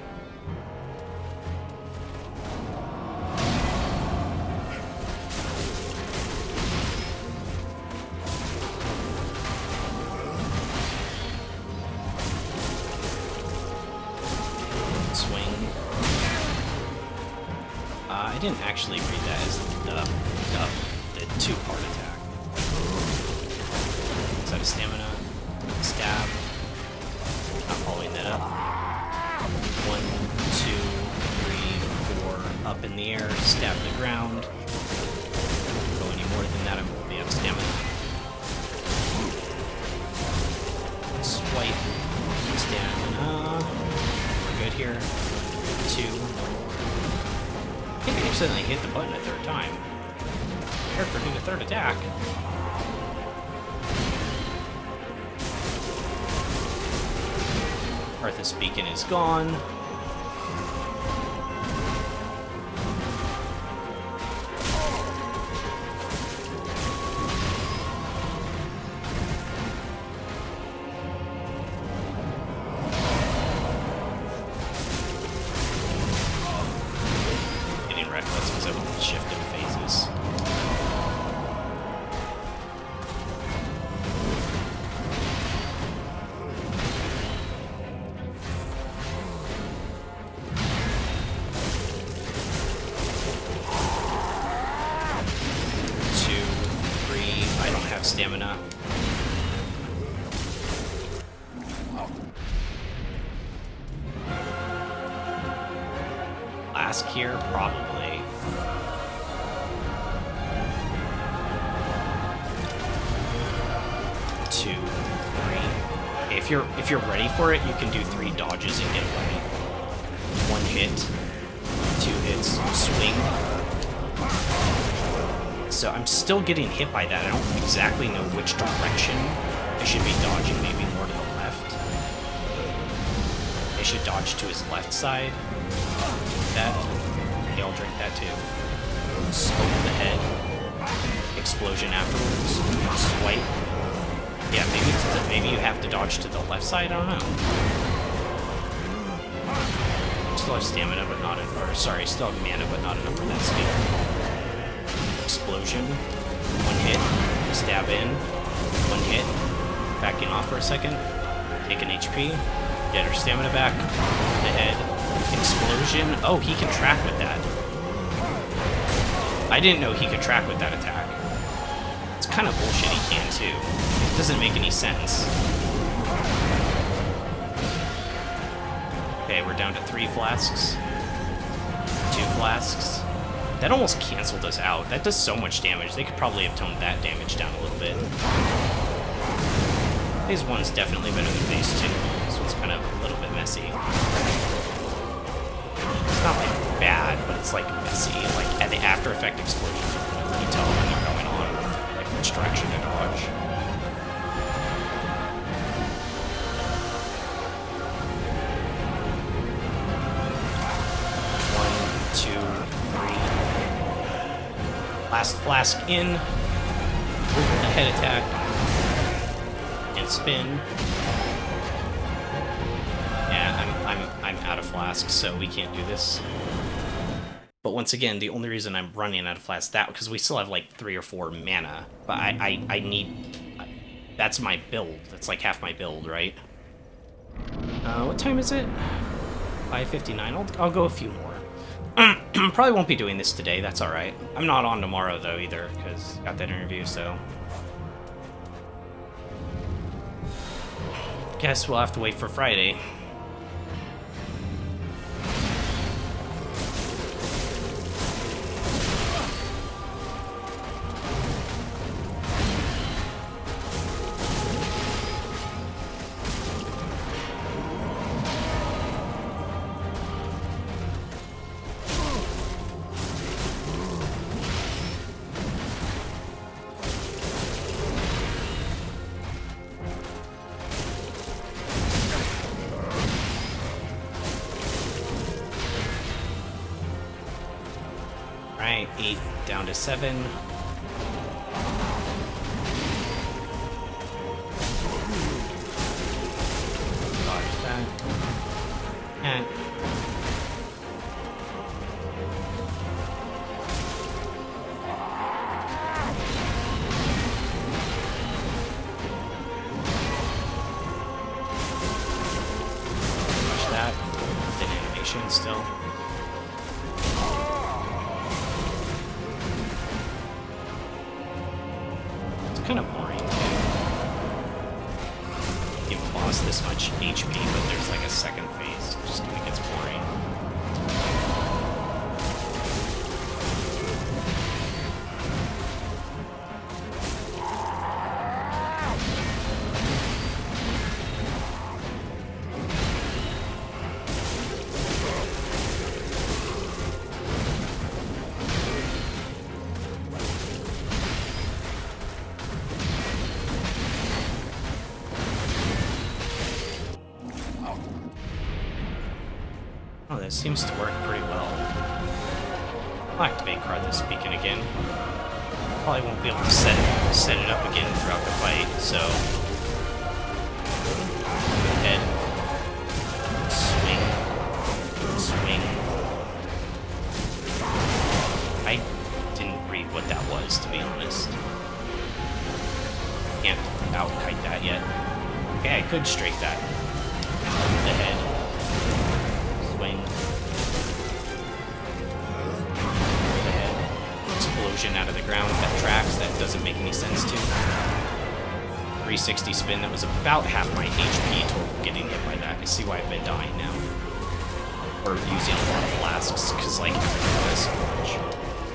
didn't actually read that as the two-part attack. Is that a stamina? Stab. Not following that up. 1, 2, 3, 4. Up in the air. Stab the ground. Go any more than that, I won't be out of stamina. Swipe. Stamina. We're good here. 2. I think I accidentally hit the button a third time. Character doing a third attack. Arthas Beacon is gone. Getting reckless because I won't shift in phases. Stamina. Flask here, probably. Two, three. If you're ready for it, you can do 3 dodges and get away. 1 hit, 2 hits, swing. So I'm still getting hit by that. I don't exactly know which direction I should be dodging, maybe more to the left. I should dodge to his left side. That. Okay, I'll drink that too. Scope the head. Explosion afterwards. Swipe. Yeah, maybe you have to dodge to the left side, I don't know. Still have stamina, but not enough. Or sorry, still have mana, but not enough for that skill. Explosion. 1 hit. Stab in. 1 hit. Backing off for a second. Take an HP. Get her stamina back. The head. Explosion. Oh, he can track with that. I didn't know he could track with that attack. It's kind of bullshit he can too. It doesn't make any sense. Okay, we're down to 3 flasks. 2 flasks. That almost canceled us out. That does so much damage. They could probably have toned that damage down a little bit. Phase 1's definitely better than Phase 2. This one's kind of a little bit messy. It's not like bad, but it's like messy. Like at the after effect explosions, you can really tell when they're going on, like which direction to dodge. Last flask in, a head attack, and spin. Yeah, I'm out of flasks, so we can't do this. But once again, the only reason I'm running out of flasks because we still have like 3 or 4 mana. But I need. That's my build. That's like half my build, right? What time is it? 5:59. I'll go a few more. Probably won't be doing this today, that's alright. I'm not on tomorrow, though, either, because I got that interview, so... Guess we'll have to wait for Friday. Alright, 8 down to 7. Dodge that. And dodge that. With an animation still. kind of boring too. Give a boss this much HP, but there's like a second phase. It just kind of gets boring. Oh, that seems to work pretty well. I'll activate Karthus Beacon again. Probably won't be able to set it up again throughout the fight, so... Go ahead. Swing. Swing. I didn't read what that was, to be honest. Can't out-kite that yet. Okay, I could straight that. The head. Swing. The head. Explosion out of the ground that tracks. That doesn't make any sense to. 360 spin. That was about half my HP total getting hit by that. I see why I've been dying now. Or using a lot of flasks, because like everything does so much.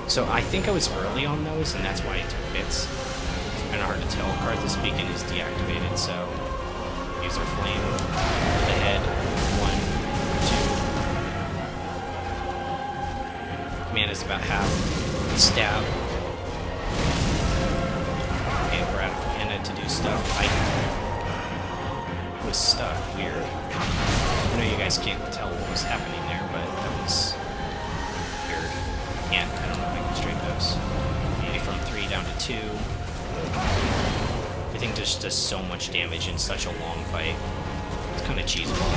So I think I was early on those, and that's why it took bits. It's kind of hard to tell. Karthus Beacon is deactivated, so user flame. The head. 1, 2. Mana's about half. Stab. Okay, we're out of mana to do stuff. I was stuck. Weird. I know you guys can't tell what was happening there, but that was weird. I don't know if I can straight those. Maybe from 3 down to 2. Everything just does so much damage in such a long fight. It's kind of cheesable.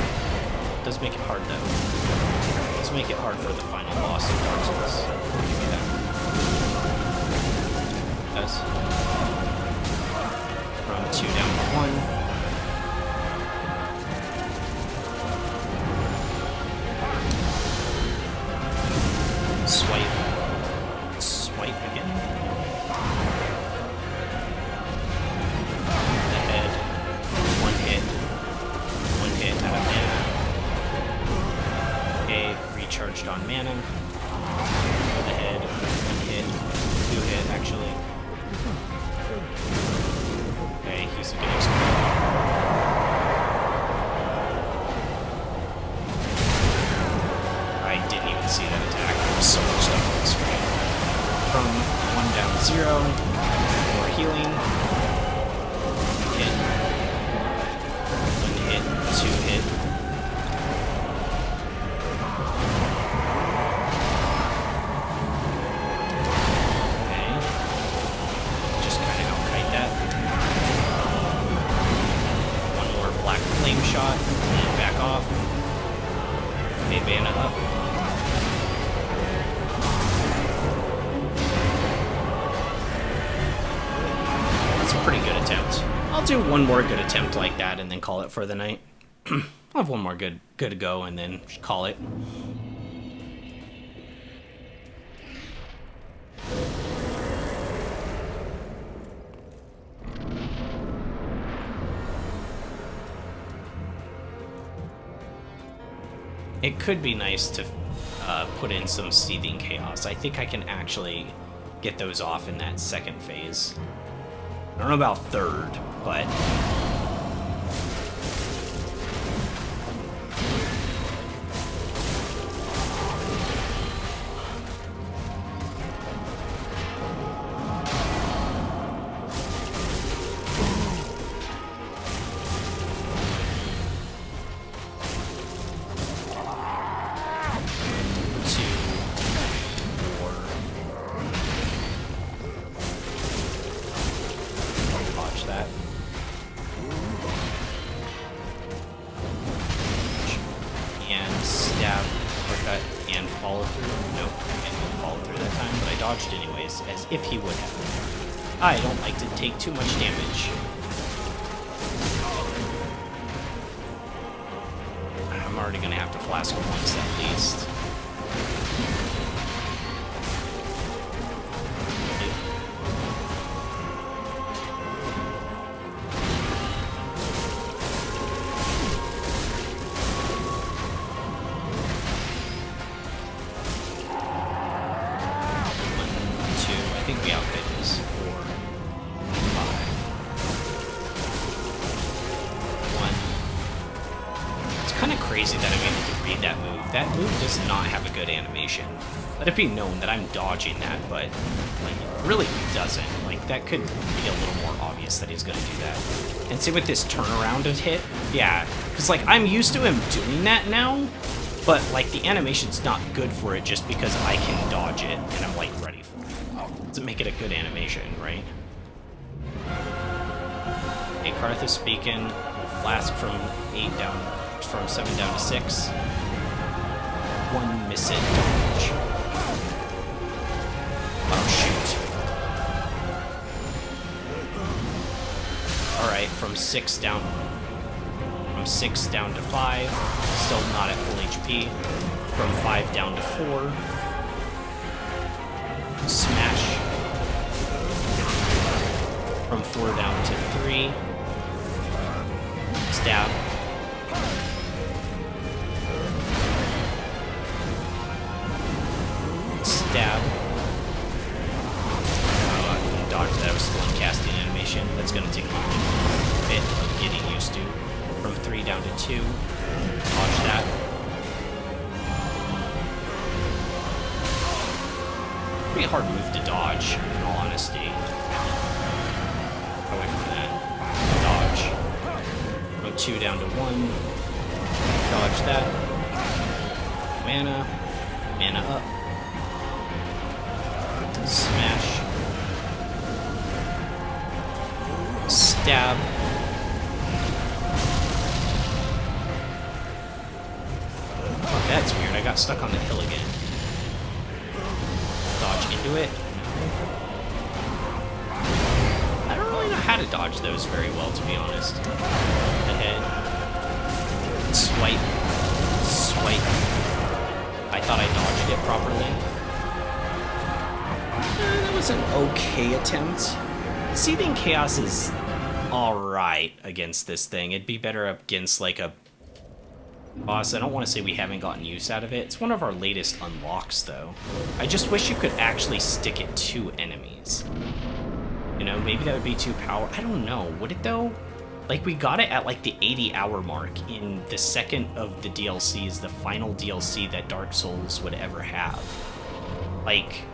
It does make it hard though. It does make it hard for the final boss of Dark Souls. I'll give you that. It does. From 2 down to 1. Swipe. Swipe again. The head. 1 hit. 1 hit out of mana. Okay, recharged on mana. The head. 1 hit. 2 hit, actually. Okay, he's a good explorer. I didn't even see that attack. There was so much stuff on the screen. From 1 down to 0. More healing. Hit. 1 hit. 2 hit. Okay. Just kind of outkite that. 1 more black flame shot. And back off. Okay, mana up. Pretty good attempt. I'll do one more good attempt like that and then call it for the night. I'll have one more good go and then call it. It could be nice to put in some Seething Chaos. I think I can actually get those off in that second phase. I don't know about third, but... as if he would have. I don't like to take too much damage. I'm already gonna have to flask him once at least. crazy that I'm able to read that move. That move does not have a good animation. Let it be known that I'm dodging that, but like, it really doesn't. Like, that could be a little more obvious that he's gonna do that. And same with this turnaround hit. Yeah, because like, I'm used to him doing that now, but like, the animation's not good for it just because I can dodge it and I'm like ready for it. Doesn't make it a good animation, right? Hey, Karth is speaking. Flask from 7 down to 6. One miss it dodge. Oh shoot. Alright, from 6 down to 5. Still not at full HP. From 5 down to 4. Smash. From 4 down to 3. Stab. Stab. Oh, I couldn't dodge that. I was still in casting animation. That's going to take a little bit of getting used to. From 3 down to 2. Dodge that. Pretty hard move to dodge, in all honesty. Away from that. Dodge. From 2 down to 1. Dodge that. Mana. Mana up. Smash. Stab. Oh, that's weird. I got stuck on the hill again. Dodge into it. I don't really know how to dodge those very well, to be honest. The head. Swipe. Swipe. I thought I dodged it properly. That was an okay attempt. Seething Chaos is alright against this thing. It'd be better against, like, a boss. I don't want to say we haven't gotten use out of it. It's one of our latest unlocks, though. I just wish you could actually stick it to enemies. You know, maybe that would be too powerful. I don't know. Would it, though? Like, we got it at, like, the 80-hour mark in the second of the DLCs, the final DLC that Dark Souls would ever have. Like,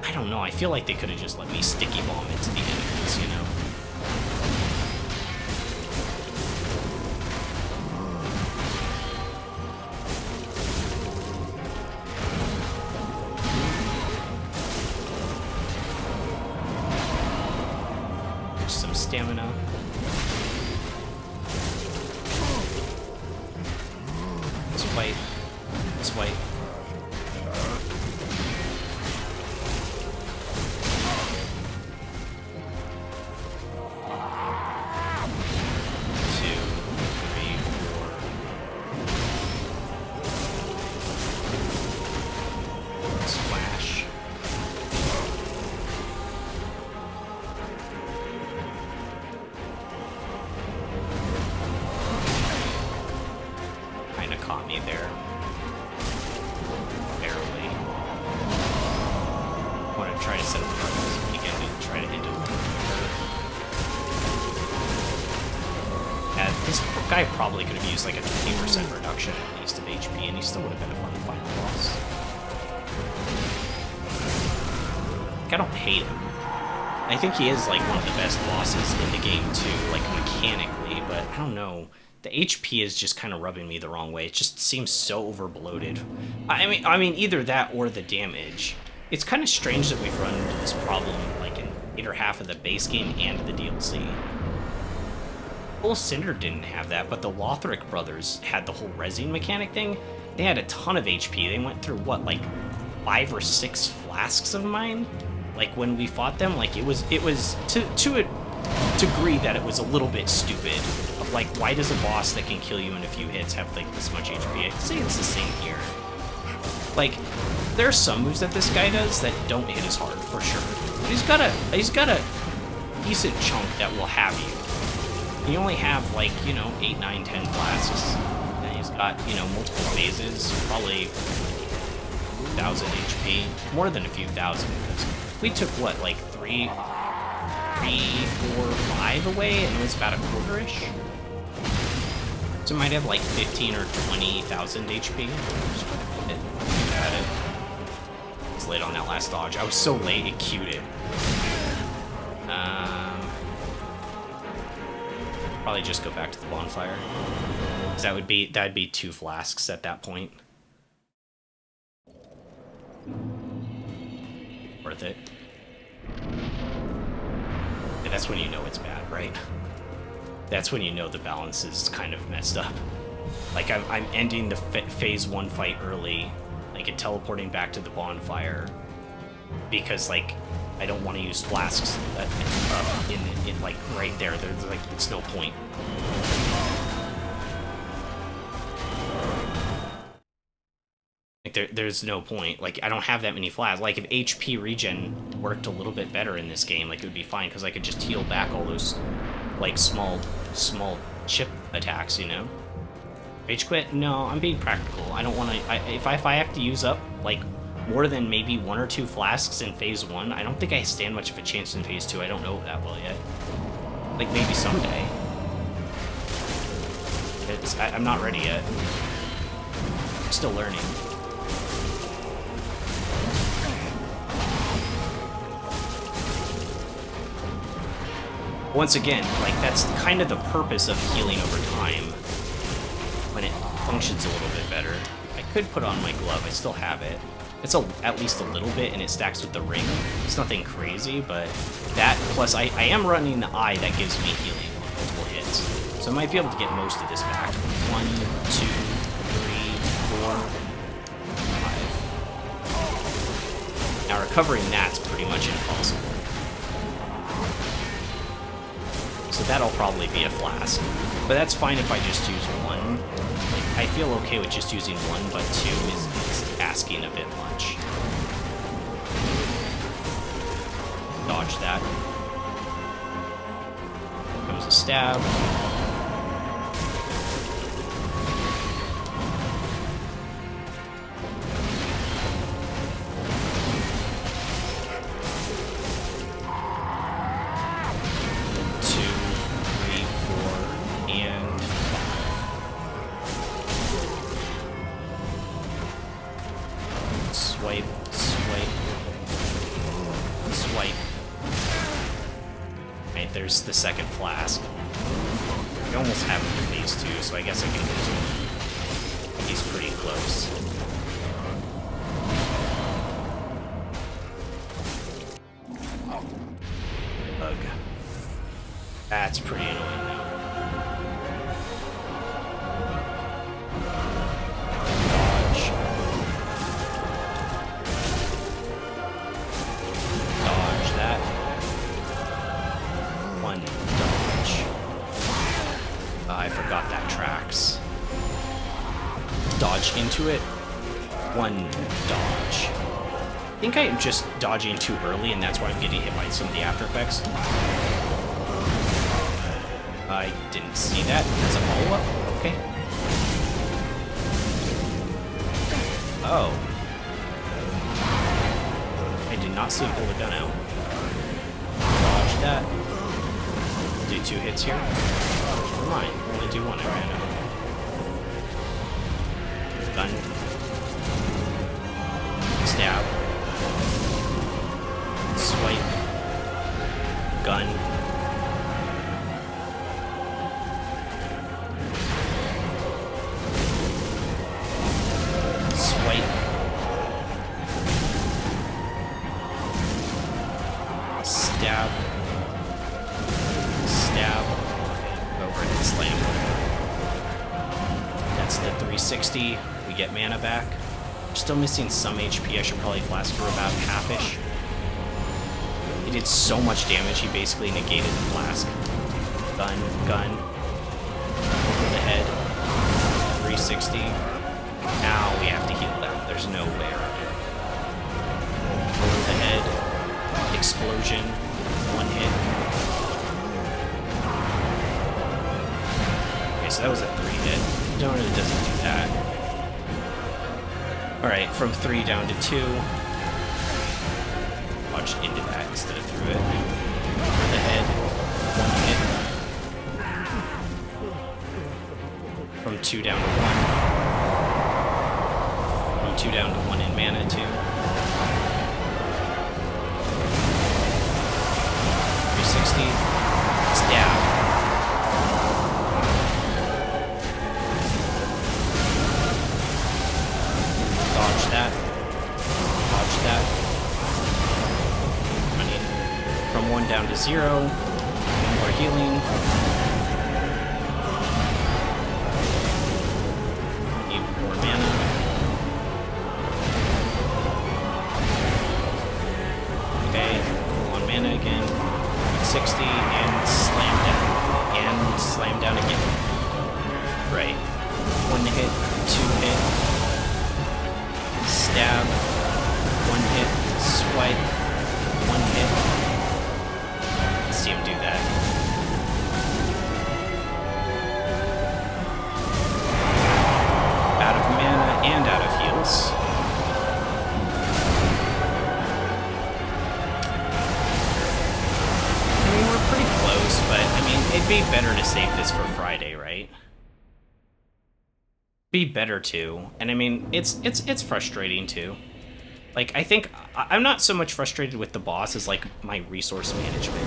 I don't know. I feel like they could have just let me sticky bomb into the enemies, you know? Some stamina. Swipe. Swipe. Caught me there. Barely. I want to try to set up the again and try to handle it. This guy probably could have used like a 20% reduction at least of HP, and he still would have been a fun final boss. Like, I don't hate him. I think he is like one of the best bosses in the game too, like mechanically, but I don't know. The HP is just kind of rubbing me the wrong way. It just seems so over-bloated. I mean, either that or the damage. It's kind of strange that we've run into this problem, like, in either half of the base game and the DLC. Full Cinder didn't have that, but the Lothric brothers had the whole resin mechanic thing. They had a ton of HP. They went through, what, like, 5 or 6 flasks of mine? Like, when we fought them, like, it was to a degree that it was a little bit stupid. Like, why does a boss that can kill you in a few hits have, like, this much HP? I'd say it's the same here. Like, there are some moves that this guy does that don't hit as hard, for sure. But he's got a decent chunk that will have you. You only have, like, you know, 8, 9, 10 flasks. And he's got, you know, multiple phases, probably 1,000 HP. More than a few thousand. We took, what, like, 3, 4, 5 away, and it was about a quarter-ish. So it might have like 15 or 20,000 HP. I was late on that last dodge. I was so late it queued it. Probably just go back to the bonfire. 'Cause that'd be 2 flasks at that point. Worth it. Yeah, that's when you know it's bad, right? That's when you know the balance is kind of messed up. Like, I'm ending the phase 1 fight early, like, and teleporting back to the bonfire, because, like, I don't want to use flasks in like, right there. There's, like, it's no point. Like, there's no point. Like, I don't have that many flasks. Like, if HP regen worked a little bit better in this game, like, it would be fine, because I could just heal back all those, like, small chip attacks, you know? Rage quit? No, I'm being practical. I don't want to... If I have to use up, like, more than maybe 1 or 2 flasks in phase 1, I don't think I stand much of a chance in phase 2. I don't know that well yet. Like, maybe someday. I'm not ready yet. I'm still learning. Once again, like, that's kind of the purpose of healing over time, when it functions a little bit better. I could put on my glove, I still have it. It's at least a little bit, and it stacks with the ring. It's nothing crazy, but that, plus I am running the eye that gives me healing on multiple hits. So I might be able to get most of this back. 1, 2, 3, 4, 5. Now recovering that's pretty much impossible. So that'll probably be a flask. But that's fine if I just use 1. Like, I feel okay with just using 1, but 2 is asking a bit much. Dodge that. Comes a stab. There's the second flask. I almost have him for phase 2, so I guess I can get to him. He's pretty close. Ugh. That's pretty annoying now. I forgot that tracks. Dodge into it. 1 dodge. I think I'm just dodging too early, and that's why I'm getting hit by some of the after effects. I didn't see that as a follow-up. Okay. Oh. I did not see him pull the gun out. Dodge that. Do 2 hits here. Never mind. Only do 1. I ran out. Gun. Stab. Swipe. Gun. Swipe. Stab. Stab. Over and slam. That's the 360. We get mana back. We're still missing some HP. I should probably flask for about half-ish. He did so much damage, he basically negated the flask. Gun, gun. Over the head. 360. Now we have to heal that. There's no way around it. Over the head. Explosion. 1 hit. Okay, so that was a 3 hit. Don't really doesn't do that. Alright, from 3 down to 2. Watch into that instead of through it. Over the head. 1 hit. 2 down to 1. From 2 down to 1 in mana, too. 360. Stab. Dodge that. Dodge that. I need from 1 down to 0. More healing. Need more mana. Okay, 1 mana again. 60 and slam down. And slam down again. Right. 1 hit, 2 hit. Stab. 1 hit. Swipe. 1 hit. Let's see him do that. Out of mana and out of heals. I mean, we're pretty close, but I mean, it'd be better to save this for Friday, right? Be better too. And I mean, it's frustrating too. Like, I think I'm not so much frustrated with the boss as like my resource management.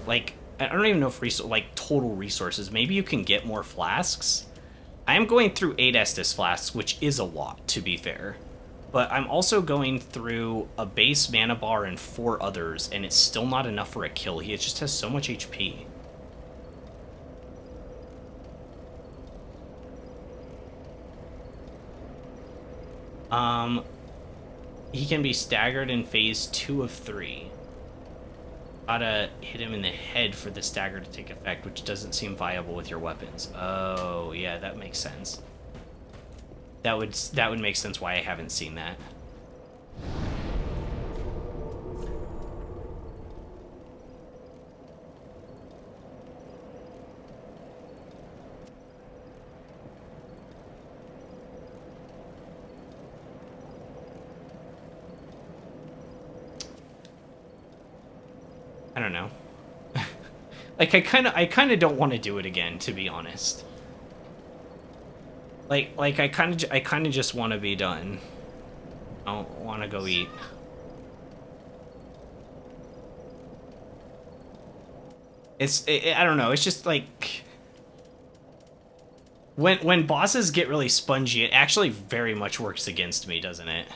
Like, I don't even know if like total resources. Maybe you can get more flasks. I am going through 8 Estus flasks, which is a lot, to be fair. But I'm also going through a base mana bar and 4 others, and it's still not enough for a kill. He just has so much HP. He can be staggered in phase 2 of 3. Gotta hit him in the head for the stagger to take effect, which doesn't seem viable with your weapons. Oh, yeah, that makes sense. That would make sense why I haven't seen that. I don't know. Like, I kind of don't want to do it again, to be honest. Like I kind of just want to be done. I don't want to go eat. I don't know. It's just like when bosses get really spongy, it actually very much works against me, doesn't it?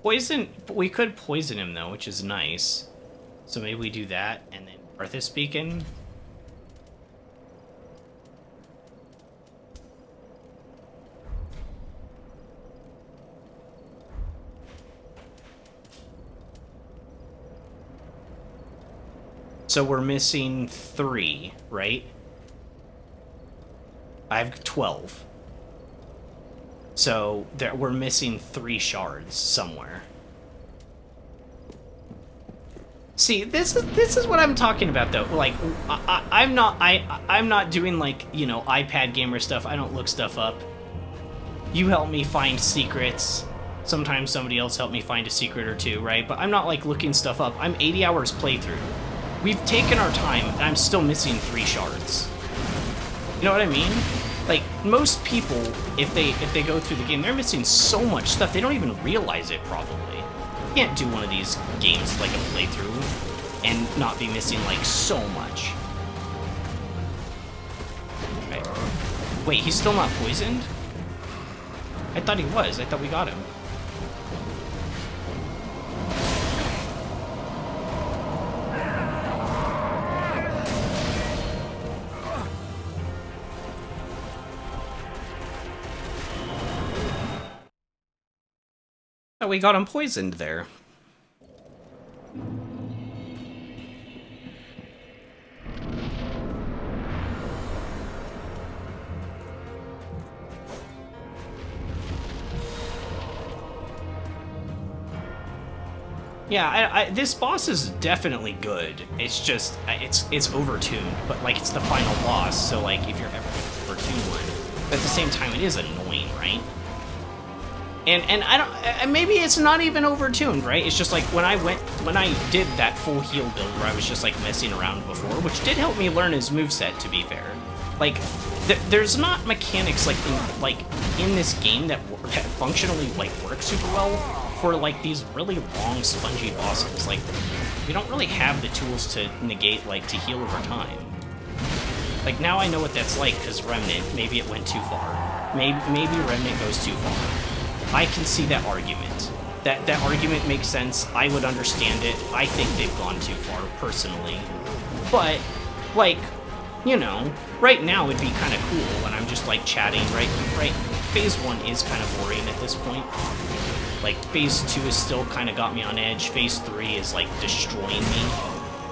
Poison, we could poison him though, which is nice. So maybe we do that, and then Arthas Beacon. So we're missing 3, right? I have 12. So we're missing 3 shards somewhere. See, this is what I'm talking about though. Like, I'm not doing like, you know, iPad gamer stuff. I don't look stuff up. You help me find secrets. Sometimes somebody else help me find a secret or 2, right? But I'm not like looking stuff up. I'm 80 hours playthrough. We've taken our time, and I'm still missing 3 shards. You know what I mean? Like, most people, if they go through the game, they're missing so much stuff, they don't even realize it, probably. You can't do one of these games like a playthrough and not be missing, like, so much. Okay. Wait, he's still not poisoned? I thought he was. I thought we got him. Oh, we got him poisoned there. Yeah, this boss is definitely good. It's just, it's overtuned, but like it's the final boss, so like if you're ever gonna overtune one, but at the same time it is annoying, right? And I don't, maybe it's not even overtuned, right? It's just like when I did that full heal build where I was just like messing around before, which did help me learn his moveset, to be fair. Like, there's not mechanics like in this game that functionally like work super well for like these really long spongy bosses. Like, you don't really have the tools to negate, like, to heal over time. Like, now I know what that's like, because Remnant, maybe it went too far. Maybe Remnant goes too far. I can see that argument. That argument makes sense. I would understand it. I think they've gone too far, personally. But, like, you know, right now it'd be kind of cool when I'm just, like, chatting, right? Phase 1 is kind of boring at this point. Like, Phase 2 has still kind of got me on edge. Phase 3 is, like, destroying me,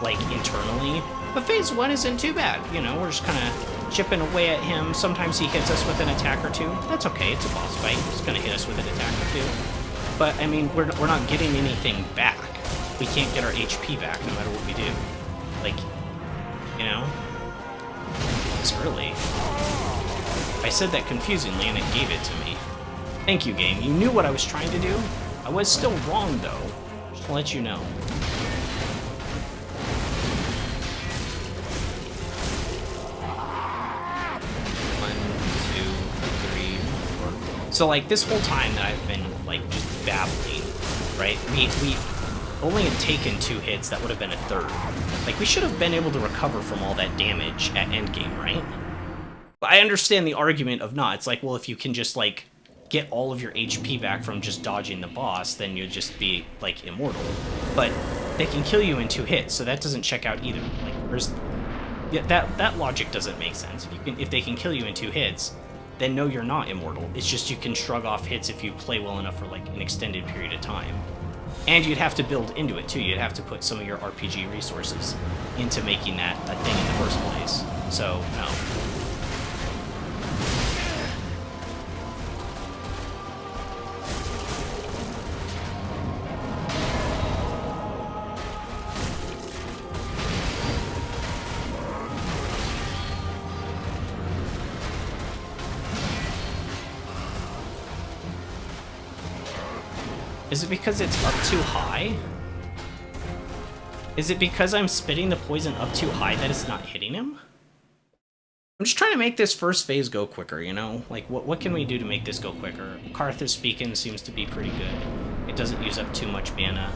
like, internally. But Phase 1 isn't too bad, you know? We're just kind of chipping away at him. Sometimes he hits us with an attack or two. That's okay, it's a boss fight. He's gonna hit us with an attack or two. But, I mean, we're not getting anything back. We can't get our HP back no matter what we do. Like, you know? It's early. I said that confusingly and it gave it to me. Thank you, game. You knew what I was trying to do. I was still wrong, though. Just to let you know. So, like, this whole time that I've been, like, just babbling, right, we only had taken 2 hits. That would have been a third. Like, we should have been able to recover from all that damage at endgame, right? But I understand the argument of not. It's like, well, if you can just, like, get all of your HP back from just dodging the boss, then you'd just be, like, immortal. But they can kill you in 2 hits, so that doesn't check out either. Like, there's... Yeah, that logic doesn't make sense. If they can kill you in 2 hits... then no, you're not immortal. It's just you can shrug off hits if you play well enough for, like, an extended period of time. And you'd have to build into it, too. You'd have to put some of your RPG resources into making that a thing in the first place. So, no. Is it because it's up too high? Is it because I'm spitting the poison up too high that it's not hitting him? I'm just trying to make this first phase go quicker, you know? Like, what can we do to make this go quicker? Carthus Beacon seems to be pretty good. It doesn't use up too much mana.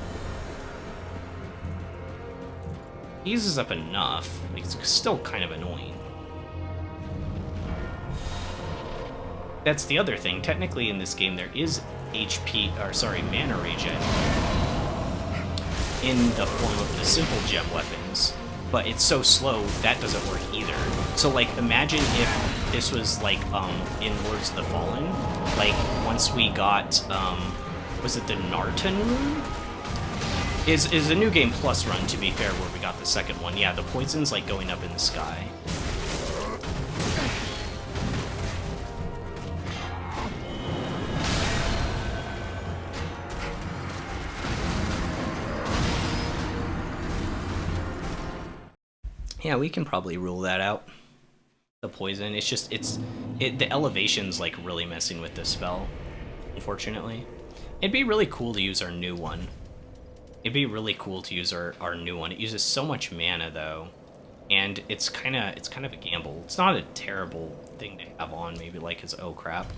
It uses up enough. Like, it's still kind of annoying. That's the other thing. Technically, in this game, there is mana regen in the form of the simple gem weapons, but it's so slow that doesn't work either. So, like, imagine if this was like in Lords of the Fallen, like once we got was it the Narton rune? Is a new game plus run, to be fair, where we got the second one. Yeah, the poison's like going up in the sky. Yeah, we can probably rule that out. The poison, it's just, the elevation's like really messing with this spell, unfortunately. It'd be really cool to use our new one. It'd be really cool to use our new one. It uses so much mana though, and it's kind of a gamble. It's not a terrible thing to have on, maybe like as oh crap.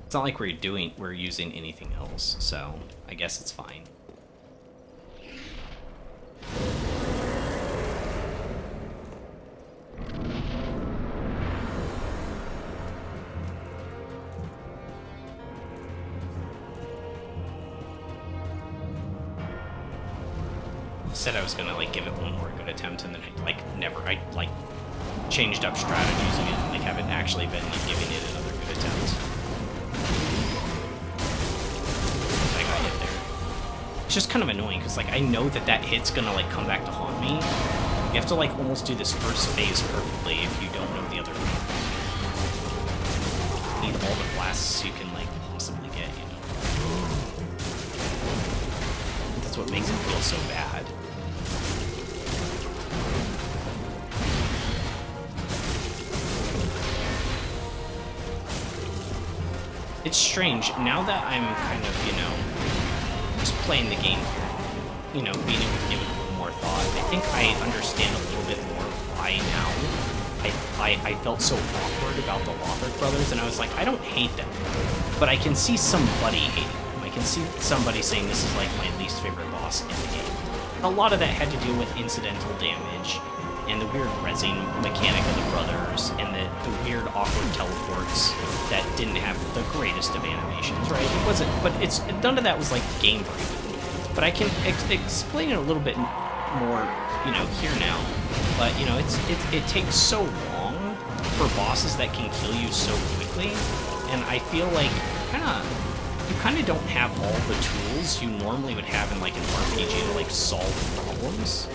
It's not like we're using anything else, so I guess it's fine. Said I was gonna like give it one more good attempt, and then I changed up strategies and like haven't actually been like giving it another good attempt. I got hit there. It's just kind of annoying because like I know that hit's gonna like come back to haunt me. You have to like almost do this first phase perfectly if you don't know the other way. You need all the blasts you can like possibly get, you know. That's what makes it feel so bad. it's strange. Now that I'm kind of, just playing the game, being able to give it a little more thought, I think I understand a little bit more why now. I felt so awkward about the Lothar brothers, and I was like, I don't hate them, but I can see somebody hating them. I can see somebody saying this is like my least favorite boss in the game. A lot of that had to do with incidental damage, and the weird resin mechanic of the brothers, and the weird awkward teleports that didn't have the greatest of animations, right? It wasn't, but none of that was like game breaking. But I can explain it a little bit more, here now. But it takes so long for bosses that can kill you so quickly, and I feel like you kind of don't have all the tools you normally would have in like an RPG to like solve problems.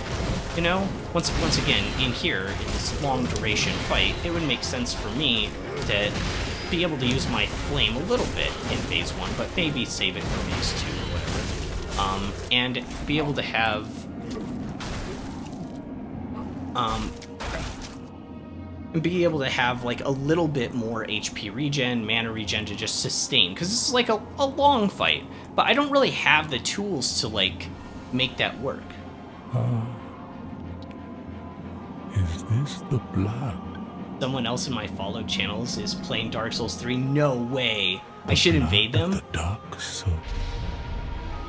Once again, in here, in this long duration fight, it would make sense for me to be able to use my flame a little bit in phase 1, but maybe save it for phase 2 or whatever. And be able to have like a little bit more HP regen, mana regen to just sustain, because this is like a long fight, but I don't really have the tools to like make that work. Is this the blood? Someone else in my followed channels is playing Dark Souls 3. No way. I should invade them. The Dark Soul.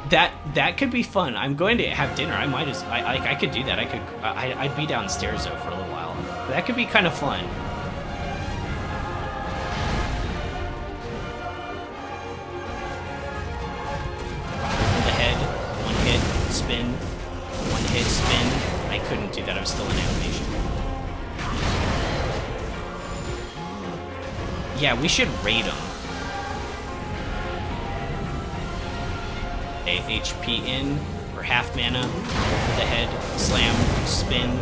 That could be fun. I'm going to have dinner. I could do that. I'd be downstairs though for a little while. But that could be kind of fun. Hold the head, one hit, spin, one hit, spin. I couldn't do that. I was still in animation. Yeah, we should raid him. Okay, HP in for half mana. For the head, slam, spin,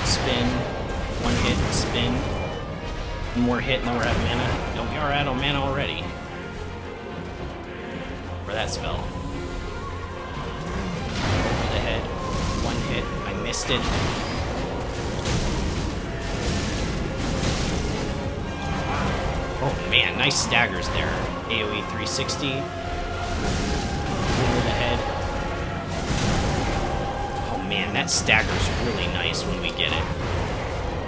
spin, one hit, spin. One more hit, and then we're out of mana. No, we are out of mana already. For that spell. For the head, one hit. I missed it. Oh man, nice staggers there. AoE 360. Over the head. Oh man, that stagger's really nice when we get it.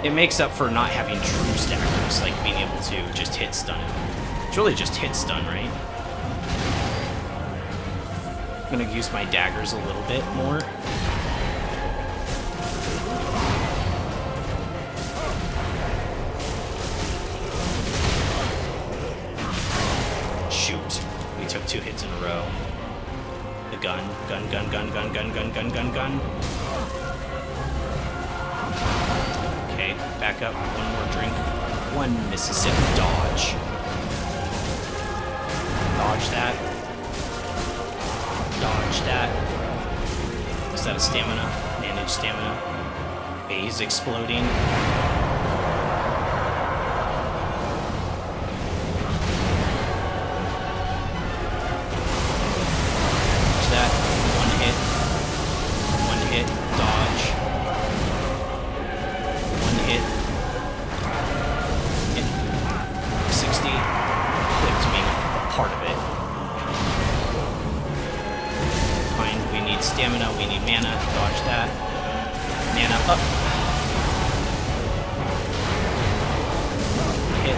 It makes up for not having true staggers, like being able to just hit stun him. It's really just hit stun, right? I'm gonna use my daggers a little bit more. Shoot. We took 2 hits in a row. The gun. Okay, back up. One more drink. One Mississippi dodge. Dodge that. Dodge that. Is that a stamina? Manage stamina. Phase exploding. Stamina, we need mana, dodge that. Mana up. Hit.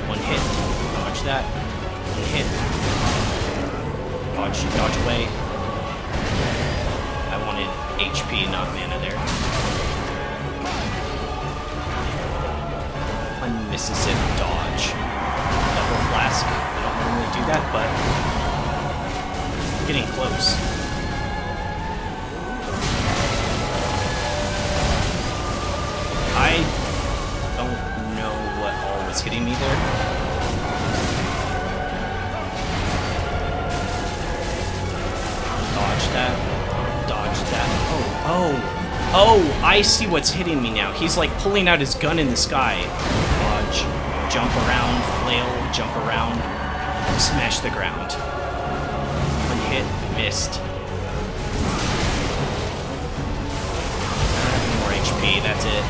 One hit, dodge that. One hit. Dodge away. I wanted HP, not mana there. One Mississippi dodge. Double flask. I don't normally do that, but getting close. I don't know what all was hitting me there. Dodge that. Dodge that. Oh, I see what's hitting me now. He's like pulling out his gun in the sky. Dodge. Jump around. Flail. Jump around. Smash the ground. Hit, missed. More HP, that's it.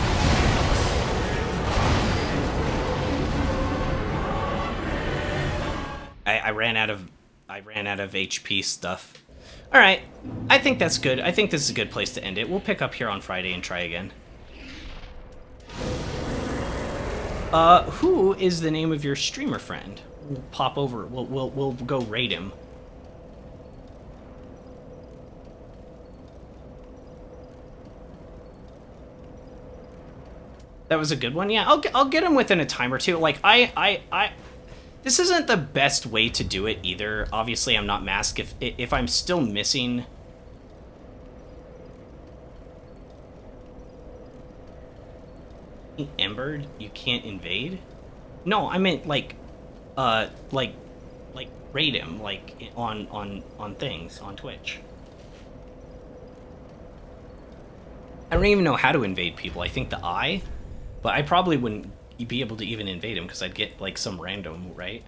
I ran out of HP stuff. All right, I think that's good. I think this is a good place to end it. We'll pick up here on Friday and try again. Who is the name of your streamer friend? We'll pop over. We'll go raid him. That was a good one. Yeah, I'll get him within a time or two. Like this isn't the best way to do it either. Obviously, I'm not masked. If I'm still missing. Embered, you can't invade? No, I meant like raid him like on things on Twitch. I don't even know how to invade people. I think the eye, but I probably wouldn't be able to even invade him because I'd get like some random, right?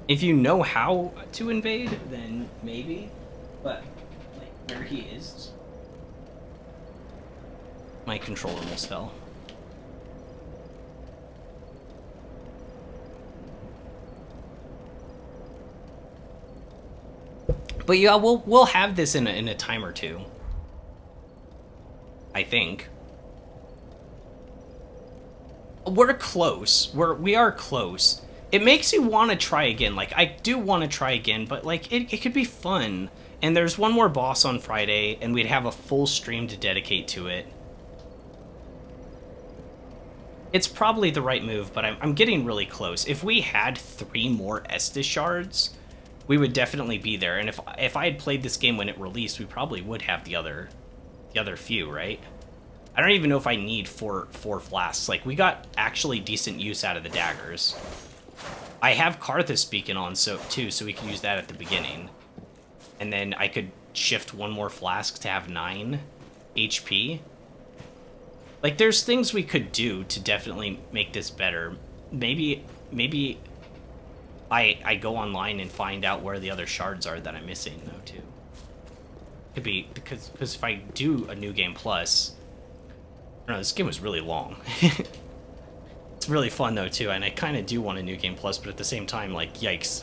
If you know how to invade, then maybe. But like where he is, my controller almost fell. But yeah, we'll have this in a time or two. I think. We're close. We are close. It makes you want to try again. Like, I do want to try again, but like it could be fun. And there's one more boss on Friday, and we'd have a full stream to dedicate to it. It's probably the right move, but I'm getting really close. If we had 3 more Estus shards, we would definitely be there. And if I had played this game when it released, we probably would have the other few, right? I don't even know if I need four flasks. Like, we got actually decent use out of the daggers. I have Karthus Beacon on too, so we can use that at the beginning. And then I could shift 1 more flask to have 9 HP. Like, there's things we could do to definitely make this better. Maybe I go online and find out where the other shards are that I'm missing, though, too. Could be, because if I do a New Game Plus... I don't know, this game was really long. It's really fun, though, too, and I kind of do want a New Game Plus, but at the same time, like, yikes.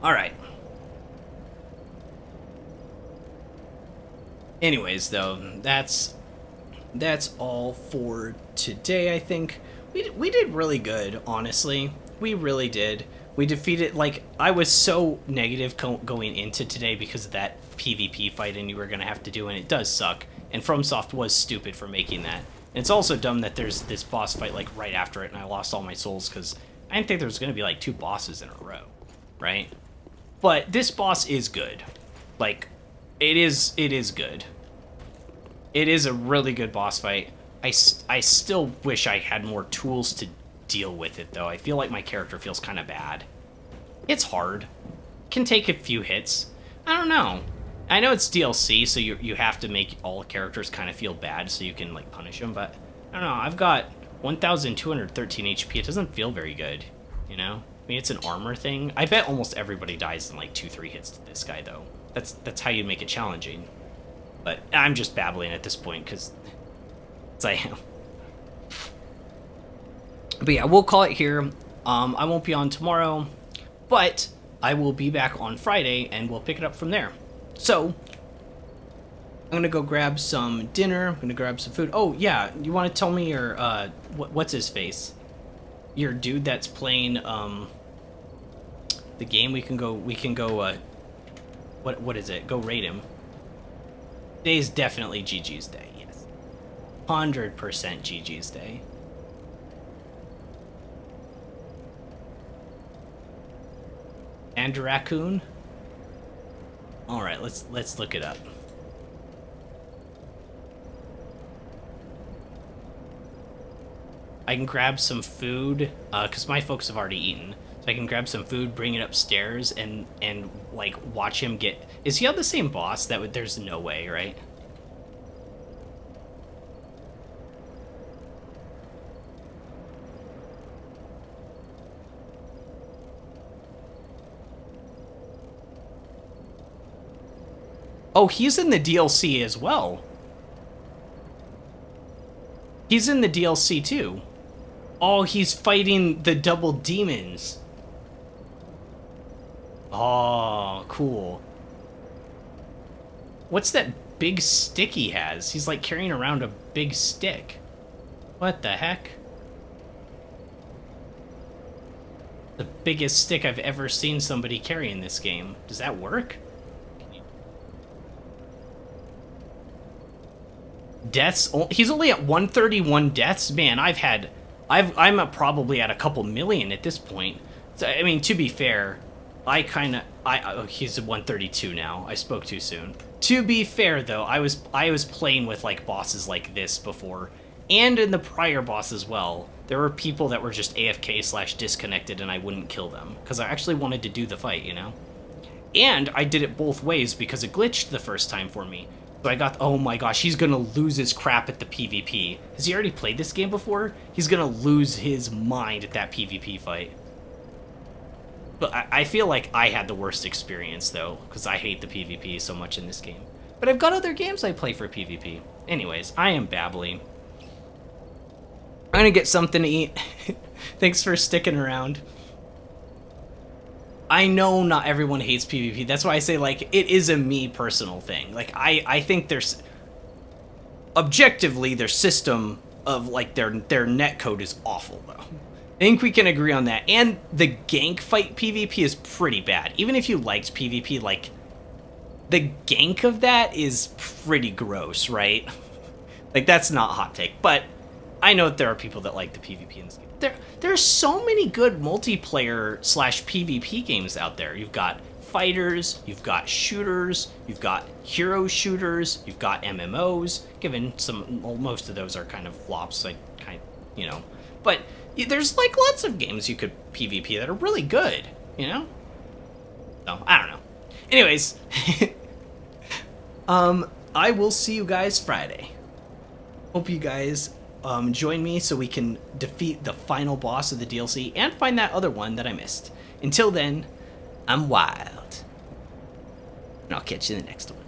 Alright. Anyways, though, that's all for today, I think. We did really good, honestly. We really did. We defeated, like, I was so negative going into today because of that PvP fight and you were going to have to do, and it does suck. And FromSoft was stupid for making that. And it's also dumb that there's this boss fight, like, right after it, and I lost all my souls because I didn't think there was going to be, like, 2 bosses in a row, right? But this boss is good. Like, it is good. It is a really good boss fight. I still wish I had more tools to deal with it, though. I feel like my character feels kind of bad. It's hard. Can take a few hits. I don't know. I know it's DLC, so you have to make all characters kind of feel bad so you can, like, punish them, but I don't know. I've got 1,213 HP. It doesn't feel very good, you know? I mean, it's an armor thing. I bet almost everybody dies in, like, 2-3 hits to this guy, though. That's how you make it challenging. But I'm just babbling at this point, because I am. But yeah, we'll call it here. I won't be on tomorrow, but I will be back on Friday, and we'll pick it up from there. So, I'm going to go grab some dinner. I'm going to grab some food. Oh, yeah, you want to tell me your, what's his face? Your dude that's playing, the game, we can go, what is it? Go raid him. Today's definitely GG's day, yes. 100% GG's day. And raccoon? Alright, let's look it up. I can grab some food, because my folks have already eaten. So I can grab some food, bring it upstairs, and like, watch him get... Is he on the same boss? There's no way, right? Oh, he's in the DLC as well. He's in the DLC too. Oh, he's fighting the double demons. Oh, cool. What's that big stick he has? He's like carrying around a big stick. What the heck? The biggest stick I've ever seen somebody carry in this game. Does that work? Deaths? He's only at 131 deaths? Man, I'm probably at a couple million at this point. So, I mean, to be fair, oh, he's at 132 now. I spoke too soon. To be fair, though, I was playing with, like, bosses like this before, and in the prior boss as well. There were people that were just AFK/disconnected, and I wouldn't kill them, because I actually wanted to do the fight, you know? And I did it both ways, because it glitched the first time for me. So I got, oh my gosh, he's gonna lose his crap at the PvP. Has he already played this game before? He's gonna lose his mind at that PvP fight. But I feel like I had the worst experience, though, because I hate the PvP so much in this game. But I've got other games I play for PvP. Anyways, I am babbling. I'm gonna get something to eat. Thanks for sticking around. I know not everyone hates PvP. That's why I say, like, it is a me personal thing. Like, I think there's... Objectively, their system of, like, their netcode is awful, though. I think we can agree on that. And the gank fight PvP is pretty bad. Even if you liked PvP, like, the gank of that is pretty gross, right? Like, that's not a hot take. But I know that there are people that like the PvP in this game. There are so many good multiplayer/PvP games out there. You've got fighters, you've got shooters, you've got hero shooters, you've got MMOs. Given most of those are kind of flops, like you know. But there's like lots of games you could PvP that are really good, you know. So I don't know. Anyways, I will see you guys Friday. Hope you guys join me so we can defeat the final boss of the DLC and find that other one that I missed. Until then, I'm wild. And I'll catch you in the next one.